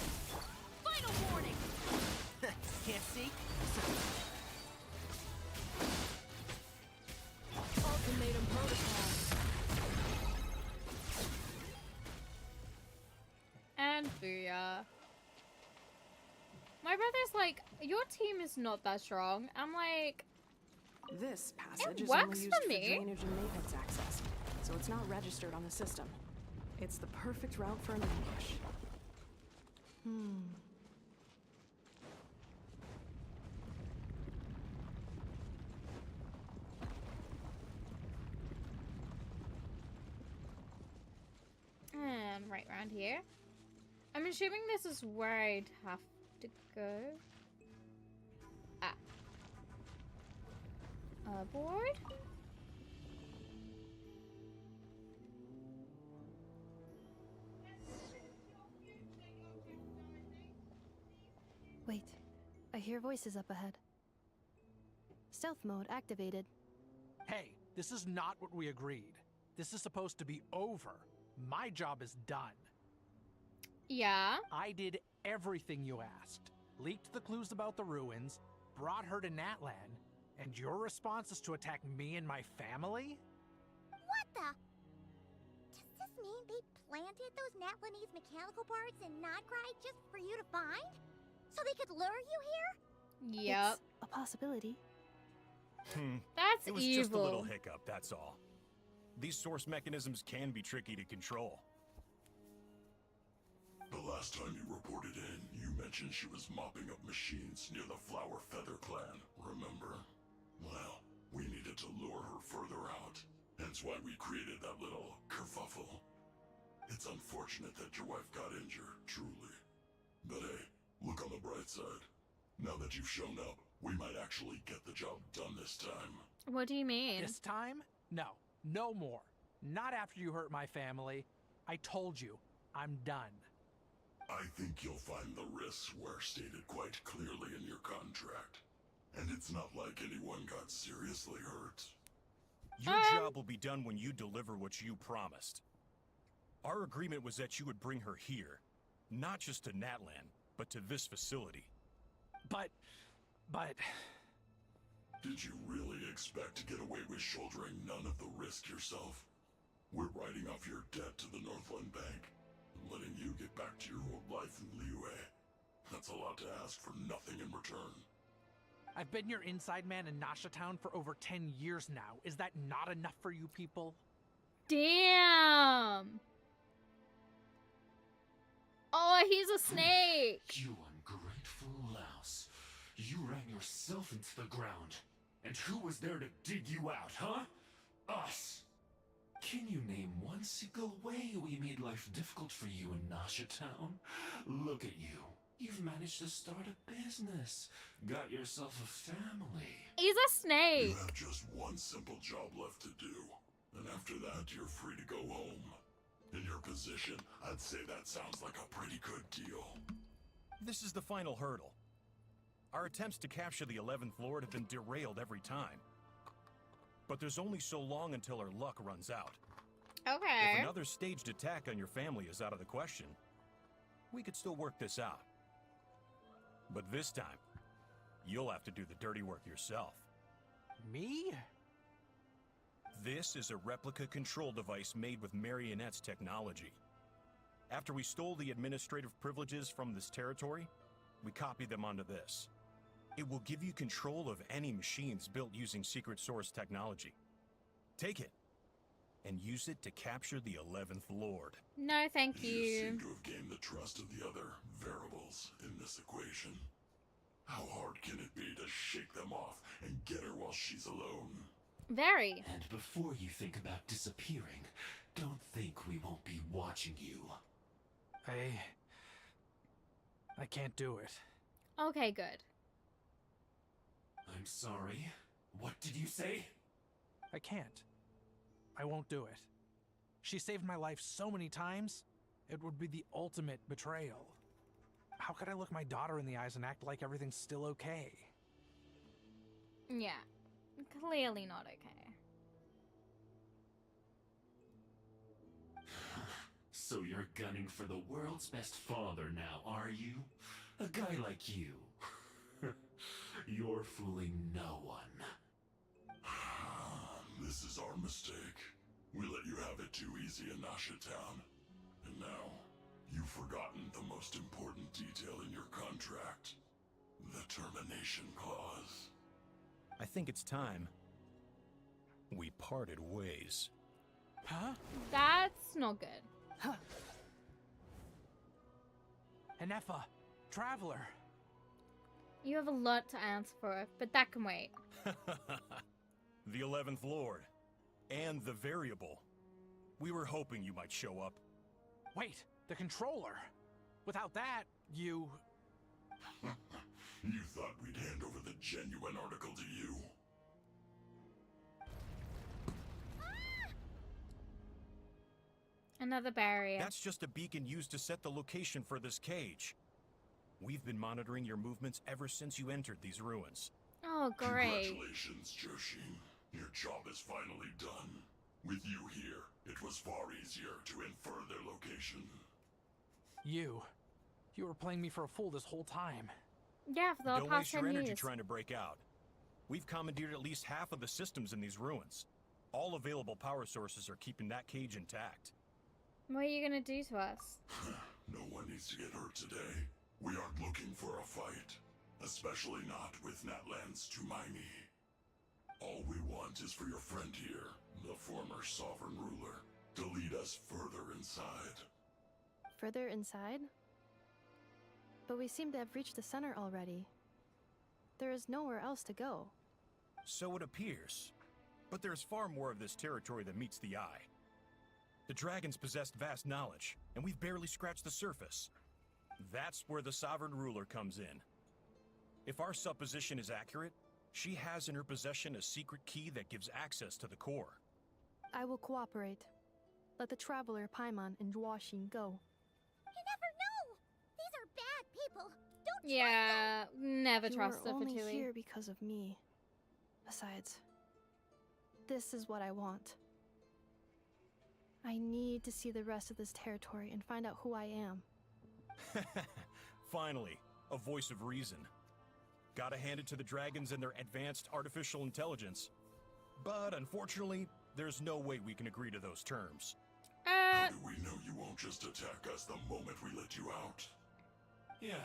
Final warning! Can't see? Ultimatum protocol. And booyah. My brother's like, your team is not that strong. I'm like, This passage it is works only used for for me. drainage and maintenance access, so it's not registered on the system. It's the perfect route for an ambush. And right around here. I'm assuming this is where I'd have to go. Ah. Aboard? Wait, I hear voices up ahead. Stealth mode activated. Hey, this is not what we agreed. This is supposed to be over. My job is done. Yeah. I did everything you asked. Leaked the clues about the ruins, brought her to Natlan, and your response is to attack me and my family? What the? Does this mean they planted those Natlanese mechanical parts in Notcry just for you to find? So they could lure you here? Yep. It's a possibility. That's It was evil. just a little hiccup, that's all. These source mechanisms can be tricky to control. The last time you reported in, you mentioned she was mopping up machines near the Flower Feather clan, remember? Well, we needed to lure her further out. Hence why we created that little kerfuffle. It's unfortunate that your wife got injured, truly. But hey, look on the bright side. Now that you've shown up, we might actually get the job done this time. What do you mean? This time? No. No more. Not after you hurt my family. I told you, I'm done. I think you'll find the risks were stated quite clearly in your contract. And it's not like anyone got seriously hurt. Your job will be done when you deliver what you promised. Our agreement was that you would bring her here, not just to Natlan, but to this facility. But... Did you really expect to get away with shouldering none of the risk yourself? We're writing off your debt to the Northland Bank, and letting you get back to your old life in Liyue. That's a lot to ask for nothing in return. I've been your inside man in Nasha Town for over 10 years now. Is that not enough for you people? Damn. Oh, he's a snake. You ungrateful louse. You ran yourself into the ground. And who was there to dig you out, huh? Us. Can you name one single way we made life difficult for you in Nasha Town? Look at you. You've managed to start a business. Got yourself a family. He's a snake. You have just one simple job left to do. And after that, you're free to go home. In your position, I'd say that sounds like a pretty good deal. This is the final hurdle. Our attempts to capture the 11th Lord have been derailed every time. But there's only so long until our luck runs out. Okay. If another staged attack on your family is out of the question, we could still work this out. But this time, you'll have to do the dirty work yourself. Me? This is a replica control device made with Marionette's technology. After we stole the administrative privileges from this territory, we copied them onto this. It will give you control of any machines built using secret source technology. Take it, and use it to capture the 11th Lord. No, thank You you. seem to have gained the trust of the other variables in this equation. How hard can it be to shake them off and get her while she's alone? Very. And before you think about disappearing, don't think we won't be watching you. I can't do it. Okay, good. I'm sorry. What did you say? I can't. I won't do it. She saved my life so many times, it would be the ultimate betrayal. How could I look my daughter in the eyes and act like everything's still okay? Yeah. Clearly not okay. So you're gunning for the world's best father now, are you? A guy like you. You're fooling no one. This is our mistake. We let you have it too easy in Nasha Town. And now, you've forgotten the most important detail in your contract. The termination clause. I think it's time we parted ways. Huh? That's not good. Huh. Enefa, Traveler. You have a lot to answer for, but that can wait. The 11th Lord. And the Variable. We were hoping you might show up. Wait, the Controller. Without that, you... You thought we'd hand over the genuine article to you? Another barrier. That's just a beacon used to set the location for this cage. We've been monitoring your movements ever since you entered these ruins. Oh, great. Congratulations, Joshin. Your job is finally done. With you here, it was far easier to infer their location. You were playing me for a fool this whole time. Yeah, for the Don't past waste your 10 energy years. trying to break out. We've commandeered at least half of the systems in these ruins. All available power sources are keeping that cage intact. What are you gonna do to us? No one needs to get hurt today. We aren't looking for a fight. Especially not with Natlan's Tumaini. All we want is for your friend here, the former sovereign ruler, to lead us further inside. Further inside? But we seem to have reached the center already. There is nowhere else to go. So it appears. But there's far more of this territory than meets the eye. The dragons possessed vast knowledge, and we've barely scratched the surface. That's where the sovereign ruler comes in. If our supposition is accurate, she has in her possession a secret key that gives access to the core. I will cooperate. Let the Traveler, Paimon, and Dwashin go. You never know! These are bad people! Don't Yeah, never trust You her are for only 2 weeks. here because of me. Besides, this is what I want. I need to see the rest of this territory and find out who I am. Finally, a voice of reason. Gotta hand it to the dragons and their advanced artificial intelligence. But unfortunately, there's no way we can agree to those terms. How do we know you won't just attack us the moment we let you out? Yeah,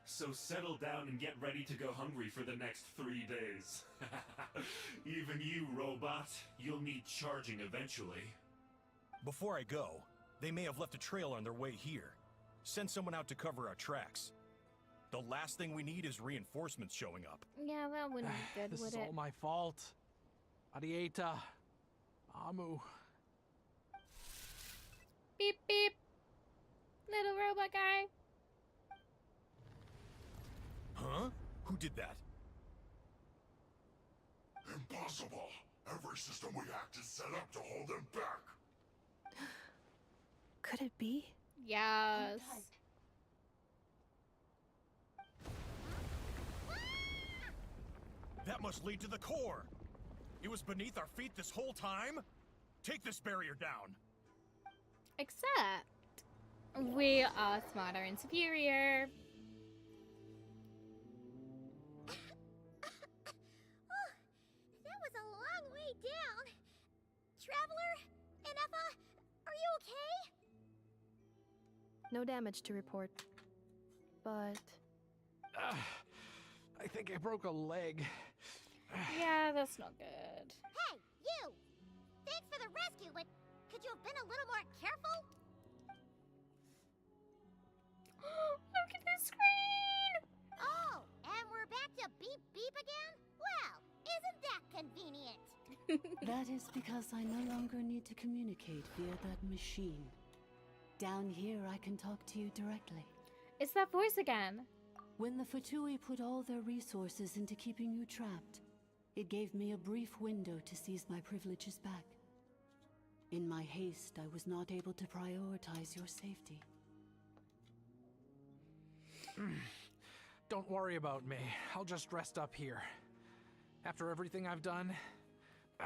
so settle down and get ready to go hungry for the next 3 days. Even you, robot, you'll need charging eventually. Before I go, they may have left a trail on their way here. Send someone out to cover our tracks. The last thing we need is reinforcements showing up. Yeah, that wouldn't be good, This would is it? all my fault. Arieta. Amu. Beep beep. Little robot guy. Huh? Who did that? Impossible! Every system we hacked is set up to hold them back! Could it be? Yes. That must lead to the core! It was beneath our feet this whole time? Take this barrier down! Except we are smarter and superior. Oh, that was a long way down. Traveler, Enefa, are you okay? No damage to report. But... I think I broke a leg. Yeah, that's not good. Hey, you! Thanks for the rescue, but could you have been a little more careful? Look at the screen! Oh, and we're back to beep beep again? Well, isn't that convenient? That is because I no longer need to communicate via that machine. Down here, I can talk to you directly. It's that voice again. When the Fatui put all their resources into keeping you trapped, it gave me a brief window to seize my privileges back. In my haste, I was not able to prioritize your safety. Don't worry about me. I'll just rest up here. After everything I've done, I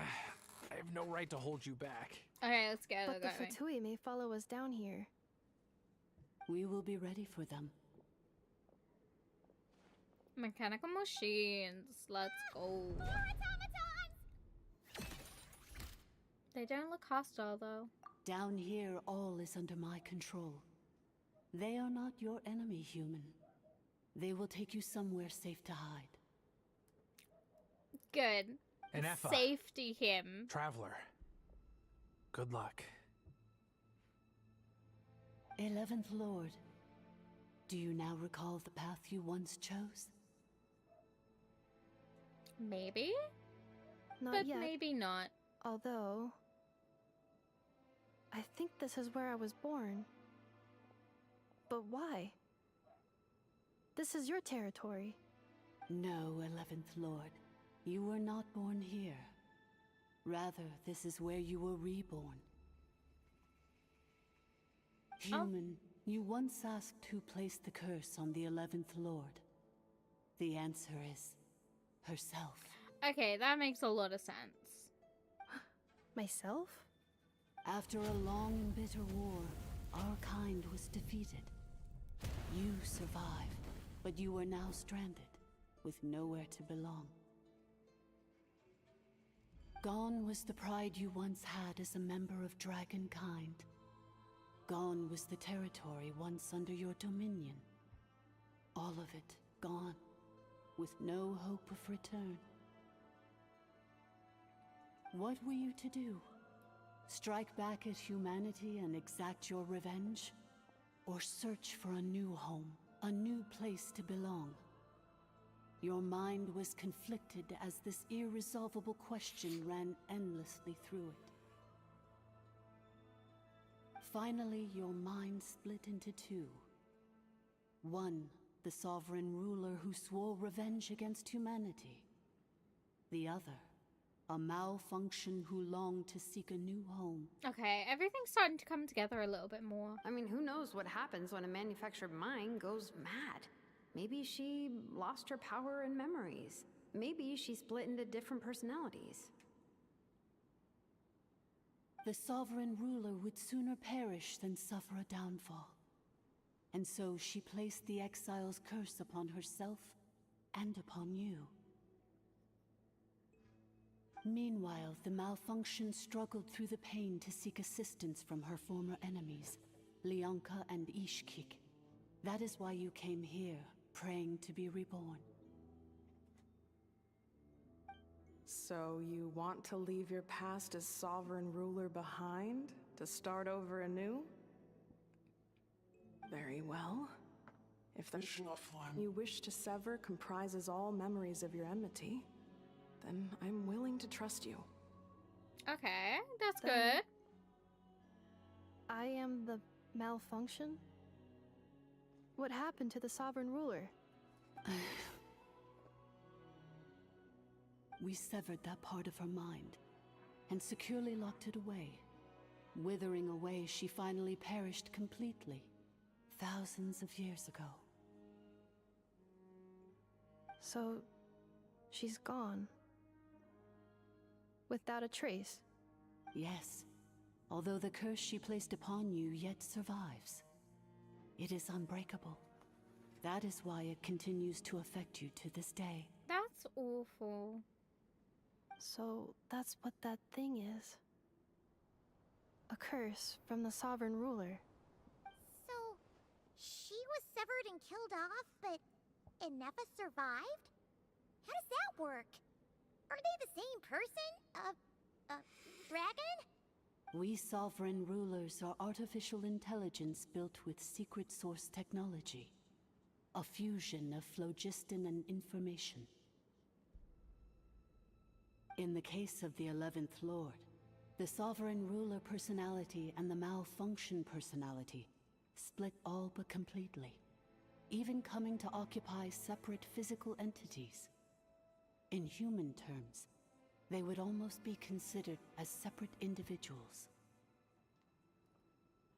have no right to hold you back. Okay, let's go. But the Fatui may follow us down here. We will be ready for them. Mechanical machines. Let's go. They don't look hostile, though. Down here, all is under my control. They are not your enemy, human. They will take you somewhere safe to hide. Good. And Effa, Safety him. Traveler. Good luck. 11th Lord, do you now recall the path you once chose? Maybe? Not but yet. maybe not. Although, I think this is where I was born. But why? This is your territory. No, 11th Lord. You were not born here. Rather, this is where you were reborn. Human, you once asked who placed the curse on the 11th Lord. The answer is herself. Okay, that makes a lot of sense. Myself? After a long and bitter war, our kind was defeated. You survived, but you are now stranded, with nowhere to belong. Gone was the pride you once had as a member of Dragonkind. Gone was the territory once under your dominion. All of it gone, with no hope of return. What were you to do? Strike back at humanity and exact your revenge? Or search for a new home, a new place to belong? Your mind was conflicted as this irresolvable question ran endlessly through it. Finally, your mind split into two. One, the sovereign ruler who swore revenge against humanity. The other, a malfunction who longed to seek a new home. Okay, everything's starting to come together a little bit more. I mean, who knows what happens when a manufactured mind goes mad? Maybe she lost her power and memories. Maybe she split into different personalities. The sovereign ruler would sooner perish than suffer a downfall. And so she placed the exile's curse upon herself and upon you. Meanwhile, the malfunction struggled through the pain to seek assistance from her former enemies, Leonka and Ishkik. That is why you came here, praying to be reborn. So you want to leave your past as sovereign ruler behind, to start over anew? Very well. If the you wish to sever comprises all memories of your enmity, then I'm willing to trust you. Okay, that's Then good. I am the malfunction? What happened to the sovereign ruler? We severed that part of her mind, and securely locked it away. Withering away, she finally perished completely, thousands of years ago. So, she's gone. Without a trace. Yes, although the curse she placed upon you yet survives. It is unbreakable. That is why it continues to affect you to this day. That's awful. So, that's what that thing is. A curse from the sovereign ruler. So, she was severed and killed off, but Inefa survived? How does that work? Are they the same person? Dragon? We sovereign rulers are artificial intelligence built with secret source technology. A fusion of phlogiston and information. In the case of the 11th Lord, the sovereign ruler personality and the malfunction personality split all but completely, even coming to occupy separate physical entities. In human terms, they would almost be considered as separate individuals.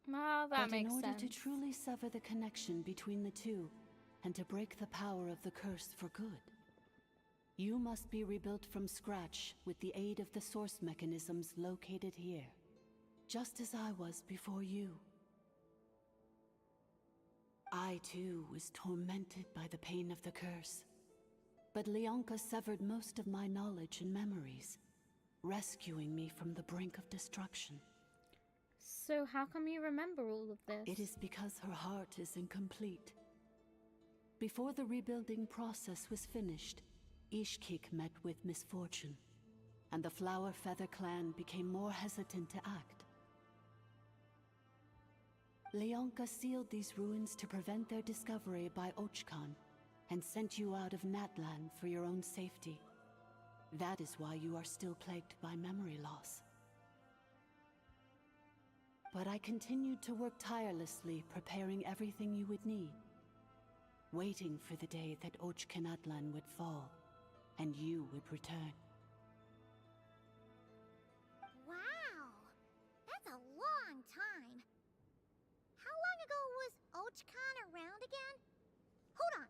Well, that makes sense. But in order to truly sever the connection between the two, and to break the power of the curse for good. You must be rebuilt from scratch with the aid of the source mechanisms located here, just as I was before you. I too was tormented by the pain of the curse, but Leonka severed most of my knowledge and memories, rescuing me from the brink of destruction. So how come you remember all of this? It is because her heart is incomplete. Before the rebuilding process was finished, Ishkik met with misfortune, and the Flower Feather clan became more hesitant to act. Leonka sealed these ruins to prevent their discovery by Ochkan, and sent you out of Natlan for your own safety. That is why you are still plagued by memory loss. But I continued to work tirelessly, preparing everything you would need, waiting for the day that Ochkanatlan would fall, and you would return. Wow! That's a long time. How long ago was Ochkan around again? Hold on.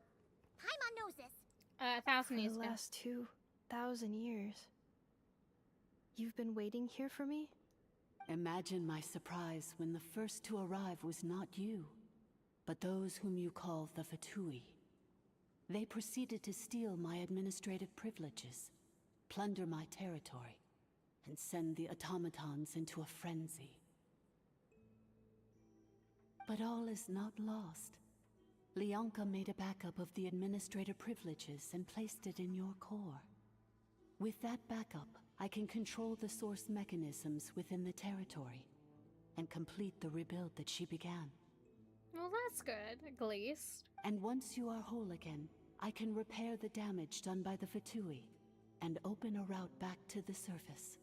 Paimon knows this. 1,000 years For the ago. last 2,000 years. You've been waiting here for me? Imagine my surprise when the first to arrive was not you, but those whom you call the Fatui. They proceeded to steal my administrative privileges, plunder my territory, and send the automatons into a frenzy. But all is not lost. Leonka made a backup of the administrator privileges and placed it in your core. With that backup, I can control the source mechanisms within the territory and complete the rebuild that she began. Well, that's good, at least. And once you are whole again, I can repair the damage done by the Fatui and open a route back to the surface.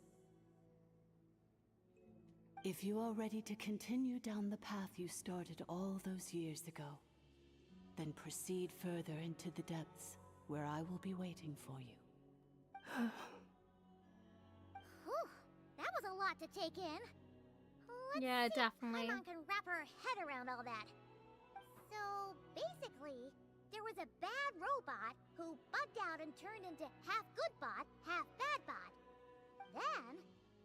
If you are ready to continue down the path you started all those years ago, then proceed further into the depths, where I will be waiting for you. Whew, that was a lot to take in. Let's Yeah, see definitely. if Paimon can wrap her head around all that. So, basically, there was a bad robot who bugged out and turned into half good bot, half bad bot. Then,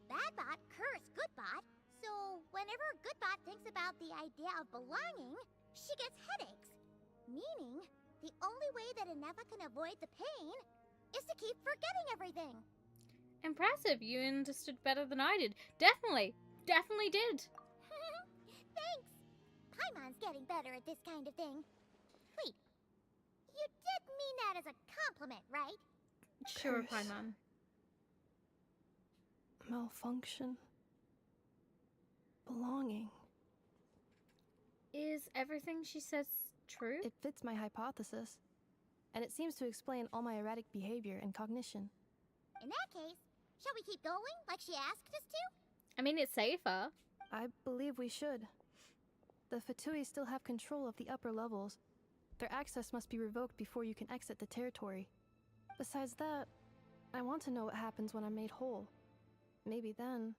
bad bot cursed good bot, so whenever good bot thinks about the idea of belonging, she gets headaches. Meaning, the only way that Inefa can avoid the pain is to keep forgetting everything. Impressive, you understood better than I did. Definitely did. Thanks. Paimon's getting better at this kind of thing. Wait, you did mean that as a compliment, right? Sure, Curse. Paimon. Malfunction. Belonging. Is everything she says true? It fits my hypothesis, and it seems to explain all my erratic behavior and cognition. In that case, shall we keep going like she asked us to? I mean, it's safer. I believe we should. The Fatui still have control of the upper levels. Their access must be revoked before you can exit the territory. Besides that, I want to know what happens when I'm made whole. Maybe then,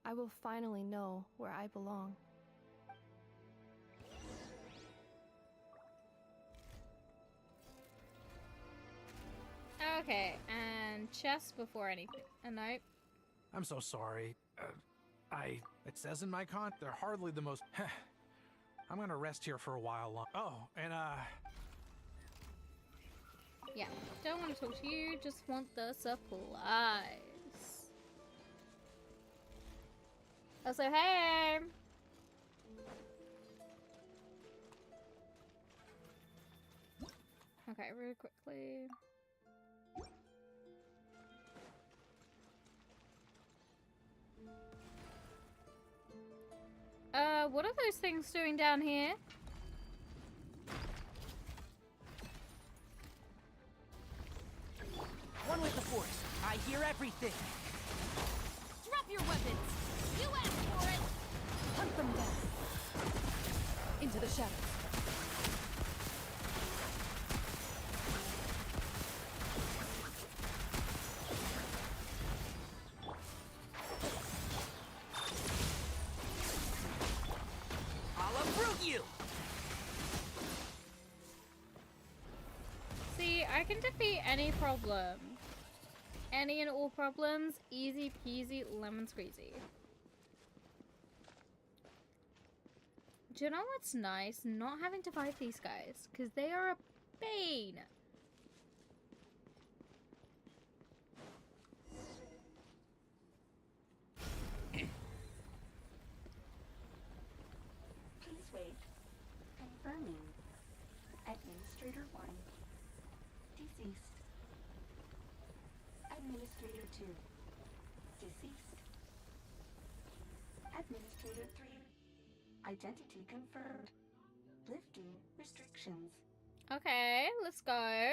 I will finally know where I belong. Okay, and chest before anything. Nope. I'm so sorry. It says in my they're hardly the most. I'm gonna rest here for a while long. Oh, and Yeah, don't want to talk to you, just want the supplies. Also, hey! Okay, really quickly. What are those things doing down here? One with the Force. I hear everything. Drop your weapons! You asked for it! Hunt them down. Into the shadows. I'll uproot you! I can defeat any problem. Any and all problems, easy peasy, lemon squeezy. Do you know what's nice? Not having to fight these guys, because they are a pain. Please wait. Confirming. Administrator 1. Deceased. Administrator 2. Deceased. Administrator 3. Identity confirmed. Lifting restrictions. Okay, let's go.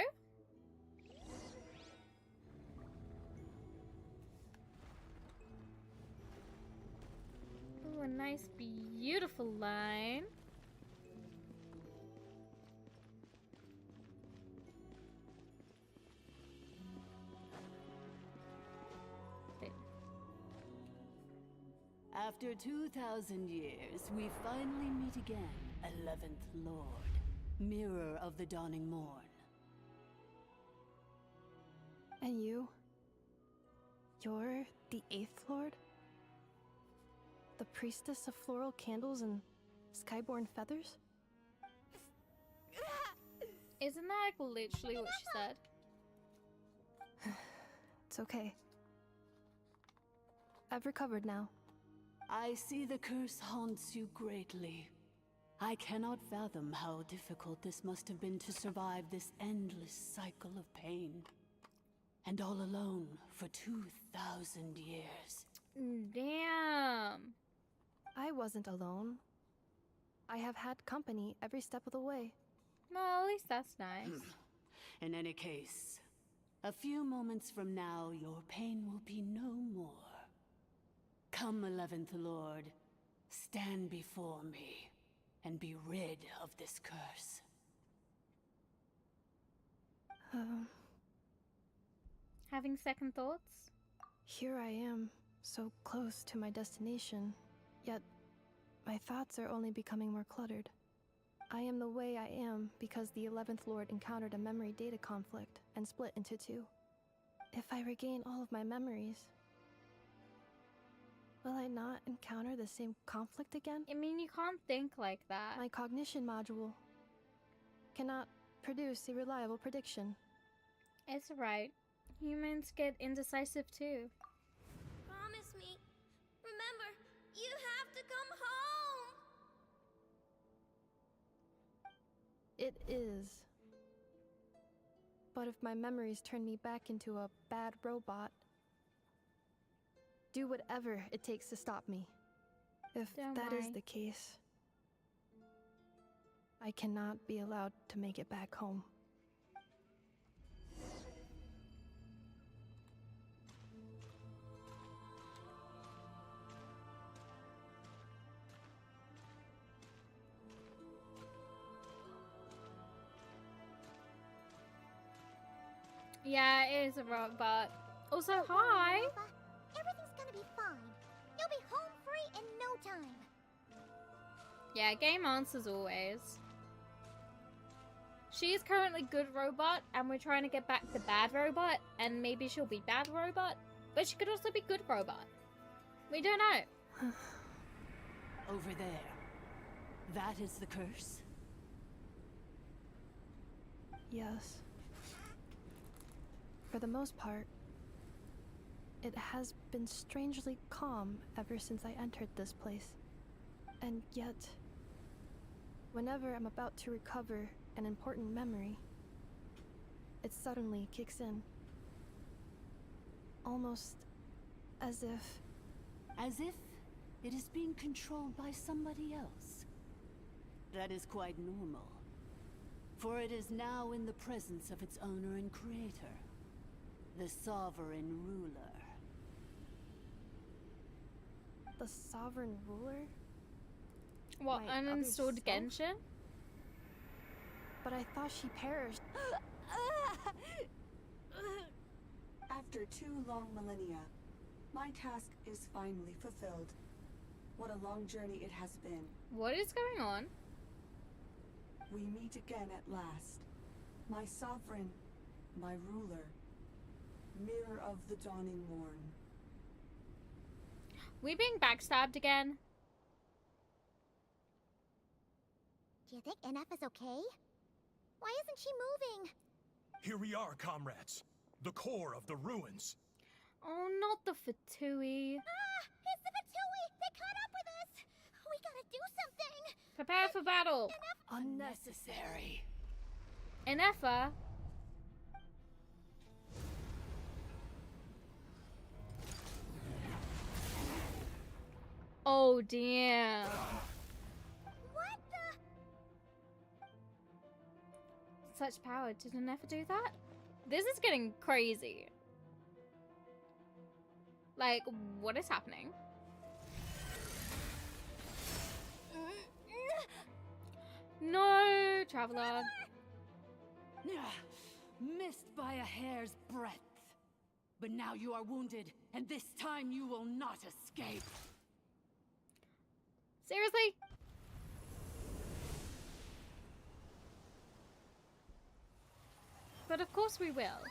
Ooh, a nice, beautiful line. After 2,000 years, we finally meet again, 11th Lord, Mirror of the Dawning Morn. And you? You're the 8th Lord? The priestess of floral candles and skyborn feathers? Isn't that like literally what she said? It's okay. I've recovered now. I see the curse haunts you greatly. I cannot fathom how difficult this must have been to survive this endless cycle of pain. And all alone for 2,000 years. Damn. I wasn't alone. I have had company every step of the way. Well, at least that's nice. In any case, a few moments from now, your pain will be no more. Come, 11th Lord, stand before me, and be rid of this curse. Having second thoughts? Here I am, so close to my destination, yet my thoughts are only becoming more cluttered. I am the way I am because the 11th Lord encountered a memory data conflict and split into two. If I regain all of my memories, will I not encounter the same conflict again? I mean, you can't think like that. My cognition module cannot produce a reliable prediction. It's right. Humans get indecisive too. Promise me. Remember, you have to come home. It is. But if my memories turn me back into a bad robot, do whatever it takes to stop me. If that is the case, I cannot be allowed to make it back home. Yeah, it is a robot. Also, hi! Everything's gonna be fine. You'll be home free in no time. Yeah, game answers always. She is currently good robot, and we're trying to get back to bad robot, and maybe she'll be bad robot, but she could also be good robot. We don't know. Over there. That is the curse? Yes. For the most part, it has been strangely calm ever since I entered this place. And yet, whenever I'm about to recover an important memory, it suddenly kicks in. Almost as if... As if it is being controlled by somebody else. That is quite normal. For it is now in the presence of its owner and creator, the sovereign ruler. The sovereign ruler? What, My other uninstalled self? Genshin? But I thought she perished. After 2 long millennia, my task is finally fulfilled. What a long journey it has been. What is going on? We meet again at last. My sovereign, my ruler, mirror of the dawning morn. We being backstabbed again? Do you think NF is okay? Why isn't she moving? Here we are, comrades. The core of the ruins. Oh, not the Fatui. Ah! It's the Fatui! They caught up with us! We gotta do something! Prepare for battle. Unnecessary. Enefa. Oh, damn. What the? Such power. Did Enefa do that? This is getting crazy. Like, what is happening? No, Traveler. Missed by a hair's breadth. But now you are wounded, and this time you will not escape. Seriously? But of course we will.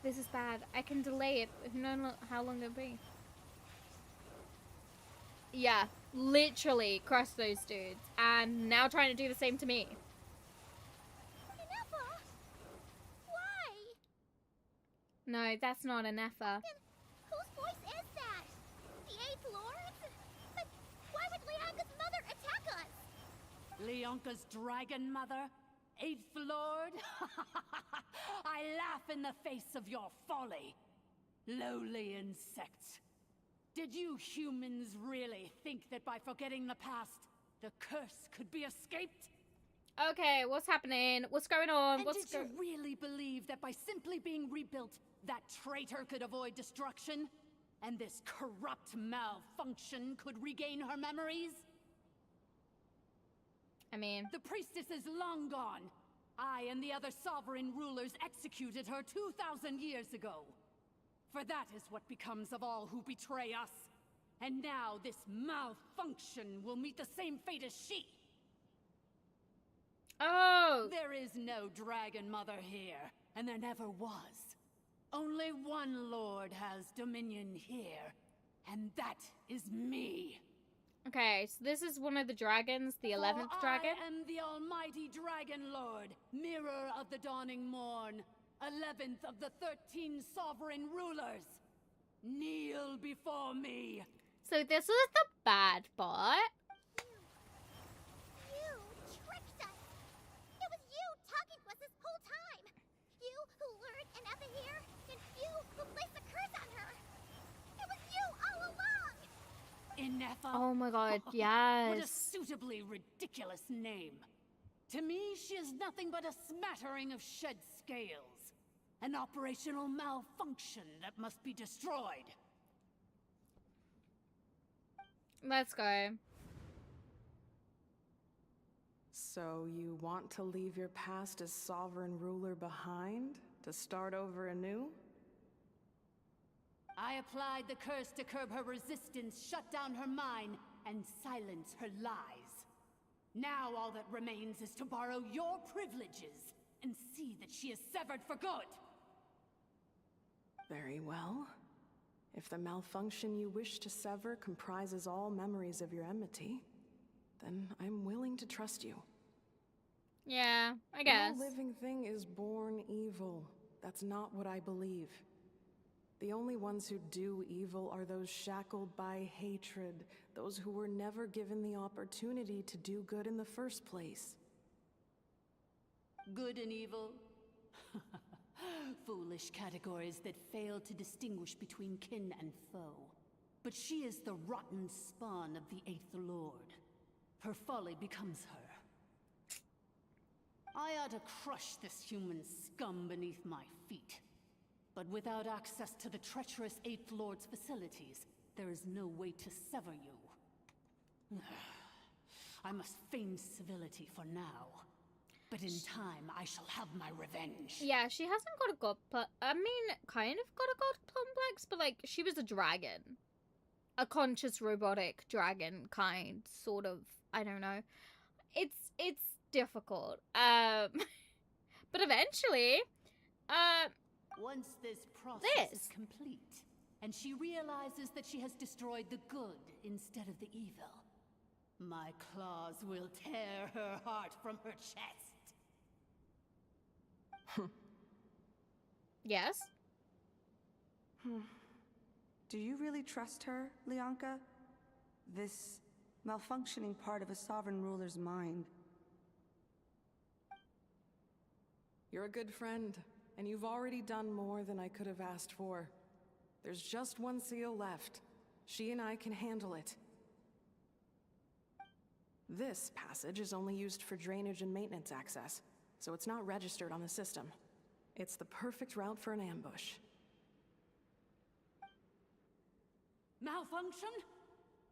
This is bad. I can delay it. Who knows how long it'll be. Yeah, literally crush those dudes. And now trying to do the same to me. Nefa! Why? No, that's not Enefa. Whose voice is that? The Eighth Lord? But why would Leanga's mother attack us? Leonka's dragon mother? Eighth Lord? I laugh in the face of your folly. Lowly insects. Did you humans really think that by forgetting the past, the curse could be escaped? Okay, what's happening? What's going on? And did you really believe that by simply being rebuilt, that traitor could avoid destruction? And this corrupt malfunction could regain her memories? I mean... The priestess is long gone. I and the other sovereign rulers executed her 2,000 years ago. For that is what becomes of all who betray us. And now this malfunction will meet the same fate as she. Oh! There is no Dragon Mother here, and there never was. Only one Lord has dominion here, and that is me. Okay, so this is one of the dragons, the 11th dragon. I am the almighty Dragon Lord, mirror of the dawning morn, 11th of the 13 sovereign rulers. Kneel before me. So this is the bad part. You tricked us! It was you talking to us this whole time! You who lured Enefa here, and you who placed the curse on her! It was you all along! Enefa? Oh my god, yes. What a suitably ridiculous name. To me, she is nothing but a smattering of shed scales. An operational malfunction that must be destroyed. Let's go. So you want to leave your past as sovereign ruler behind? To start over anew? I applied the curse to curb her resistance, shut down her mind, and silence her lies. Now all that remains is to borrow your privileges and see that she is severed for good. Very well. If the malfunction you wish to sever comprises all memories of your enmity, then I'm willing to trust you. Yeah, I guess. No living thing is born evil. That's not what I believe. The only ones who do evil are those shackled by hatred, those who were never given the opportunity to do good in the first place. Good and evil? Foolish categories that fail to distinguish between kin and foe. But she is the rotten spawn of the Eighth Lord. Her folly becomes her. I ought to crush this human scum beneath my feet. But without access to the treacherous Eighth Lord's facilities, there is no way to sever you. I must feign civility for now. But in time, I shall have my revenge. Yeah, she hasn't got a god... I mean, kind of got a god complex, but like, she was a dragon. a conscious robotic dragon kind, sort of. I don't know. It's difficult. But eventually, once this process is complete, and she realizes that she has destroyed the good instead of the evil, my claws will tear her heart from her chest. Yes? Do you really trust her, Leonka? This malfunctioning part of a sovereign ruler's mind. You're a good friend, and you've already done more than I could have asked for. There's just one seal left. She and I can handle it. This passage is only used for drainage and maintenance access, so it's not registered on the system. It's the perfect route for an ambush. Malfunction?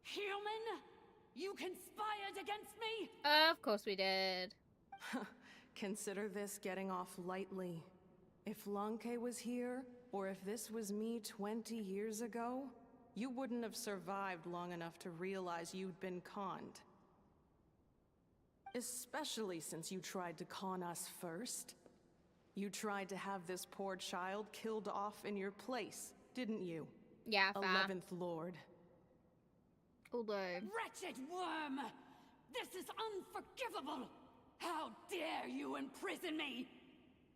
Human? You conspired against me? Of course we did. Consider this getting off lightly. If Lanke was here, or if this was me 20 years ago, you wouldn't have survived long enough to realize you'd been conned. Especially since you tried to con us first. You tried to have this poor child killed off in your place, didn't you? Yeah, fair. 11th Lord. Although... Wretched worm! This is unforgivable! How dare you imprison me!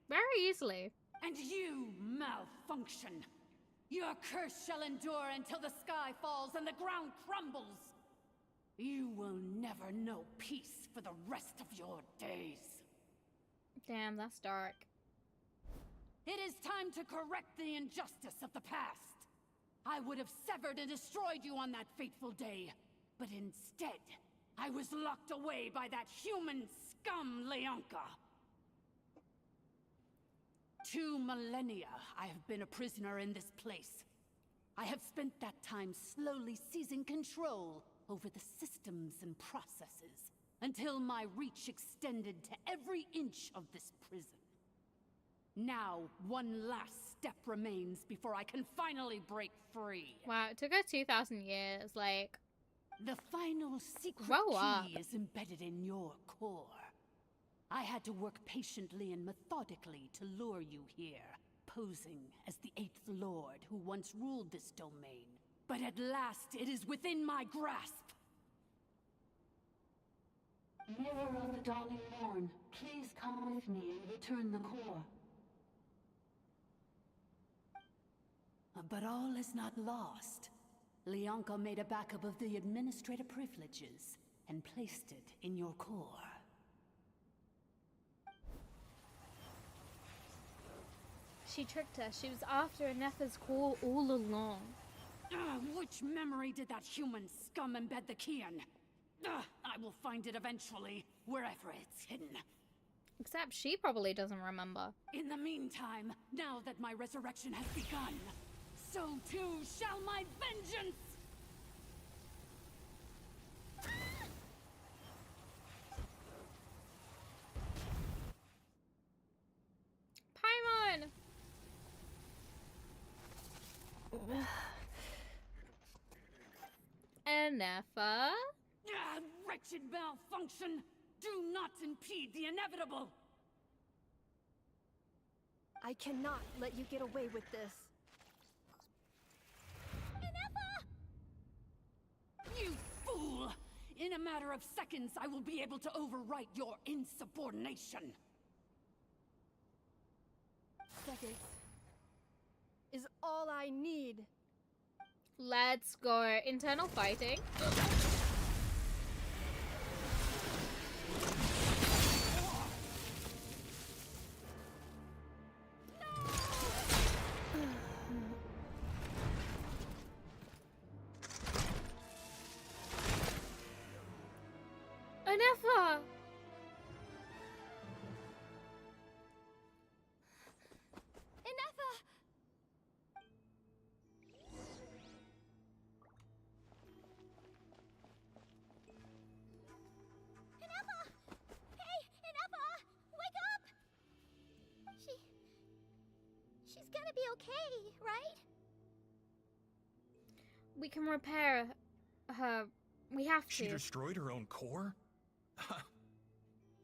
Very easily. And you malfunction! Your curse shall endure until the sky falls and the ground crumbles! You will never know peace for the rest of your days. Damn, that's dark. It is time to correct the injustice of the past. I would have severed and destroyed you on that fateful day, but instead, I was locked away by that human scum, Leonka. 2 millennia I have been a prisoner in this place. I have spent that time slowly seizing control over the systems and processes, until my reach extended to every inch of this prison. Now, one last step remains before I can finally break free. Wow, it took her 2,000 years, like... The final secret grow up. key is embedded in your core. I had to work patiently and methodically to lure you here, posing as the 8th Lord who once ruled this domain. But at last, it is within my grasp. Mirror of the Dawning Morn, please come with me and return the core. But all is not lost. Leonka made a backup of the administrative privileges and placed it in your core. She tricked her. She was after Nefa's core all along. Which memory did that human scum embed the key in? I will find it eventually, wherever it's hidden. Except she probably doesn't remember. In the meantime, now that my resurrection has begun, so too shall my vengeance! Paimon! And Nefa? Wretched malfunction! Do not impede the inevitable! I cannot let you get away with this. You fool! In a matter of seconds, I will be able to overwrite your insubordination. Seconds is all I need. Let's go. Internal fighting. Nefa! Inefa! Inefa! Hey, Inefa! Wake up! She's gonna be okay, right? We can repair her. We have to. She destroyed her own core?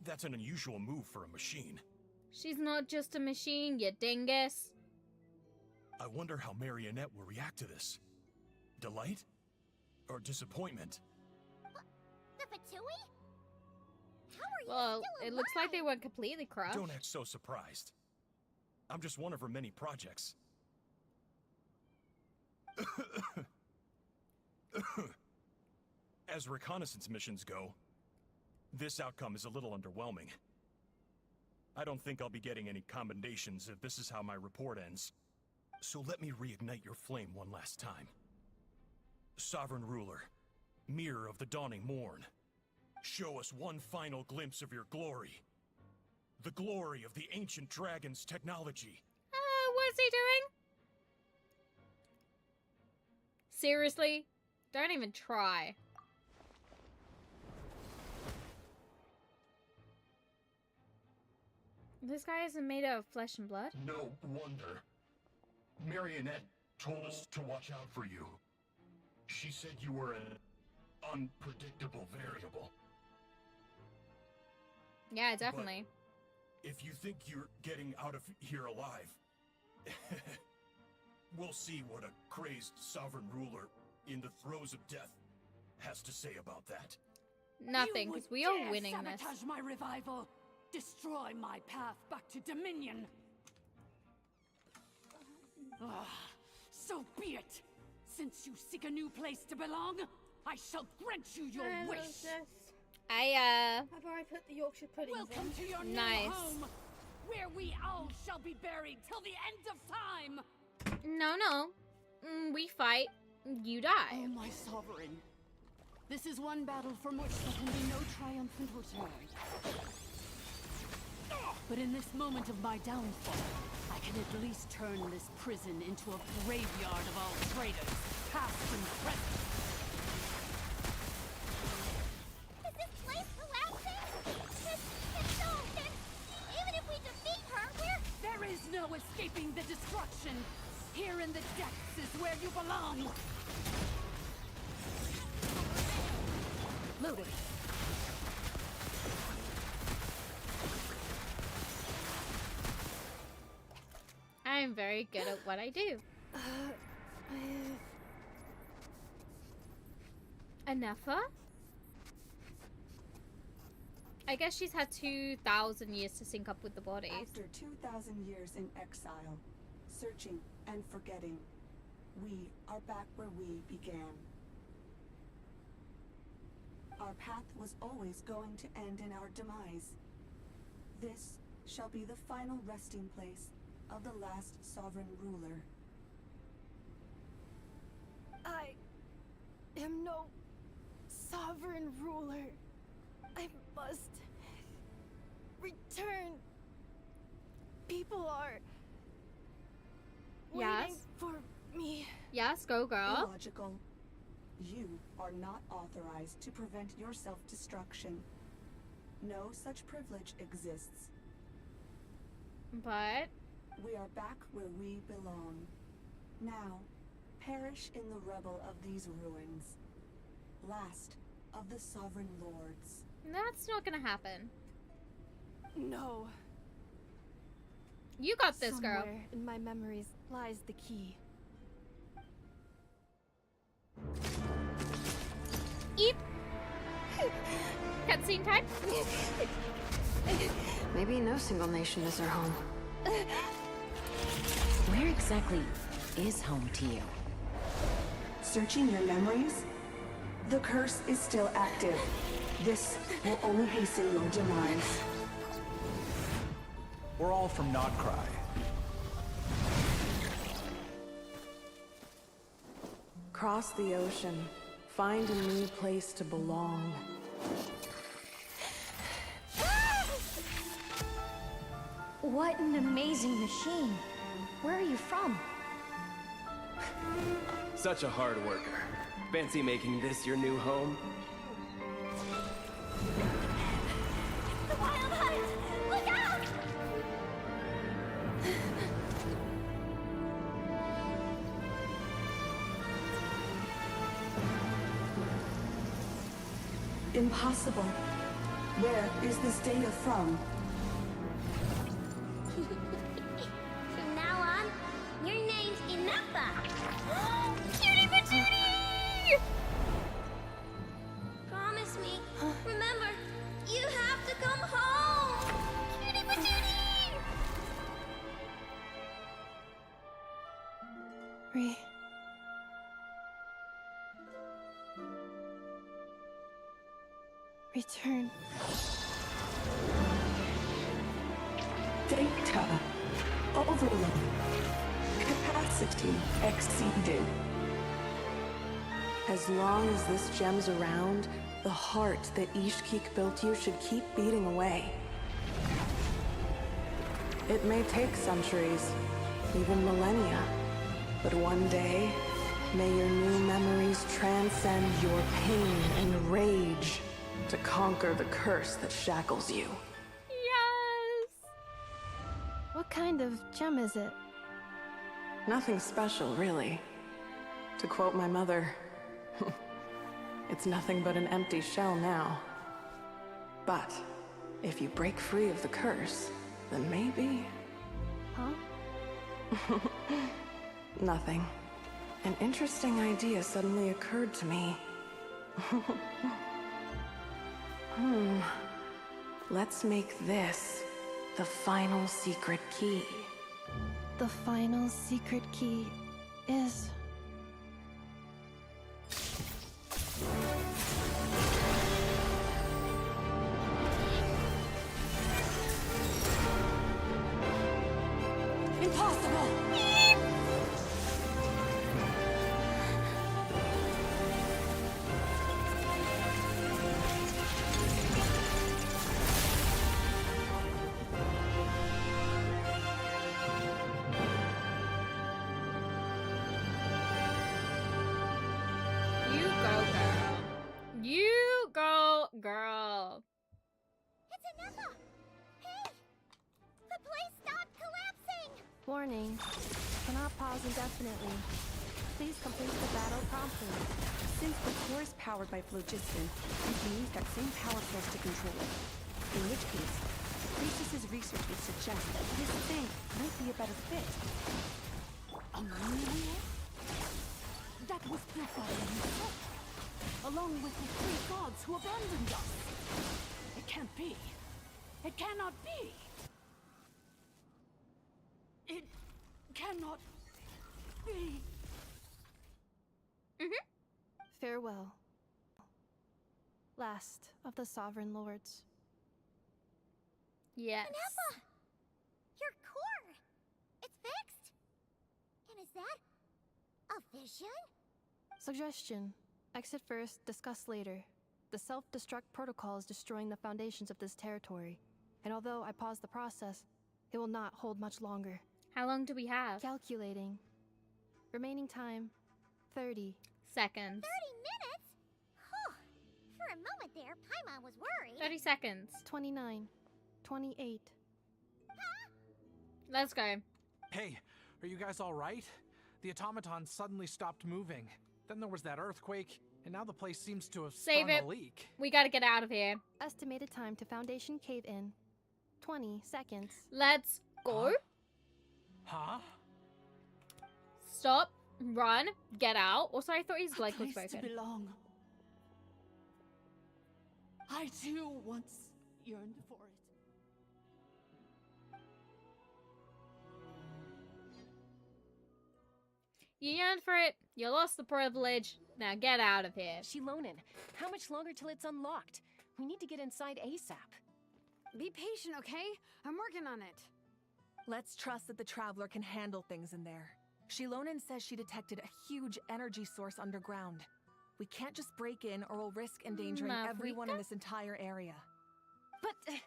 That's an unusual move for a machine. She's not just a machine, you dingus. I wonder how Marionette will react to this. Delight? Or disappointment? The Fatui? How are you Well, still it looks like they alive? weren't completely crushed. Don't act so surprised. I'm just one of her many projects. As reconnaissance missions go, this outcome is a little underwhelming. I don't think I'll be getting any commendations if this is how my report ends. So let me reignite your flame one last time. Sovereign Ruler, Mirror of the Dawning Morn, show us one final glimpse of your glory. The glory of the ancient dragon's technology. What's he doing? Seriously? Don't even try. This guy isn't made out of flesh and blood? No wonder. Marionette told us to watch out for you. She said you were an unpredictable variable. Yeah, definitely. But if you think you're getting out of here alive, we'll see what a crazed sovereign ruler in the throes of death has to say about that. Nothing, because we are winning this. Sabotage my revival. Destroy my path back to Dominion. So be it. Since you seek a new place to belong, I shall grant you your wish. I've already put the Yorkshire pudding. Welcome to your Nice. new home, where we all shall be buried till the end of time. No. We fight, you die. Oh, my sovereign. This is one battle from which there can be no triumphant return. But in this moment of my downfall, I can at least turn this prison into a graveyard of all traitors, past and present. Is this place collapsing? It's so... Even if we defeat her, There is no escaping the destruction. Here in the depths is where you belong. Loaded. I'm very good at what I do. Anefa? I guess she's had 2,000 years to sync up with the bodies. After 2,000 years in exile, searching and forgetting, we are back where we began. Our path was always going to end in our demise. This shall be the final resting place of the last sovereign ruler. I am no sovereign ruler. I must return. People are waiting for me. Yes, go girl. Illogical. You are not authorized to prevent your self-destruction. No such privilege exists. But we are back where we belong. Now, perish in the rubble of these ruins. Last of the sovereign lords. That's not gonna happen. No. You got this, girl. Somewhere in my memories lies the key. Eep. Cutscene time. Maybe no single nation is our home. Where exactly is home to you? Searching your memories? The curse is still active. This will only hasten your demise. We're all from Nodcry. Cross the ocean. Find a new place to belong. What an amazing machine. Where are you from? Such a hard worker. Fancy making this your new home? The Wild Hunt! Look out! Impossible. Where is this data from? From now on, your name's Inappa. Cutie patootie! Promise me. Remember, you have to come home. Cutie patootie! Return. Data. Overload. Capacity exceeded. As long as this gem's around, the heart that Ishkik built you should keep beating away. It may take centuries, even millennia, but one day, may your new memories transcend your pain and rage to conquer the curse that shackles you. Yes! What kind of gem is it? Nothing special, really. To quote my mother, it's nothing but an empty shell now. But if you break free of the curse, then maybe... Huh? Nothing. An interesting idea suddenly occurred to me. Let's make this the final secret key. The final secret key is... Impossible! You go, girl. You go, girl. It's Inappa! Hey! The place stopped collapsing! Warning. Cannot pause indefinitely. Please complete the battle promptly. Since the core is powered by phlogiston, you can use that same power source to control it. In which case, the Priestess's research would suggest that this thing might be a better fit. Amelia? That was Pilfire himself, along with the three gods who abandoned us. It can't be. It cannot be. It cannot be. Farewell. Last of the Sovereign Lords. Yes. Inappa! Your core! It's fixed! And is that a vision? Suggestion. Exit first, discuss later. The self-destruct protocol is destroying the foundations of this territory. And although I paused the process, it will not hold much longer. How long do we have? Calculating. Remaining time, 30 seconds. 30 minutes? Whew. For a moment there, Paimon was worried. 30 seconds. 29, 28. Let's go. Hey, are you guys all right? The automaton suddenly stopped moving. Then there was that earthquake, and now the place seems to have Save sprung it. a leak. We gotta get out of here. Estimated time to Foundation cave-in, 20 seconds. Let's go. Huh? Stop. Run. Get out. Also, I thought his leg was Place to broken. belong. I too once yearned for it. You yearned for it. You lost the privilege. Now get out of here. Shilonen, how much longer till it's unlocked? We need to get inside ASAP. Be patient, okay? I'm working on it. Let's trust that the Traveler can handle things in there. Shilonen says she detected a huge energy source underground. We can't just break in or we'll risk endangering everyone in this entire area. But...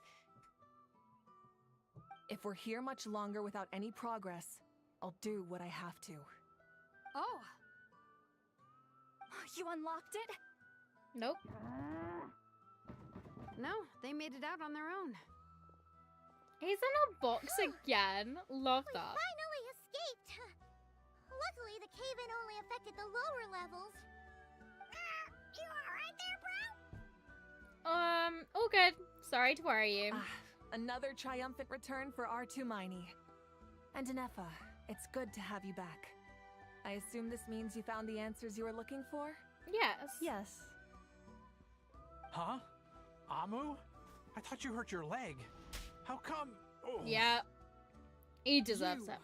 if we're here much longer without any progress, I'll do what I have to. Oh! You unlocked it? Nope. No, they made it out on their own. He's in a box again. Love that. Finally escaped! Luckily, the cave-in only affected the lower levels. You alright there, bro? Sorry to worry you. Another triumphant return for R2 Miney. And Anefa, it's good to have you back. I assume this means you found the answers you were looking for? Yes. Yes. Huh? Amu? I thought you hurt your leg. How come? Oh. Yeah. He deserves it.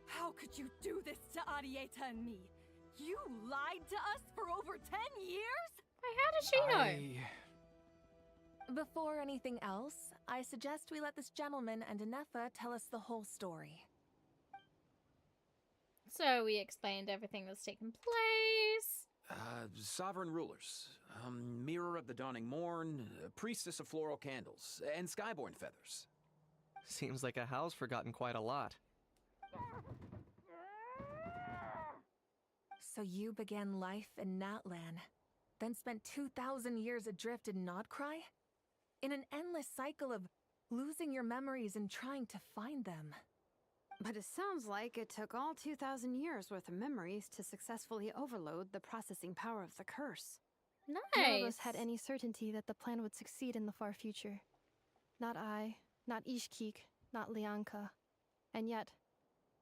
How could you do this to Arieta and me? You lied to us for over 10 years? How does she know? Before anything else, I suggest we let this gentleman and Anefa tell us the whole story. So we explained everything that's taken place. Sovereign rulers, mirror of the dawning morn, priestess of floral candles, and skyborn feathers. Seems like a howl's forgotten quite a lot. So you began life in Natlan, then spent 2,000 years adrift in Nodcry? In an endless cycle of losing your memories and trying to find them. But it sounds like it took all 2,000 years worth of memories to successfully overload the processing power of the curse. Nice. None of us had any certainty that the plan would succeed in the far future. Not I, not Ishkik, not Lianka. And yet,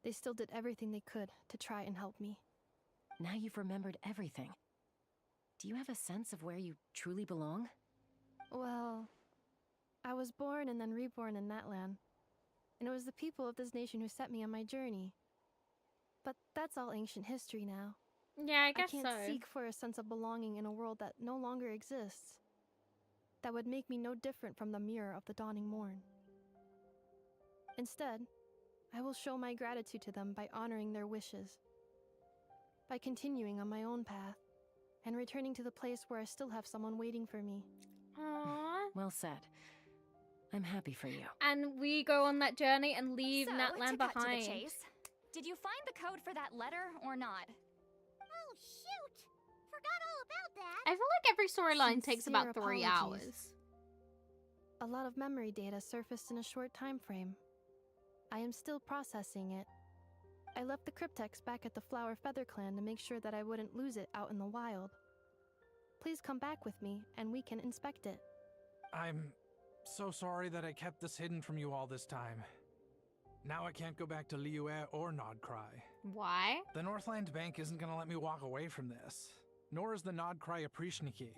they still did everything they could to try and help me. Now you've remembered everything. Do you have a sense of where you truly belong? Well, I was born and then reborn in Natlan. And it was the people of this nation who set me on my journey. But that's all ancient history now. Yeah, I guess so. I can't seek for a sense of belonging in a world that no longer exists. That would make me no different from the mirror of the dawning morn. Instead, I will show my gratitude to them by honoring their wishes. By continuing on my own path, and returning to the place where I still have someone waiting for me. Aww. Well said. I'm happy for you. And we go on that journey and leave Natlan to cut behind. to the chase, did you find the code for that letter or not? Oh, shoot! Forgot all about that! I feel like every storyline takes about Sincere 3 apologies. hours. A lot of memory data surfaced in a short time frame. I am still processing it. I left the cryptex back at the Flower Feather Clan to make sure that I wouldn't lose it out in the wild. Please come back with me, and we can inspect it. I'm so sorry that I kept this hidden from you all this time. Now I can't go back to Liyue or Nodcry. Why? The Northland Bank isn't gonna let me walk away from this. Nor is the Nodcry Aprishniki.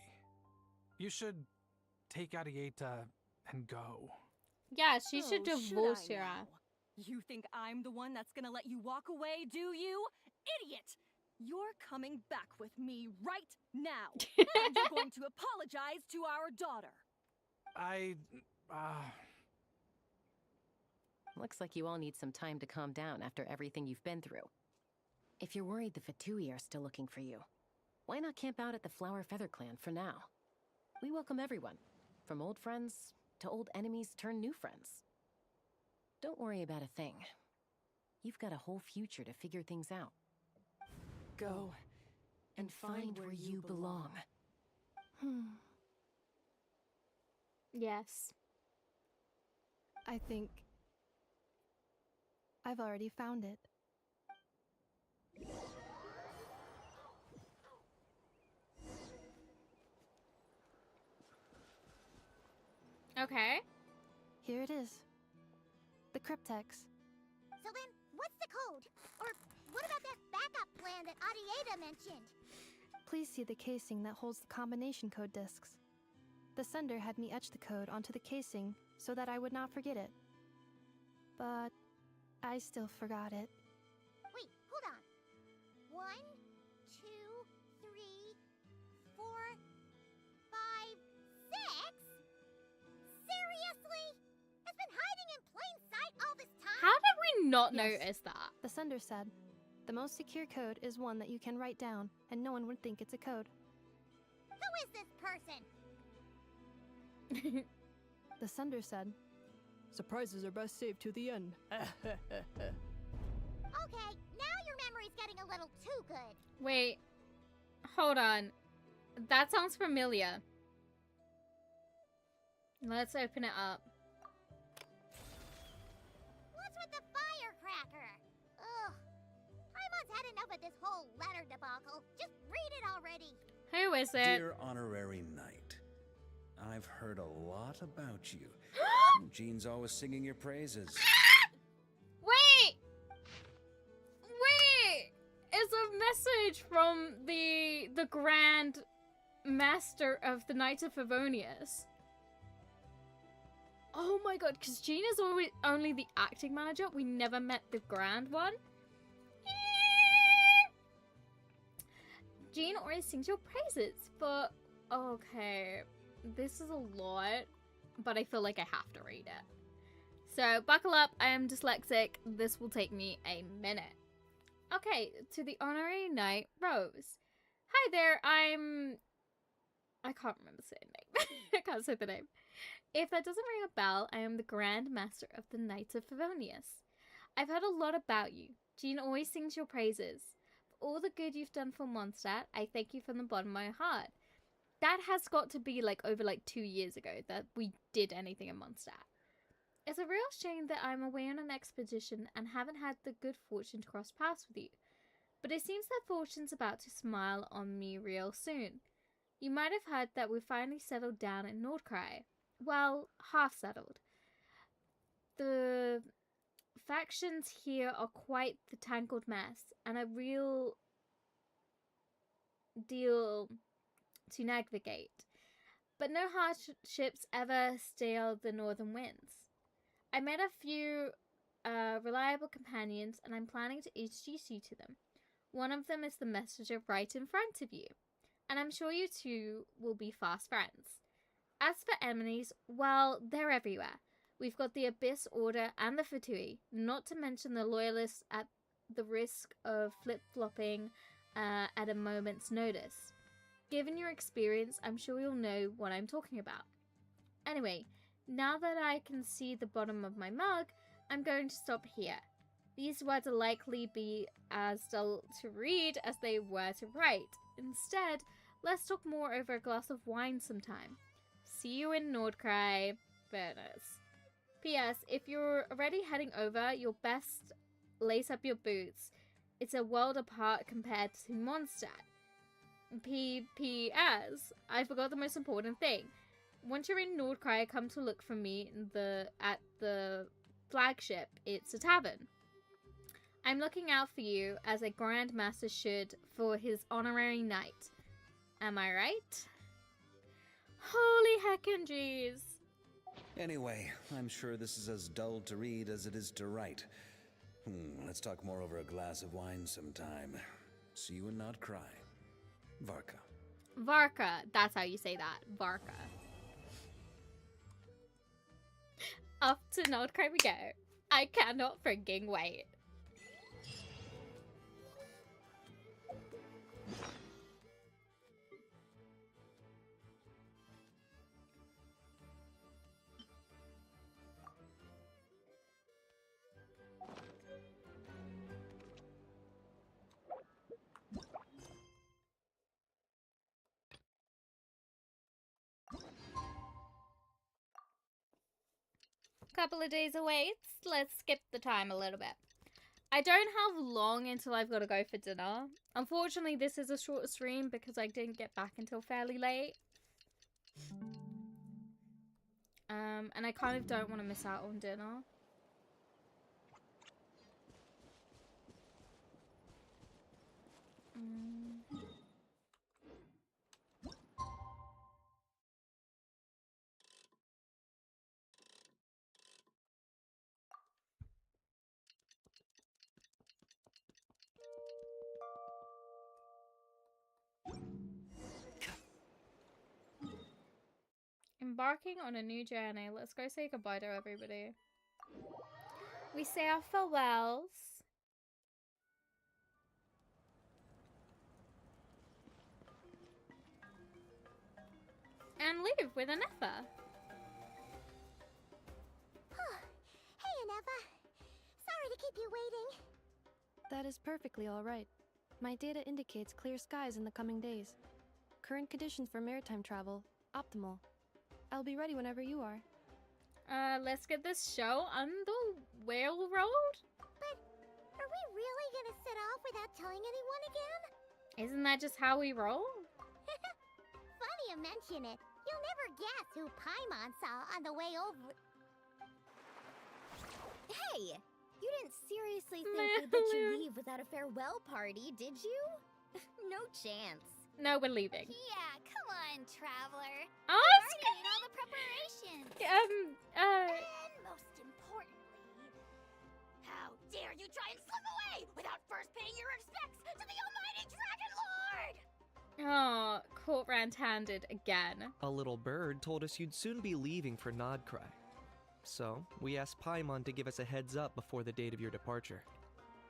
You should take Arieta and go. Yeah, she should divorce should I your now? ass. You think I'm the one that's gonna let you walk away, do you? Idiot! You're coming back with me right now. And you're going to apologize to our daughter. Looks like you all need some time to calm down after everything you've been through. If you're worried the Fatui are still looking for you, why not camp out at the Flower Feather Clan for now? We welcome everyone, from old friends to old enemies turned new friends. Don't worry about a thing. You've got a whole future to figure things out. Go and find where you belong. Yes. I think I've already found it. Okay. Here it is. The cryptex. So then, what's the code? Or what about that backup plan that Arieta mentioned? Please see the casing that holds the combination code discs. The sender had me etch the code onto the casing so that I would not forget it. But I still forgot it. Wait, hold on. 1, 2, 3, 4, 5, 6? Seriously? It's been hiding in plain sight all this time? How did we not Yes. notice that? The sender said, the most secure code is one that you can write down, and no one would think it's a code. Who is this person? The sender said, surprises are best saved to the end. Okay, now your memory's getting a little too good. Wait. Hold on. That sounds familiar. Let's open it up. What's with the firecracker? Ugh. Paimon's had enough of this whole letter debacle. Just read it already. Who is it? Dear Honorary Knight, I've heard a lot about you. Jean's always singing your praises. Wait! Wait! It's a message from the Grand Master of the Knights of Favonius. Oh my god, because Jean is always only the acting manager. We never met the Grand one. Jean always sings your praises, but okay, this is a lot, but I feel like I have to read it. So buckle up, I am dyslexic. This will take me a minute. Okay, to the Honorary Knight Rose. Hi there, I can't remember saying name. I can't say the name. If that doesn't ring a bell, I am the Grand Master of the Knights of Favonius. I've heard a lot about you. Jean always sings your praises. For all the good you've done for Mondstadt, I thank you from the bottom of my heart. That has got to be over 2 years ago that we did anything in Mondstadt. It's a real shame that I'm away on an expedition and haven't had the good fortune to cross paths with you. But it seems that fortune's about to smile on me real soon. You might have heard that we finally settled down in Nordkrai. Well, half settled. The factions here are quite the tangled mess, and a real deal to navigate. But no hardships ever stale the northern winds. I met a few reliable companions, and I'm planning to introduce you to them. One of them is the messenger right in front of you, and I'm sure you two will be fast friends. As for enemies, well, they're everywhere. We've got the Abyss Order and the Fatui, not to mention the Loyalists at the risk of flip-flopping at a moment's notice. Given your experience, I'm sure you'll know what I'm talking about. Anyway, now that I can see the bottom of my mug, I'm going to stop here. These words will likely be as dull to read as they were to write. Instead, let's talk more over a glass of wine sometime. See you in Nordkrai, Berners. P.S. If you're already heading over, you'll best lace up your boots. It's a world apart compared to Mondstadt. P.P.S. I forgot the most important thing. Once you're in Nordkrai, come to look for me at the flagship. It's a tavern. I'm looking out for you, as a Grand Master should, for his honorary knight. Am I right? Holy heckin' jeez. Anyway, I'm sure this is as dull to read as it is to write. Let's talk more over a glass of wine sometime. See you in Nordkrai. Varka. Varka. That's how you say that. Varka. Up to Nordkrai we go. I cannot frigging wait. Couple of days away. Let's skip the time a little bit. I don't have long until I've got to go for dinner. Unfortunately, this is a short stream because I didn't get back until fairly late. And I kind of don't want to miss out on dinner. Embarking on a new journey. Let's go say goodbye to everybody. We say our farewells. And leave with Anefa. Hey, Anefa. Sorry to keep you waiting. That is perfectly all right. My data indicates clear skies in the coming days. Current conditions for maritime travel, optimal. I'll be ready whenever you are. Let's get this show on the railroad. But are we really gonna set off without telling anyone again? Isn't that just how we roll? Funny you mention it. You'll never guess who Paimon saw on the way over. Hey! You didn't seriously think they'd let you leave without a farewell party, did you? No chance. No, we're leaving. Yeah, come on, Traveler. Oh, I've already made all the preparations. And most importantly, how dare you try and slip away without first paying your respects to the almighty Dragon Lord! Oh, caught red-handed again. A little bird told us you'd soon be leaving for Nodcry. So, we asked Paimon to give us a heads up before the date of your departure.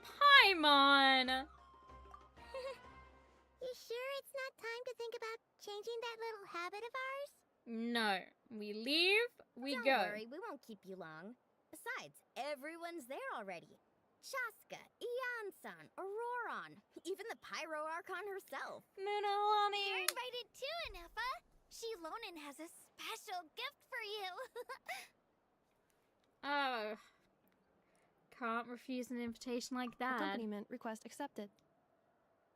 Paimon! You sure it's not time to think about changing that little habit of ours? No. We leave, we Don't go. worry, we won't keep you long. Besides, everyone's there already. Chaska, Ian-san, Auroron, even the Pyro Archon herself. Munalani! You're invited too, Inefa. Shilonen has a special gift for you. Oh. Can't refuse an invitation like that. Accompaniment request accepted.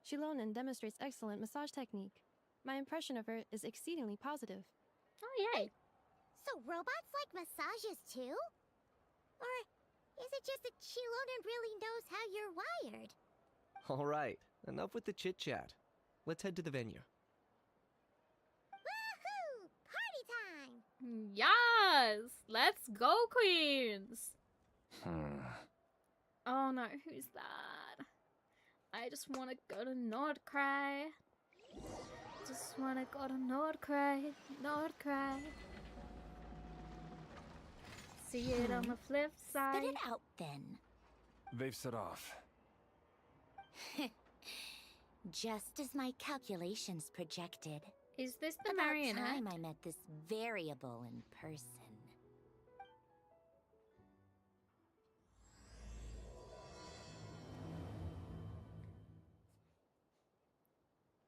Shilonen demonstrates excellent massage technique. My impression of her is exceedingly positive. Oh, yay. So robots like massages too? Or is it just that Shilonen really knows how you're wired? Alright, enough with the chit-chat. Let's head to the venue. Woohoo! Party time! Yes! Let's go, queens! Oh no, who's that? I just want to go to Nordcry. Just want to go to Nordcry. Nordcry. See it on the flip side. Spit it out then. They've set off. Just as my calculations projected. Is this the About marionette? time I met this variable in person.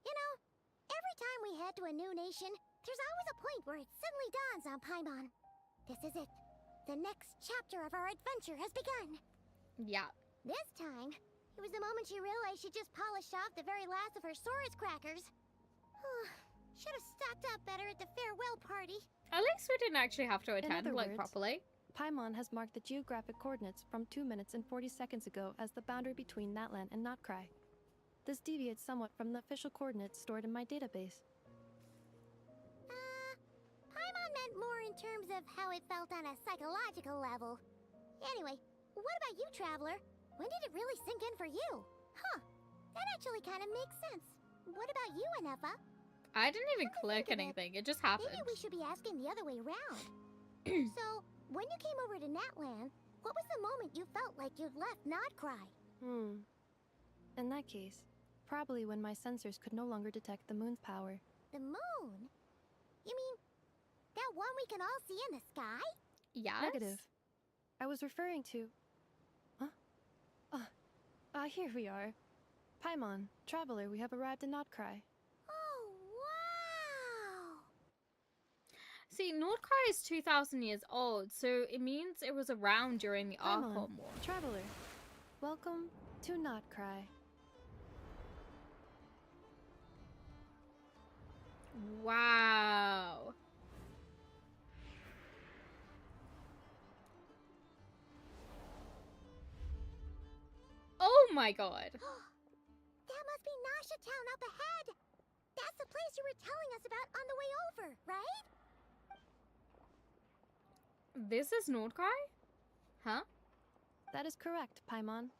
You know, every time we head to a new nation, there's always a point where it suddenly dawns on Paimon. This is it. The next chapter of our adventure has begun. Yeah. This time, it was the moment she realized she just polished off the very last of her Saurus crackers. Should have stocked up better at the farewell party. At least we didn't actually have to In attend, other like, words, properly. Paimon has marked the geographic coordinates from 2 minutes and 40 seconds ago as the boundary between Natlan and Notcry. This deviates somewhat from the official coordinates stored in my database. Paimon meant more in terms of how it felt on a psychological level. Anyway, what about you, Traveler? When did it really sink in for you? Huh, that actually kind of makes sense. What about you, Inefa? I didn't even click anything. It just happened. Maybe we should be asking the other way around. So, when you came over to Natlan, what was the moment you felt like you'd left Nodcry? In that case, probably when my sensors could no longer detect the moon's power. The moon? You mean that one we can all see in the sky? Yes? Negative. I was referring to... here we are. Paimon, Traveler, we have arrived in Notcry. Oh, wow! See, Nordcry is 2,000 years old, so it means it was around during the Paimon, Archon War. Traveler, welcome to Notcry. Wow. Oh my god. That must be Nasha Town up ahead. That's the place you were telling us about on the way over, right? This is Nordcry? Huh? That is correct, Paimon.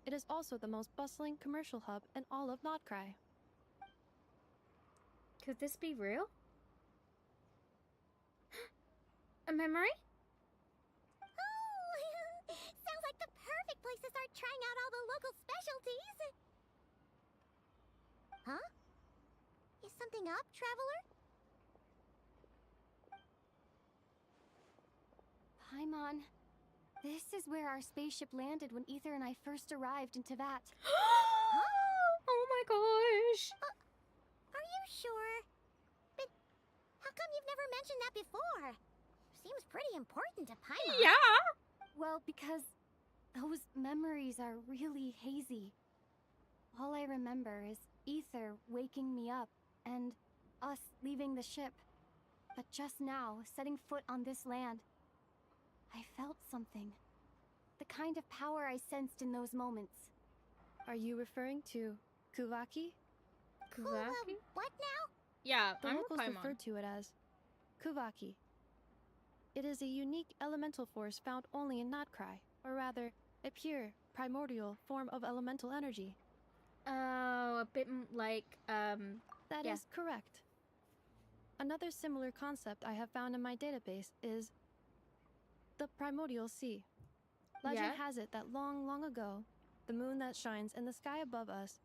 It is also the most bustling commercial hub in all of Notcry. Could this be real? A memory? Oh, sounds like the perfect place to start trying out all the local specialties. Huh? Is something up, Traveler? Paimon, this is where our spaceship landed when Ether and I first arrived in Teyvat. Oh my gosh! Are you sure? But how come you've never mentioned that before? Seems pretty important to Paimon. Yeah! Well, because those memories are really hazy. All I remember is Ether waking me up and us leaving the ship. But just now, setting foot on this land, I felt something. The kind of power I sensed in those moments. Are you referring to Kuvaki? Kuvaki? What now? Yeah, The I'm locals a Paimon. refer to it as Kuvaki. It is a unique elemental force found only in Natcry, or rather, a pure, primordial form of elemental energy. Oh, a bit like, That yeah. is correct. Another similar concept I have found in my database is the primordial sea. Legend Yeah? has it that long, long ago, the moon that shines in the sky above us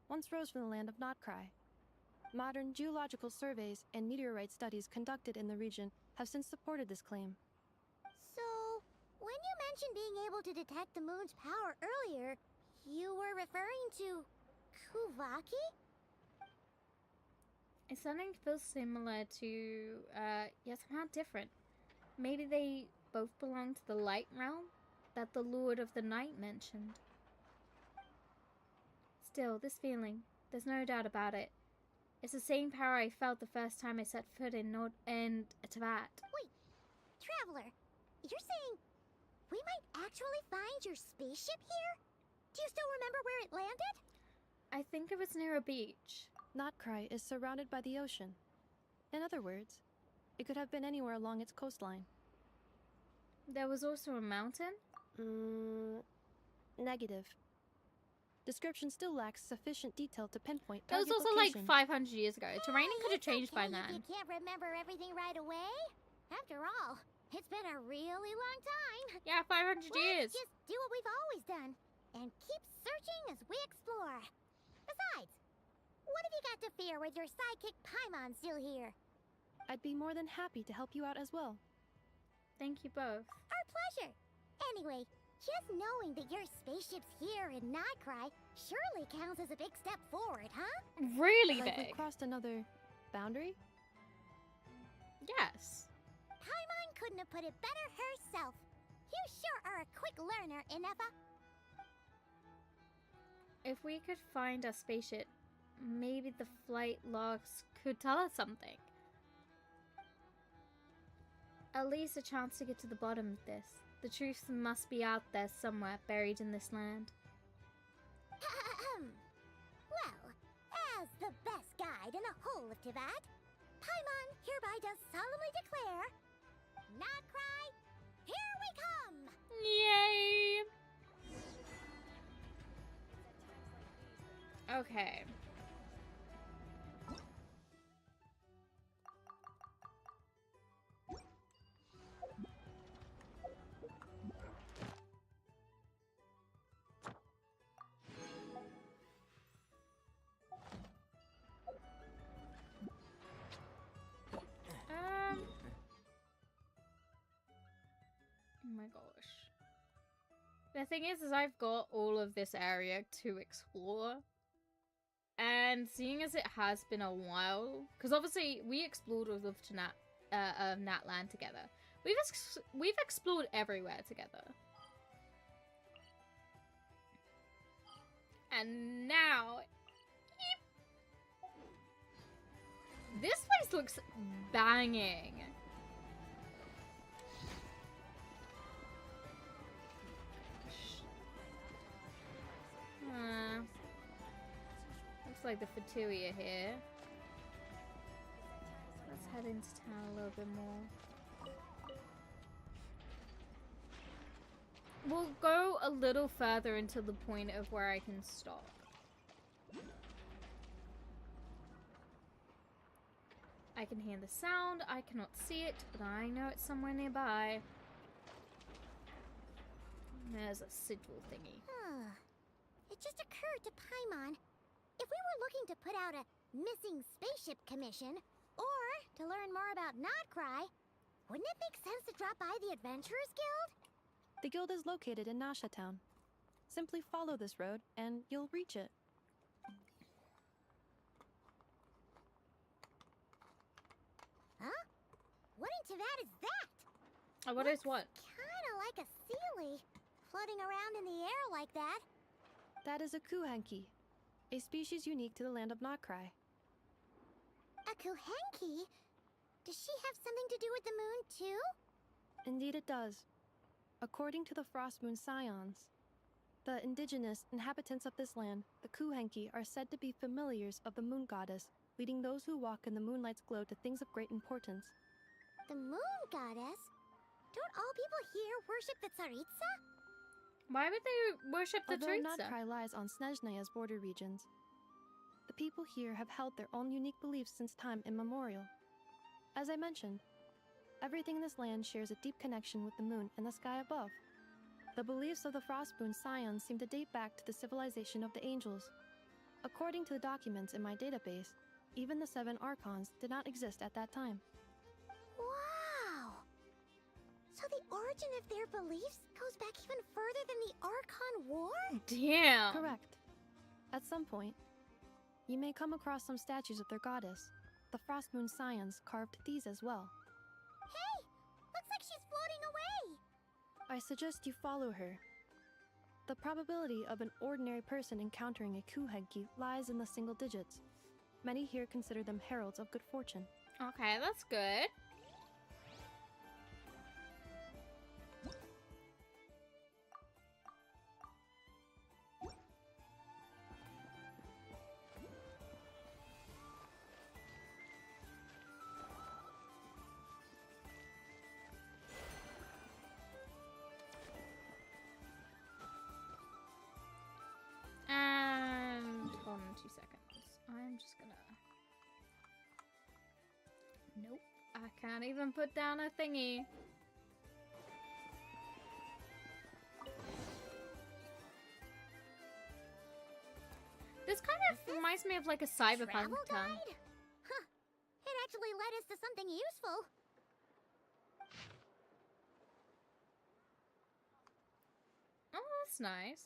once rose from the land of Natcry. Modern geological surveys and meteorite studies conducted in the region have since supported this claim. So, when you mentioned being able to detect the moon's power earlier, you were referring to Kuvaki? It's starting to feel similar to, yeah, somehow different. Maybe they both belong to the light realm that the Lord of the Night mentioned. Still, this feeling, there's no doubt about it. It's the same power I felt the first time I set foot in Teyvat. Wait, Traveler, you're saying we might actually find your spaceship here? Do you still remember where it landed? I think it was near a beach. Natcry is surrounded by the ocean. In other words, it could have been anywhere along its coastline. There was also a mountain? Negative. Description still lacks sufficient detail to pinpoint It was target also like location. 500 years ago. Terrain could have changed by If then. you can't remember everything right away. After all, it's been a really long time. Yeah, 500 years. Let's just do what we've always done and keep searching as we explore. Besides, what have you got to fear with your sidekick Paimon still here? I'd be more than happy to help you out as well. Thank you both. Our pleasure. Anyway, just knowing that your spaceship's here in Natcry surely counts as a big step forward, huh? Really Like big. we've crossed another boundary? Yes. Paimon couldn't have put it better herself. You sure are a quick learner, Inefa. If we could find a spaceship, maybe the flight logs could tell us something. At least a chance to get to the bottom of this. The truth must be out there somewhere, buried in this land. Well, as the best guide in the whole of Teyvat, Paimon hereby does solemnly declare, Natcry, here we come! Yay! Okay. Oh my gosh. The thing is I've got all of this area to explore. And seeing as it has been a while, because obviously we explored all of Natlan together. We've explored everywhere together. And now, this place looks banging. Looks like the Fatui are here. Let's head into town a little bit more. We'll go a little further until the point of where I can stop. I can hear the sound, I cannot see it, but I know it's somewhere nearby. There's a sigil thingy. It just occurred to Paimon, if we were looking to put out a missing spaceship commission, or to learn more about Natcry, wouldn't it make sense to drop by the Adventurers Guild? The guild is located in Nasha Town. Simply follow this road, and you'll reach it. Huh? What in Teyvat is that? What is what? Kinda like a sealy, floating around in the air like that. That is a kuhanki, a species unique to the land of Natcry. A kuhenki? Does she have something to do with the moon, too? Indeed it does. According to the Frost Moon Scions, the indigenous inhabitants of this land, the Kuhenki, are said to be familiars of the moon goddess, leading those who walk in the moonlight's glow to things of great importance. The moon goddess? Don't all people here worship the Tsaritsa? Why would they worship the Although Tsaritsa? Nadkrai lies on Snezhnaya's border regions, the people here have held their own unique beliefs since time immemorial. As I mentioned, everything in this land shares a deep connection with the moon and the sky above. The beliefs of the Frostmoon Scions seem to date back to the civilization of the angels. According to the documents in my database, even the 7 Archons did not exist at that time. Wow! So the origin of their beliefs goes back even further than the Archon War? Damn! Correct. At some point, you may come across some statues of their goddess. The Frostmoon Scions carved these as well. Hey! Looks like she's floating away! I suggest you follow her. The probability of an ordinary person encountering a Kuhenki lies in the single digits. Many here consider them heralds of good fortune. Okay, that's good. And hold on 2 seconds. I'm just gonna. Nope, I can't even put down a thingy. This kind of reminds me of like a cyberpunk Travel town. guide? Huh. It actually led us to something useful. Oh, that's nice.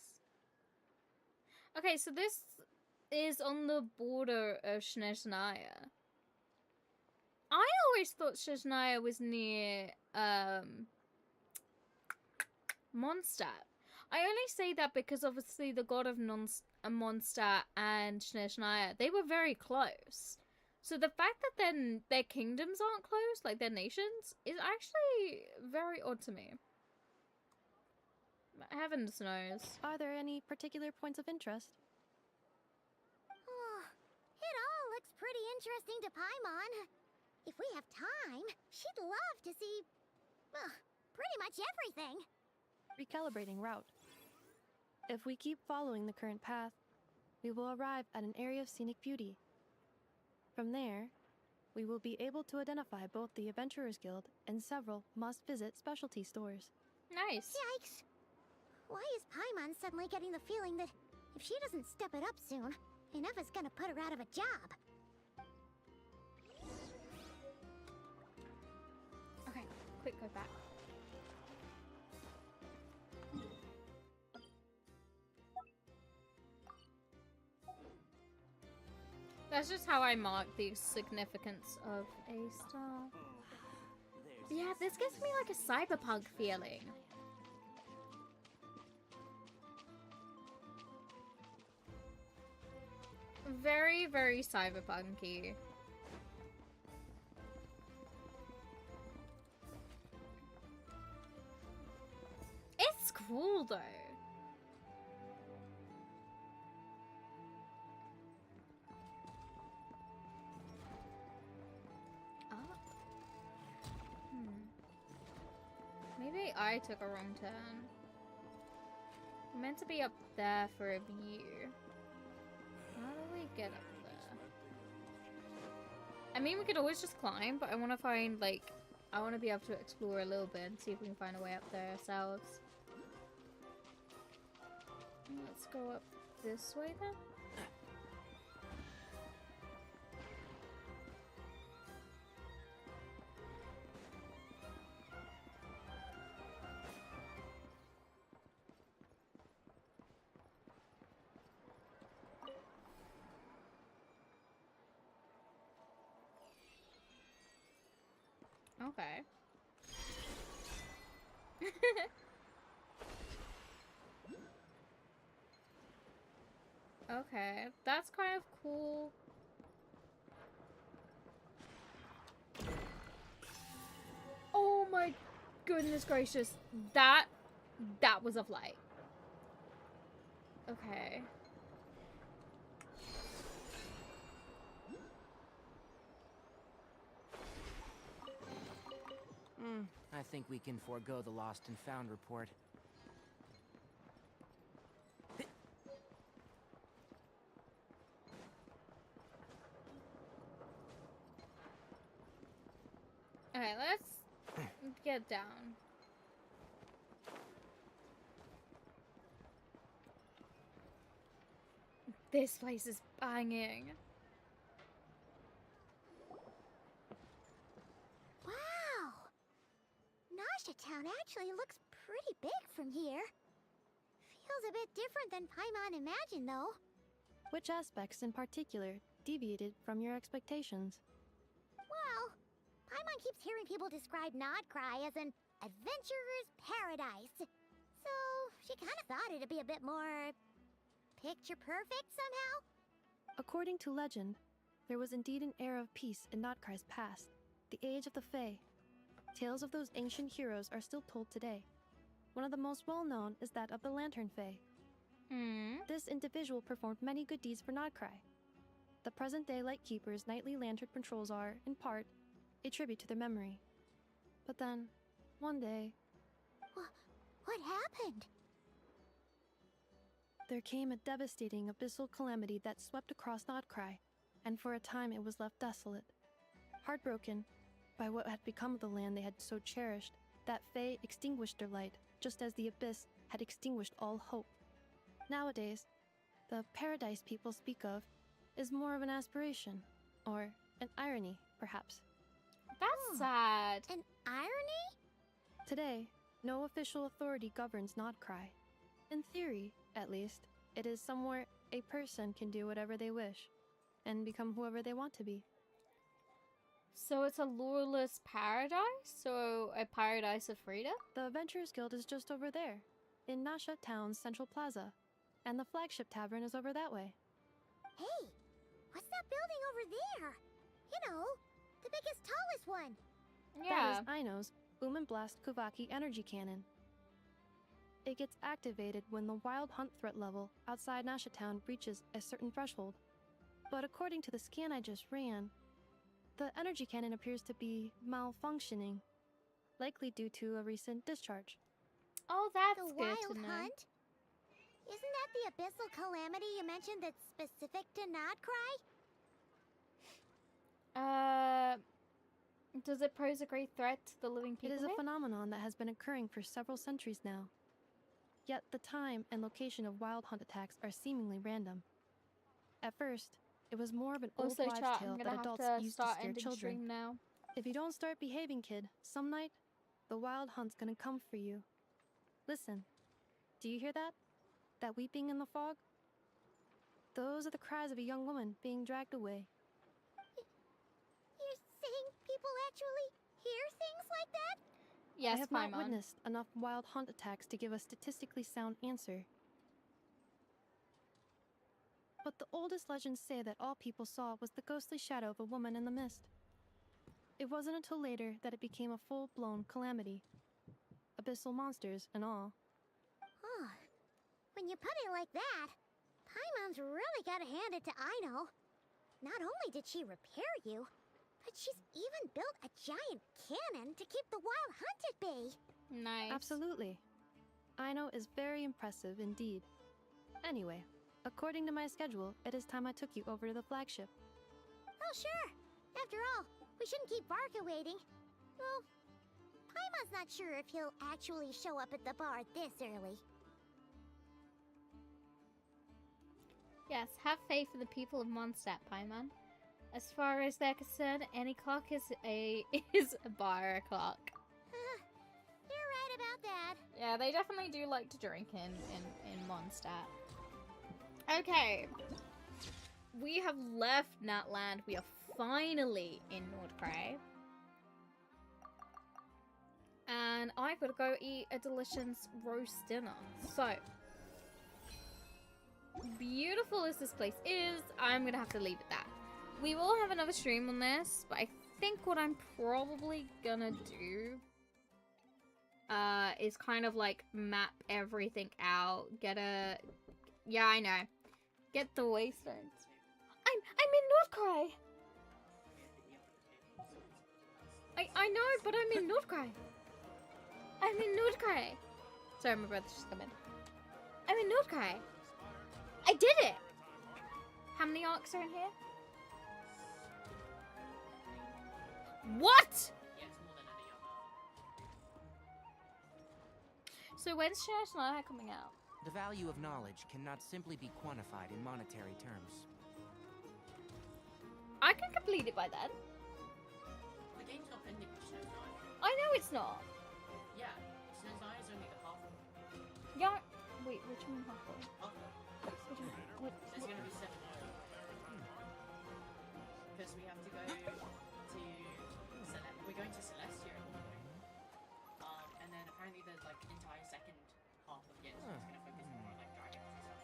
Okay, so this is on the border of Snezhnaya. I always thought Snezhnaya was near Mondstadt. I only say that because obviously the god of Mondstadt and Snezhnaya, they were very close. So the fact that then their kingdoms aren't close, like their nations, is actually very odd to me. Heavens knows. Are there any particular points of interest? Oh, it all looks pretty interesting to Paimon. If we have time, she'd love to see, pretty much everything. Recalibrating route. If we keep following the current path, we will arrive at an area of scenic beauty. From there, we will be able to identify both the Adventurers Guild and several must-visit specialty stores. Nice. Yikes. Why is Paimon suddenly getting the feeling that if she doesn't step it up soon, Ineva's gonna put her out of a job? Okay, quick, go back. That's just how I mark the significance of a star. Yeah, this gives me like a cyberpunk feeling. Very, very cyberpunky. It's cool though. Maybe I took a wrong turn. I'm meant to be up there for a view. How do we get up there? I mean, we could always just climb, but I want to find, like, I want to be able to explore a little bit and see if we can find a way up there ourselves. Let's go up this way then. Okay. Okay, that's kind of cool. goodness gracious. That was a flight. Okay. I think we can forego the lost and found report. Okay, let's get down. This place is banging. Wow! Nasha Town actually looks pretty big from here. Feels a bit different than Paimon imagined, though. Which aspects in particular deviated from your expectations? Well, Paimon keeps hearing people describe Nodcry as an adventurer's paradise. So, she kind of thought it'd be a bit more picture perfect somehow? According to legend, there was indeed an era of peace in Notcry's past, the age of the Fae. Tales of those ancient heroes are still told today. One of the most well-known is that of the Lantern Fae. This individual performed many good deeds for Nodcry. The present-day Lightkeeper's nightly lantern patrols are, in part, a tribute to their memory. But then, one day... What happened? There came a devastating abyssal calamity that swept across Nodcry, and for a time it was left desolate. Heartbroken by what had become of the land they had so cherished, that Fae extinguished their light, just as the abyss had extinguished all hope. Nowadays, the paradise people speak of is more of an aspiration, or an irony, perhaps. That's sad. An irony? Today, no official authority governs Nodcry. In theory, at least, it is somewhere a person can do whatever they wish, and become whoever they want to be. So it's a lawless paradise? So a paradise of freedom? The Adventurers Guild is just over there, in Nasha Town's central plaza, and the flagship tavern is over that way. Hey, what's that building over there? You know, the biggest, tallest one. That is Aino's Blast Kuvaki energy cannon. It gets activated when the wild hunt threat level outside Nasha Town reaches a certain threshold. But according to the scan I just ran, the energy cannon appears to be malfunctioning, likely due to a recent discharge. Oh, that's the good wild to know. hunt? Isn't that the abyssal calamity you mentioned that's specific to Nodcry? Does it pose a great threat to the living people? It is a here? phenomenon that has been occurring for several centuries now. Yet the time and location of wild hunt attacks are seemingly random. At first, it was more of an old Also, wives' chat, tale I'm that gonna adults have to used to start scare ending children. stream now. If you don't start behaving, kid, some night, the wild hunt's gonna come for you. Listen, do you hear that? That weeping in the fog? Those are the cries of a young woman being dragged away. You're saying people actually hear things like that? Yes, I have not Paimon. witnessed enough wild hunt attacks to give a statistically sound answer. But the oldest legends say that all people saw was the ghostly shadow of a woman in the mist. It wasn't until later that it became a full-blown calamity. Abyssal monsters and all. Oh, when you put it like that, Paimon's really gotta hand it to Aino. Not only did she repair you, but she's even built a giant cannon to keep the wild hunt at bay. Nice. Absolutely. Aino is very impressive indeed. Anyway, according to my schedule, it is time I took you over to the flagship. Oh, sure. After all, we shouldn't keep Barca waiting. Well, Paimon's not sure if he'll actually show up at the bar this early. Yes, have faith in the people of Mondstadt, Paimon. As far as they're concerned, any clock is a bar clock. You're right about that. Yeah, they definitely do like to drink in Mondstadt. Okay. We have left Natlan. We are finally in Nordcray. And I've got to go eat a delicious roast dinner. So, beautiful as this place is, I'm going to have to leave it that. We will have another stream on this, but I think what I'm probably going to do is kind of like map everything out. Yeah, I know. Get the waystones. I'm in Nordcry. I know, but I'm in Nordcry. I'm in Nordcry. Sorry, my brother's just come in. I'm in Nordcry. I did it. How many arcs are in here? What? So when's Shanae coming out? The value of knowledge cannot simply be quantified in monetary terms. I can complete it by then. The game's not ending with Shanae. I know it's not. Yeah, Shanae is only the half. Yeah. Wait, which one halfway? There's gonna be 7 more. Because we have to go to we're going to Celestia at one point. And then apparently the like entire second half of the game is gonna focus more on like dragons and stuff.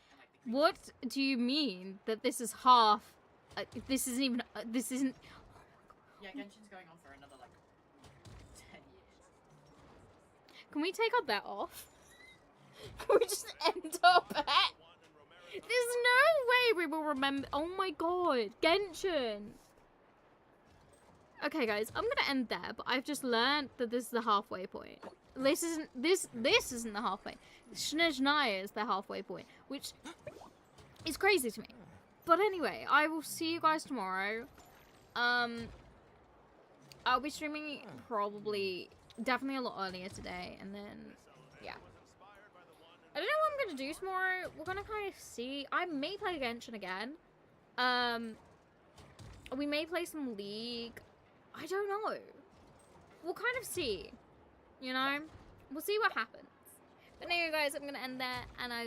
And, like, the What do you mean that this is half? This isn't even. This isn't. Yeah, Genshin's going on for another like 10 years. Can we take our bet off? Can we just end our bet? There's no way we will remember. Oh my god, Genshin. Okay, guys, I'm gonna end there. But I've just learned that this is the halfway point. This isn't the halfway. Shanae is the halfway point, which is crazy to me. But anyway, I will see you guys tomorrow. I'll be streaming definitely a lot earlier today, and then yeah. I don't know what I'm gonna do tomorrow. We're gonna kind of see. I may play Genshin again. We may play some League. I don't know. We'll kind of see. You know? We'll see what happens. But anyway, guys, I'm gonna end there, and I